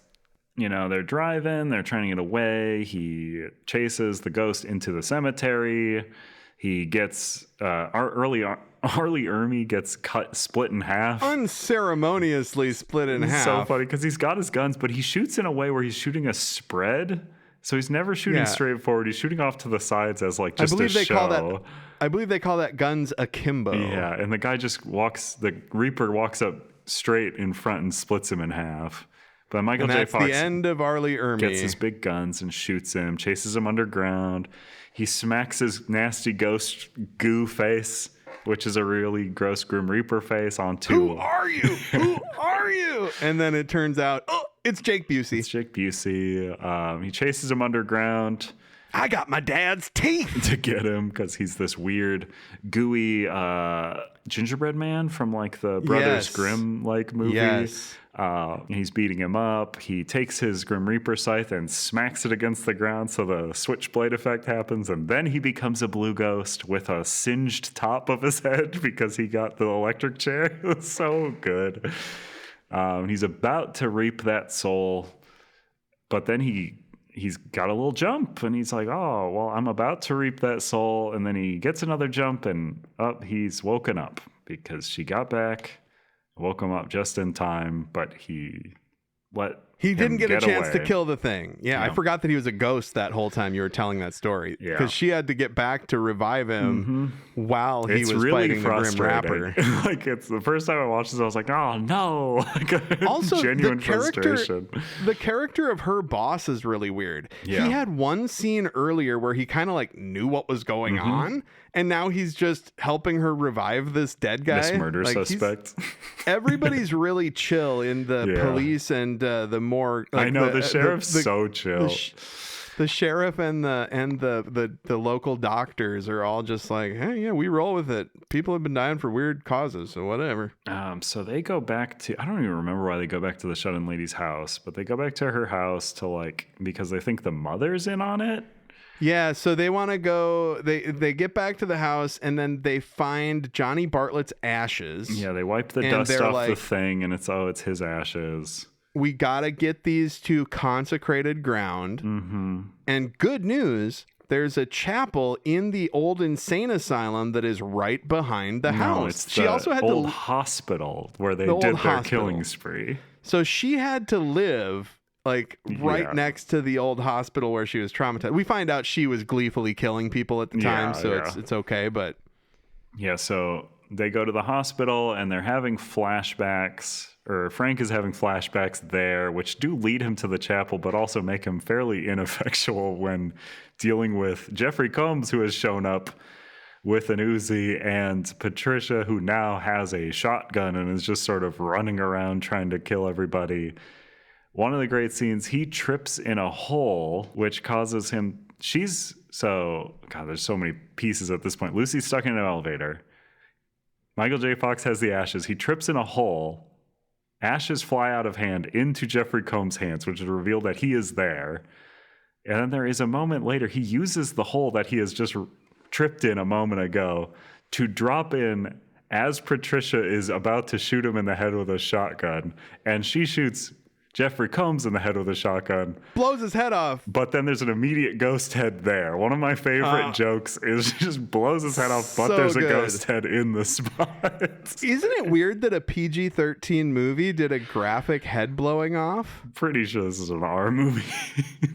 they're driving, they're trying to get away. He chases the ghost into the cemetery. He gets Arlie Ermy gets split in half. Unceremoniously split in half. So funny because he's got his guns, but he shoots in a way where he's shooting a spread. So he's never shooting straight forward. He's shooting off to the sides as like just a show. I believe they call that guns akimbo. Yeah, and the guy the Reaper walks up straight in front and splits him in half. But Michael J. Fox the end of Arlie Ermy. Gets his big guns and shoots him, chases him underground. He smacks his nasty ghost goo face, which is a really gross Grim Reaper face, onto... Who are you? Who are you? And then it turns out, it's Jake Busey. It's Jake Busey. He chases him underground. I got my dad's teeth to get him because he's this weird, gooey gingerbread man from like the Brothers Grimm like movie. Yes. He's beating him up. He takes his Grim Reaper scythe and smacks it against the ground so the switchblade effect happens, and then he becomes a blue ghost with a singed top of his head because he got the electric chair. It was so good. He's about to reap that soul, but then he's got a little jump, and he's like, oh, well, I'm about to reap that soul, and then he gets another jump, and he's woken up because she got back. Woke him up just in time, but he didn't get a chance away. To kill the thing. Yeah, I forgot that he was a ghost that whole time you were telling that story. Yeah, because she had to get back to revive him while he was really fighting the Grim Rapper. Like, it's the first time I watched this, I was like, oh no! Also, genuine frustration. The character of her boss is really weird. Yeah. He had one scene earlier where he kind of like knew what was going on, and now he's just helping her revive this dead guy. This murder suspect. Everybody's really chill in the police and the more. Like, I know the sheriff's so chill. The sheriff and the local doctors are all just like, hey, yeah, we roll with it. People have been dying for weird causes, so whatever. So they go back to, I don't even remember why they go back to the shut-in lady's house, but they go back to her house because they think the mother's in on it. Yeah, so they want to go, they get back to the house, and then they find Johnny Bartlett's ashes. Yeah, they wipe the dust off the thing, and it's his ashes. We got to get these to consecrated ground. And good news, there's a chapel in the old insane asylum that is right behind the house. She also had old hospital where they did their killing spree. So she had to live right next to the old hospital where she was traumatized. We find out she was gleefully killing people at the time, it's okay, but... Yeah, so they go to the hospital and they're having flashbacks, or Frank is having flashbacks there, which do lead him to the chapel, but also make him fairly ineffectual when dealing with Jeffrey Combs, who has shown up with an Uzi, and Patricia, who now has a shotgun and is just sort of running around trying to kill everybody. One of the great scenes, he trips in a hole, which causes him... there's so many pieces at this point. Lucy's stuck in an elevator. Michael J. Fox has the ashes. He trips in a hole. Ashes fly out of hand into Jeffrey Combs' hands, which is revealed that he is there. And then there is a moment later, he uses the hole that he has just tripped in a moment ago to drop in as Patricia is about to shoot him in the head with a shotgun. And she shoots Jeffrey Combs in the head with a shotgun. Blows his head off. But then there's an immediate ghost head there. One of my favorite jokes is she just blows his head off, but there's a ghost head in the spot. Isn't it weird that a PG-13 movie did a graphic head blowing off? Pretty sure this is an R movie.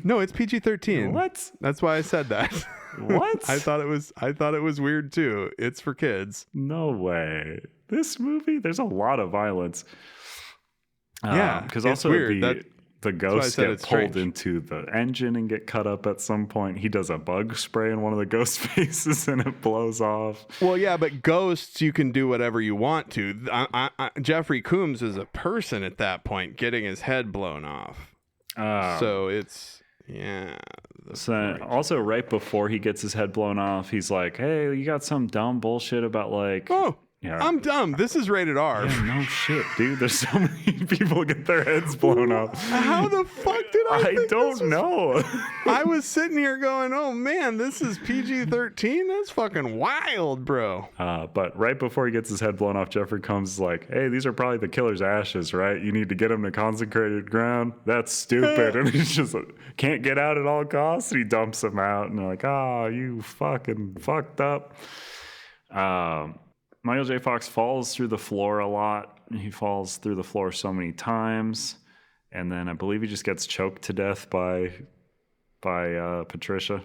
No, it's PG-13. What? That's why I said that. What? I thought it was weird too. It's for kids. No way. This movie, there's a lot of violence. Because also the ghosts get pulled into the engine and get cut up at some point. He does a bug spray in one of the ghost faces and it blows off. Well, yeah, but ghosts, you can do whatever you want to. Jeffrey Combs is a person at that point getting his head blown off. So it's, So also right before he gets his head blown off, he's like, "Hey, you got some dumb bullshit about like." Oh, yeah. I'm dumb. This is rated R. Yeah, no shit, dude. There's so many people get their heads blown off. How the fuck did I don't know. I was sitting here going, oh man, this is PG-13? That's fucking wild, bro. But right before he gets his head blown off, Jeffrey Combs is like, hey, these are probably the killer's ashes, right? You need to get him to consecrated ground. That's stupid. And he's just like, can't get out at all costs. And he dumps him out. And they're like, oh, you fucking fucked up. Michael J. Fox falls through the floor a lot. He falls through the floor so many times. And then I believe he just gets choked to death by Patricia.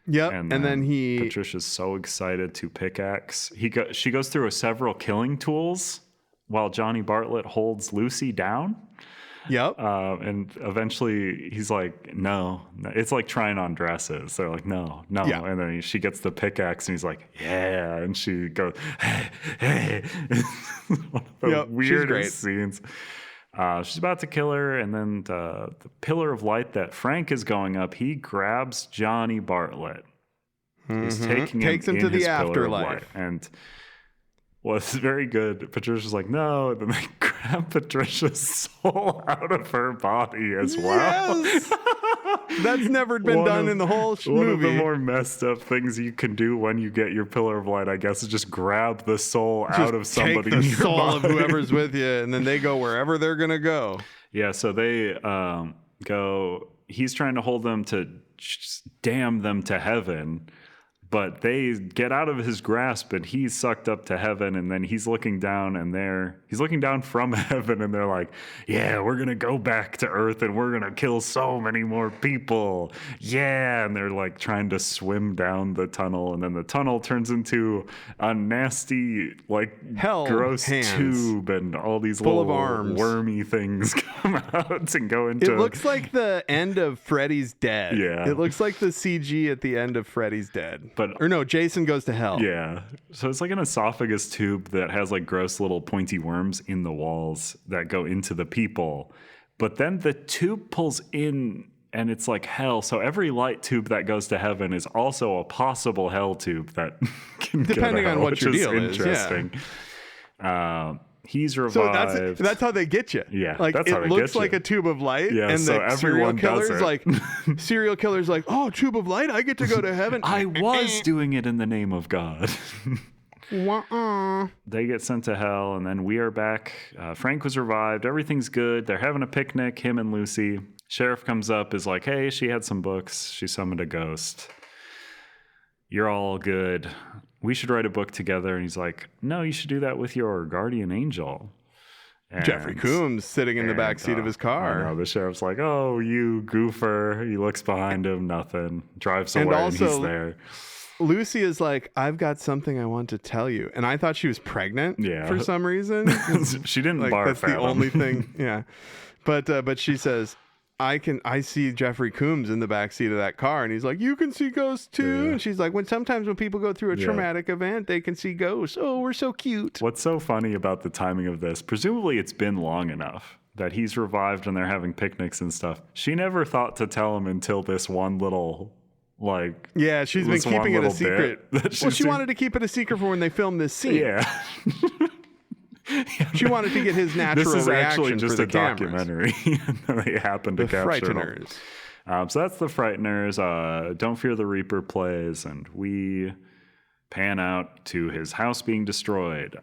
Yep. And then Patricia's so excited to pickaxe. She goes through several killing tools while Johnny Bartlett holds Lucy down. Yep. And eventually he's like, no. It's like trying on dresses. They're like, no. Yeah. And then she gets the pickaxe and he's like, yeah. And she goes, hey. One of the weirdest scenes. She's about to kill her. And then the pillar of light that Frank is going up, he grabs Johnny Bartlett. He's takes him to the afterlife. And was very good. Patricia's like, no. And then they grab Patricia's soul out of her body as well. Yes! That's never been done in the whole movie. One of the more messed up things you can do when you get your pillar of light, I guess, is just grab the soul out of somebody. Take the soul of whoever's with you, and then they go wherever they're going to go. Yeah, so they go... He's trying to hold them to damn them to heaven, but they get out of his grasp and he's sucked up to heaven, and then he's looking down he's looking down from heaven, and they're like, yeah, we're going to go back to earth and we're going to kill so many more people. Yeah. And they're like trying to swim down the tunnel, and then the tunnel turns into a nasty, like gross tube, and all these full little of arms. Wormy things come out and go into... It looks like the end of Freddy's Dead. Yeah. It looks like the CG at the end of Freddy's Dead. Or no, Jason Goes to Hell. Yeah. So it's like an esophagus tube that has like gross little pointy worms in the walls that go into the people. But then the tube pulls in and it's like hell. So every light tube that goes to heaven is also a possible hell tube that can depending get out, on what your deal interesting. is. Yeah. He's revived. So that's how they get you. Yeah, like that's how they it looks get like you. a tube of light, yeah, and so the serial killer's like, oh, tube of light, I get to go to heaven. I was doing it in the name of God. They get sent to hell, and then we are back. Frank was revived. Everything's good. They're having a picnic, him and Lucy. Sheriff comes up, is like, hey, she had some books. She summoned a ghost. You're all good. We should write a book together. And he's like, no, you should do that with your guardian angel. And, Jeffrey Combs sitting in the back seat of his car. I know, the sheriff's like, oh, you goofer. He looks behind him, nothing. Drives away, and he's there. Lucy is like, I've got something I want to tell you. And I thought she was pregnant for some reason. She didn't barf. That's the only thing. Yeah. But she says, I see Jeffrey Combs in the backseat of that car, and he's like, you can see ghosts too. And she's like, sometimes when people go through a traumatic event, they can see ghosts. Oh, we're so cute. What's so funny about the timing of this, presumably it's been long enough that he's revived and they're having picnics and stuff. She never thought to tell him until this one little, like... Yeah, she's been keeping it a secret. She wanted to keep it a secret for when they filmed this scene. Yeah. She wanted to get his natural reaction. This is actually just a documentary. They happened to capture Frighteners. So that's the Frighteners. Don't Fear the Reaper plays, and we pan out to his house being destroyed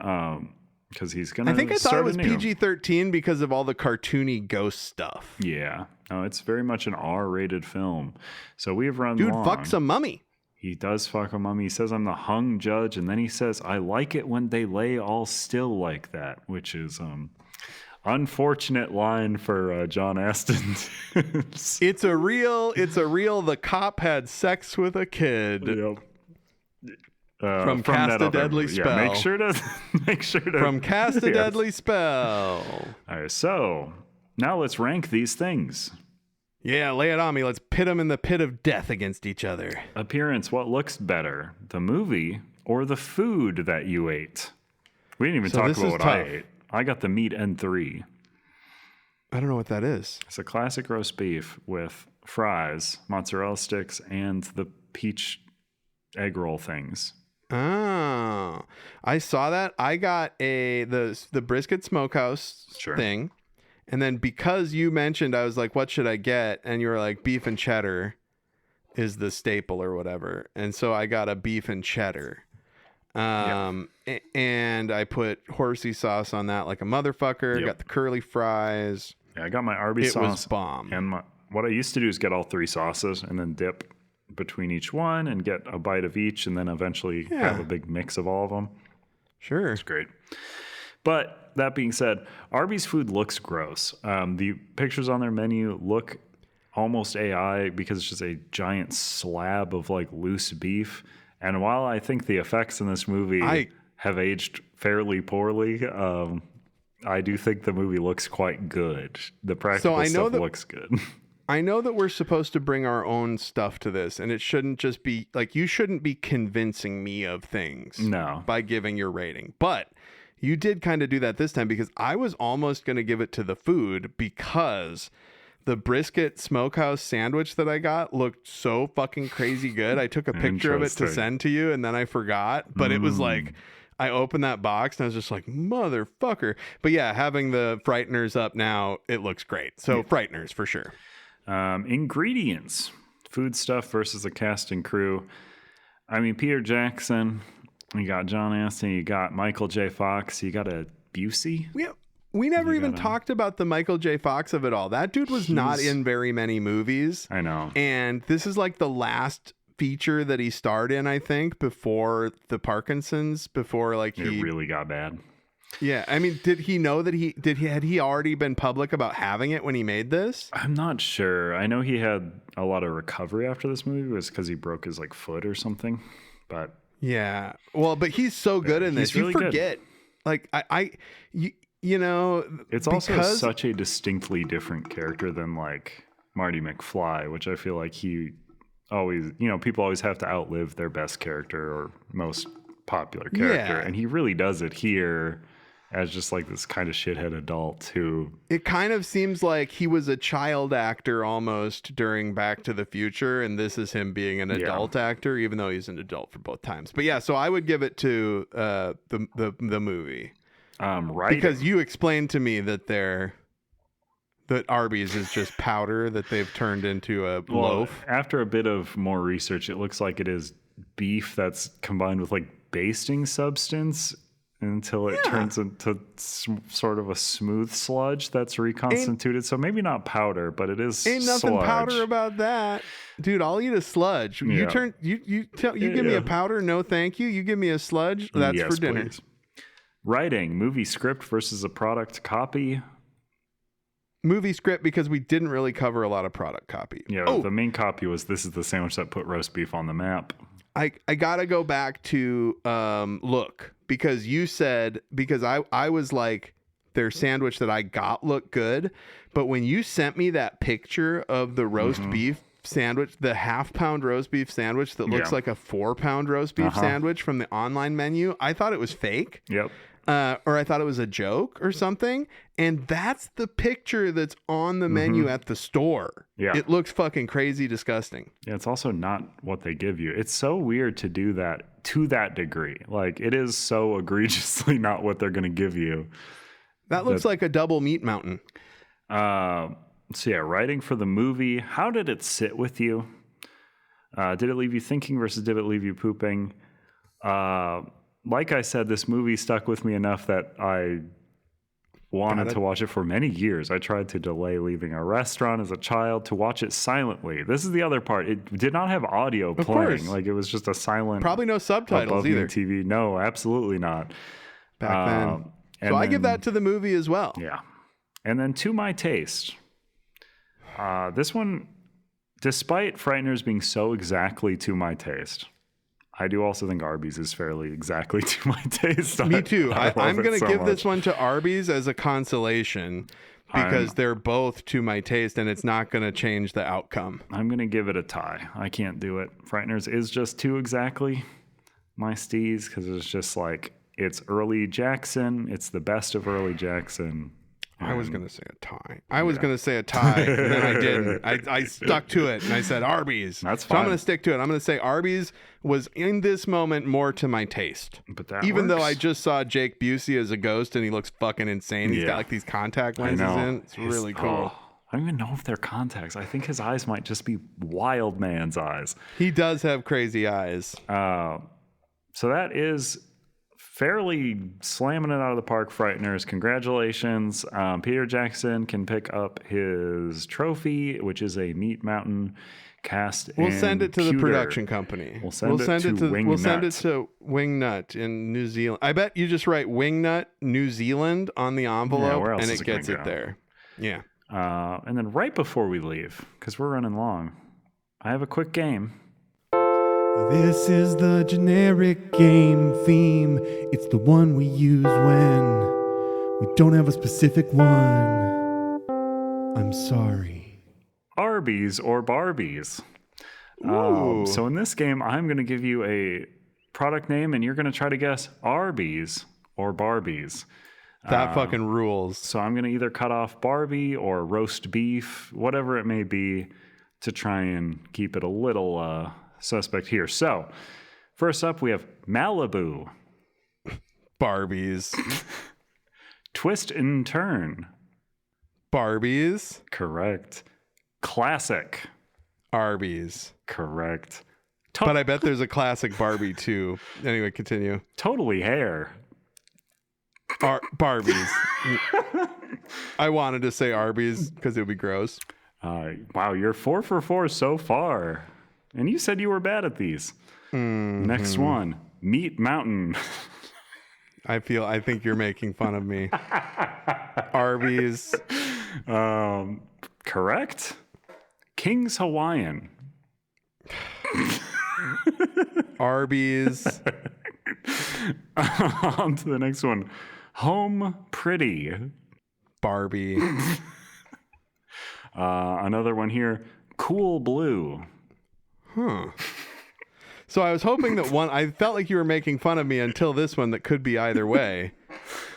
because he's gonna. I think I thought it was PG-13 because of all the cartoony ghost stuff. Yeah, no, it's very much an R-rated film. So we've run. Dude, fucks a mummy. He does fuck a mummy. He says, I'm the hung judge. And then he says, I like it when they lay all still like that, which is unfortunate line for John Astin. It's a real, the cop had sex with a kid. Yep. From Cast a Deadly Spell. Yeah, make sure to. From Cast a Deadly Spell. All right, so now let's rank these things. Yeah, lay it on me. Let's pit them in the pit of death against each other. Appearance, what looks better, the movie or the food that you ate? We didn't even talk about what I ate. I got the meat N3. I don't know what that is. It's a classic roast beef with fries, mozzarella sticks, and the peach egg roll things. Oh, I saw that. I got the brisket smokehouse thing. And then because you mentioned, I was like, what should I get? And you were like, beef and cheddar is the staple or whatever. And so I got a beef and cheddar. And I put horsey sauce on that like a motherfucker. Got the curly fries. Yeah, I got my Arby sauce. It was bomb. And what I used to do is get all 3 sauces and then dip between each one and get a bite of each and then eventually have a big mix of all of them. Sure. It's great. But that being said, Arby's food looks gross. The pictures on their menu look almost AI because it's just a giant slab of like loose beef. And while I think the effects in this movie have aged fairly poorly, I do think the movie looks quite good. The practical stuff looks good. I know that we're supposed to bring our own stuff to this, and it shouldn't just be like, you shouldn't be convincing me of things by giving your rating. But you did kind of do that this time because I was almost going to give it to the food because the brisket smokehouse sandwich that I got looked so fucking crazy good. I took a picture of it to send to you, and then I forgot. But it was like, I opened that box and I was just like, motherfucker. But yeah, having the Frighteners up now, it looks great. So Frighteners for sure. Ingredients, food stuff versus the cast and crew. I mean, Peter Jackson, you got John Astin, you got Michael J. Fox, you got a Busey. We never even talked about the Michael J. Fox of it all. That dude was not in very many movies. I know. And this is like the last feature that he starred in, I think, before the Parkinson's, before like it really got bad. Yeah, I mean, did he know that had he already been public about having it when he made this? I'm not sure. I know he had a lot of recovery after this movie. It was because he broke his like foot or something. But yeah, well, but he's so good in this. Really you forget, good. Like you know, it's also such a distinctly different character than like Marty McFly, which I feel like he always, people always have to outlive their best character or most popular character, and he really does it here. As just like this kind of shithead adult who... It kind of seems like he was a child actor almost during Back to the Future, and this is him being an adult actor, even though he's an adult for both times. But yeah, so I would give it to the movie. Right. Because you explained to me that that Arby's is just powder that they've turned into a loaf. After a bit of more research, it looks like it is beef that's combined with like basting substance until it turns into sort of a smooth sludge that's reconstituted. So maybe not powder, but it is ain't nothing sludge. Powder about that. Dude, I'll eat a sludge. You give me a powder, no thank you. You give me a sludge, that's for dinner. Please. Writing, movie script versus a product copy. Movie script, because we didn't really cover a lot of product copy. Yeah, the main copy was this is the sandwich that put roast beef on the map. I gotta go back to look, because you said, because I was like, their sandwich that I got looked good, but when you sent me that picture of the roast beef sandwich, the half-pound roast beef sandwich that looks like a 4-pound roast beef sandwich from the online menu, I thought it was fake. Yep. Or I thought it was a joke or something. And that's the picture that's on the menu at the store. Yeah. It looks fucking crazy disgusting. Yeah, it's also not what they give you. It's so weird to do that to that degree. Like, it is so egregiously not what they're going to give you. That looks like a double meat mountain. So yeah, writing for the movie. How did it sit with you? Did it leave you thinking versus did it leave you pooping? Like I said, this movie stuck with me enough that I wanted to watch it for many years. I tried to delay leaving a restaurant as a child to watch it silently. This is the other part. It did not have audio playing. Like, it was just a silent... Probably no subtitles either. TV. No, absolutely not. Back then. So I give that to the movie as well. Yeah. And then to my taste, this one, despite Frighteners being so exactly to my taste... I do also think Arby's is fairly exactly to my taste. Me too. I'm going to give this one to Arby's as a consolation because they're both to my taste and it's not going to change the outcome. I'm going to give it a tie. I can't do it. Frighteners is just too exactly my steez because it's just like, it's early Jackson. It's the best of early Jackson. I was going to say a tie. I was going to say a tie, and then I didn't. I stuck to it, and I said Arby's. That's so fine. I'm going to stick to it. I'm going to say Arby's was, in this moment, more to my taste. But that Even though works. I just saw Jake Busey as a ghost, and he looks fucking insane. He's got like these contact lenses in. It's really cool. I don't even know if they're contacts. I think his eyes might just be wild man's eyes. He does have crazy eyes. So that is fairly slamming it out of the park, Frighteners. Congratulations. Peter Jackson can pick up his trophy, which is a Meat Mountain cast. We'll send it to the pewter. production company. We'll send it to Wingnut. We'll send it to Wingnut in New Zealand. I bet you just write Wingnut New Zealand on the envelope, where else and is it it gonna gets it go? there. Yeah. And then right before we leave, because we're running long, I have a quick game. This is the generic game theme. It's the one we use when we don't have a specific one. I'm sorry. Arby's or Barbies. Ooh. So in this game, I'm going to give you a product name, and you're going to try to guess Arby's or Barbies. That fucking rules. So I'm going to either cut off Barbie or roast beef, whatever it may be, to try and keep it a little suspect here. So first up, we have Malibu. Barbies. Twist and Turn. Barbies. Correct. Classic. Arby's. Correct. But I bet there's a classic Barbie too. Anyway, continue. Totally Hair. Barbies. I wanted to say Arby's because it would be gross. Wow, you're 4 for 4 so far. And you said you were bad at these. Mm-hmm. Next one, Meat Mountain. I think you're making fun of me. Arby's. Correct. King's Hawaiian. Arby's. On to the next one. Home Pretty. Barbie. Another one here. Cool Blue. Huh. So I was hoping that I felt like you were making fun of me until this one that could be either way.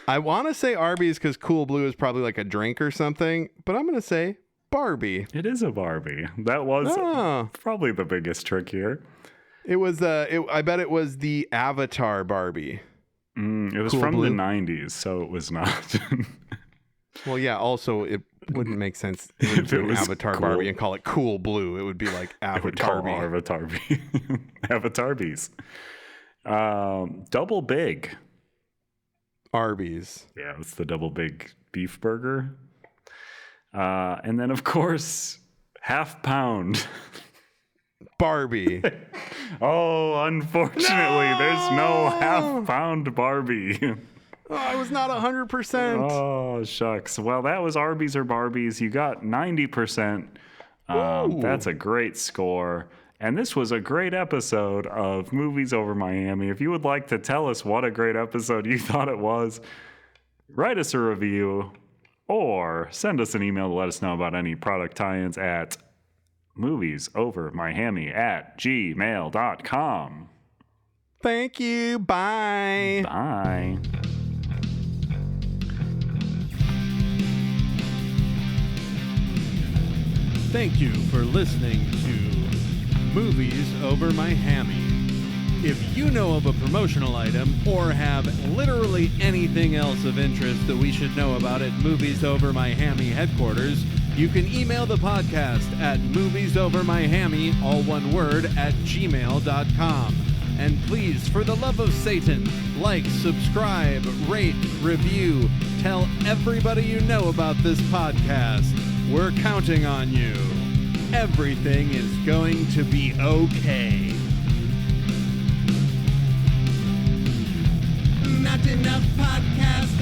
I want to say Arby's because Cool Blue is probably like a drink or something, but I'm going to say Barbie. It is a Barbie. That was probably the biggest trick here. It was, I bet it was the Avatar Barbie. It was Cool from Blue? the 90s, so it was not. Well, yeah, also it wouldn't make sense if it was Avatar cool. Barbie and call it Cool Blue. It would be like Avatar. Avatarbies. Double Big. Arby's. Yeah, it's the Double Big beef burger. And then, of course, Half Pound. Barbie. Oh, unfortunately, there's no Half Pound Barbie. Oh, I was not 100%. Oh, shucks. Well, that was Arby's or Barbies. You got 90%. That's a great score. And this was a great episode of Movies Over Miami. If you would like to tell us what a great episode you thought it was, write us a review or send us an email to let us know about any product tie-ins at moviesovermiami@gmail.com. Thank you. Bye. Bye. Thank you for listening to Movies Over Miami. If you know of a promotional item or have literally anything else of interest that we should know about at Movies Over Miami headquarters, you can email the podcast at moviesovermiami, all one word, @gmail.com. And please, for the love of Satan, like, subscribe, rate, review, tell everybody you know about this podcast. We're counting on you. Everything is going to be okay. Not enough podcasts